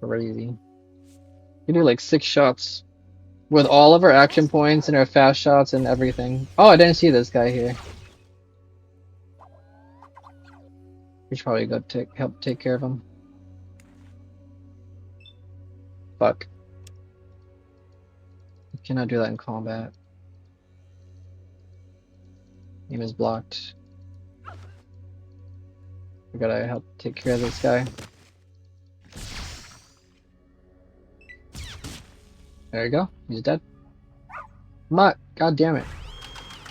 Crazy. You do like 6 shots with all of our action points and our fast shots and everything. Oh, I didn't see this guy here. We should probably go help take care of him. Fuck. You cannot do that in combat. Aim is blocked. We gotta help take care of this guy. There you go. He's dead. Mutt, god damn it.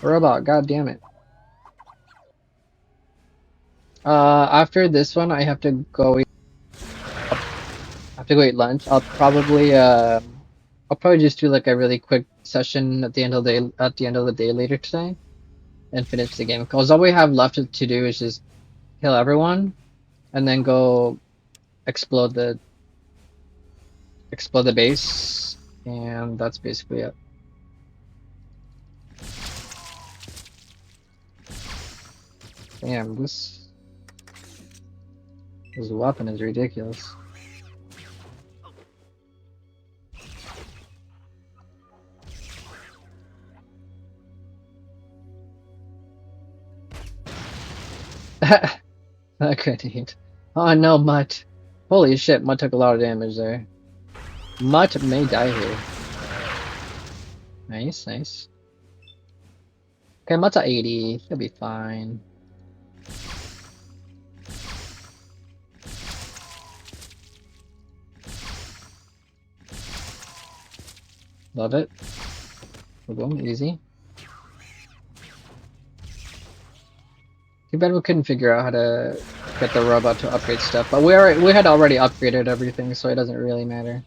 Robot, god damn it. After this one, I have to go eat, I have to go eat lunch. I'll probably just do like a really quick session at the end of the day later today and finish the game. Because all we have left to do is just kill everyone and then go explode the base, and that's basically it. Damn, this weapon is ridiculous. That grenade. Oh no, Mutt. Holy shit, Mutt took a lot of damage there. Mutt may die here. Nice, nice. Okay, Mutt's at 80. He'll be fine. Love it. Boom, easy. Too bad we couldn't figure out how to get the robot to upgrade stuff, but we had already upgraded everything, so it doesn't really matter.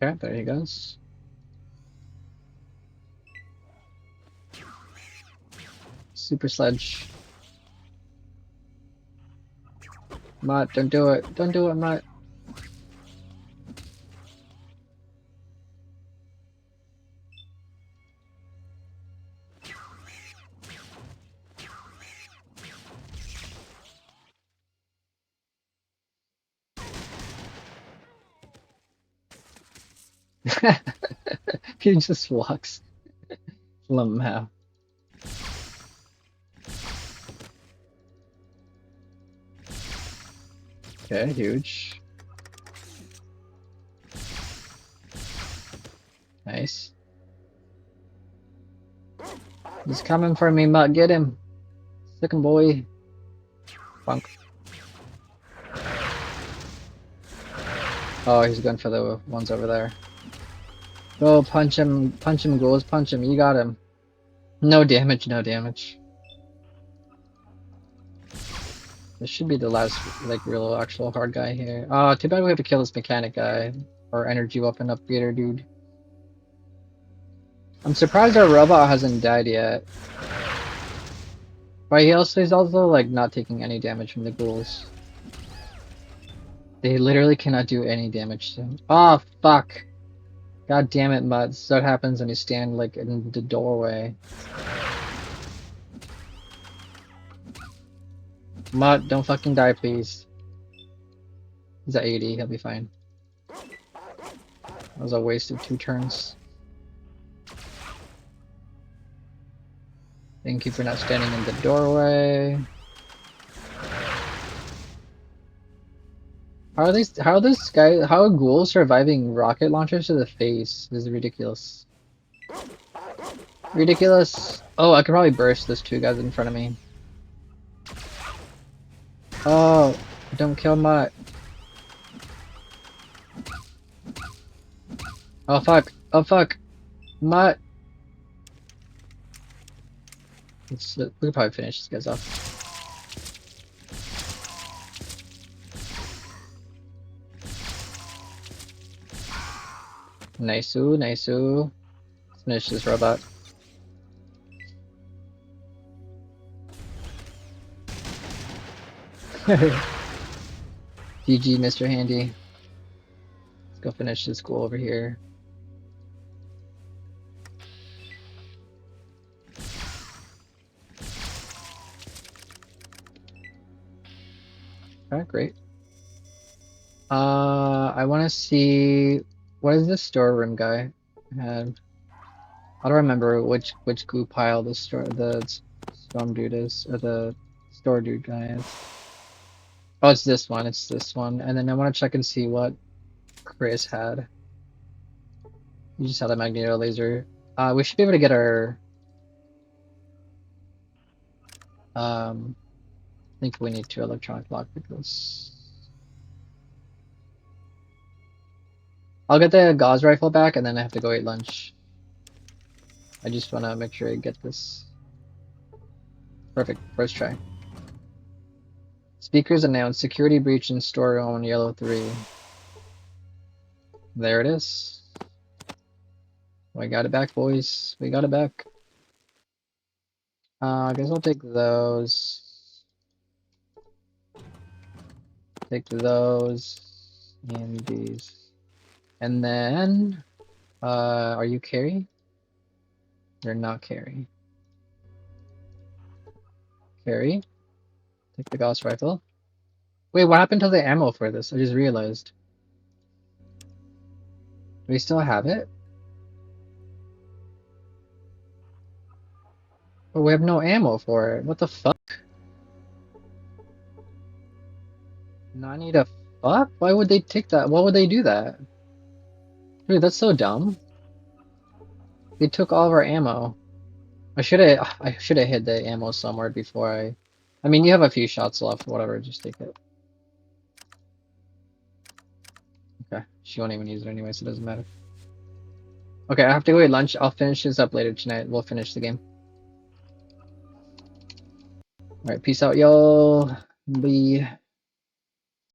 Okay, there he goes. Super Sledge. Mutt, don't do it. Don't do it, Mutt. He just walks. Somehow. Okay, huge. Nice. He's coming for me, Mutt. Get him. Sick him, boy. Funk. Oh, he's going for the ones over there. Go, punch him, ghouls, punch him, you got him. No damage, no damage. This should be the last, like, real actual hard guy here. Oh, too bad we have to kill this mechanic guy. Or energy weapon upgrader dude. I'm surprised our robot hasn't died yet. But he's also, like, not taking any damage from the ghouls. They literally cannot do any damage to him. Oh, fuck! God damn it, Mutt. This is what happens when you stand, like, in the doorway. Mutt, don't fucking die, please. He's at 80, he'll be fine. That was a waste of 2 turns. Thank you for not standing in the doorway. How are ghouls surviving rocket launchers to the face? This is ridiculous. Ridiculous. Oh, I could probably burst those 2 guys in front of me. Oh, don't kill Mutt. Oh fuck. Oh fuck. Mutt. We could probably finish these guys off. Nice-oo, nice-oo. Let's finish this robot. GG, Mr. Handy. Let's go finish this goal over here. Alright, great. I want to see what is this storeroom guy had. I don't remember which goo pile the storm dude is, or the store dude guy is. Oh, it's this one. It's this one. And then I want to check and see what Chris had. You just had a magneto laser. We should be able to get our. I think we need 2 electronic lockpicks. I'll get the gauze rifle back and then I have to go eat lunch. I just want to make sure I get this. Perfect, first try. Speakers announce security breach in storeroom on yellow 3. There it is. We got it back, boys. We got it back. I guess I'll take those. Take those and these. And then, are you carry? You're not carry. Carry. Take the Gauss rifle. Wait, what happened to the ammo for this? I just realized. Do we still have it? But we have no ammo for it. What the fuck? No, I need a fuck? Why would they take that? Why would they do that? Dude, that's so dumb. They took all of our ammo. I should have hid the ammo somewhere before I mean, you have a few shots left, whatever, just take it. Okay, she won't even use it anyway, so it doesn't matter. Okay, I have to go eat lunch. I'll finish this up later tonight. We'll finish the game. Alright, peace out, y'all. Bye.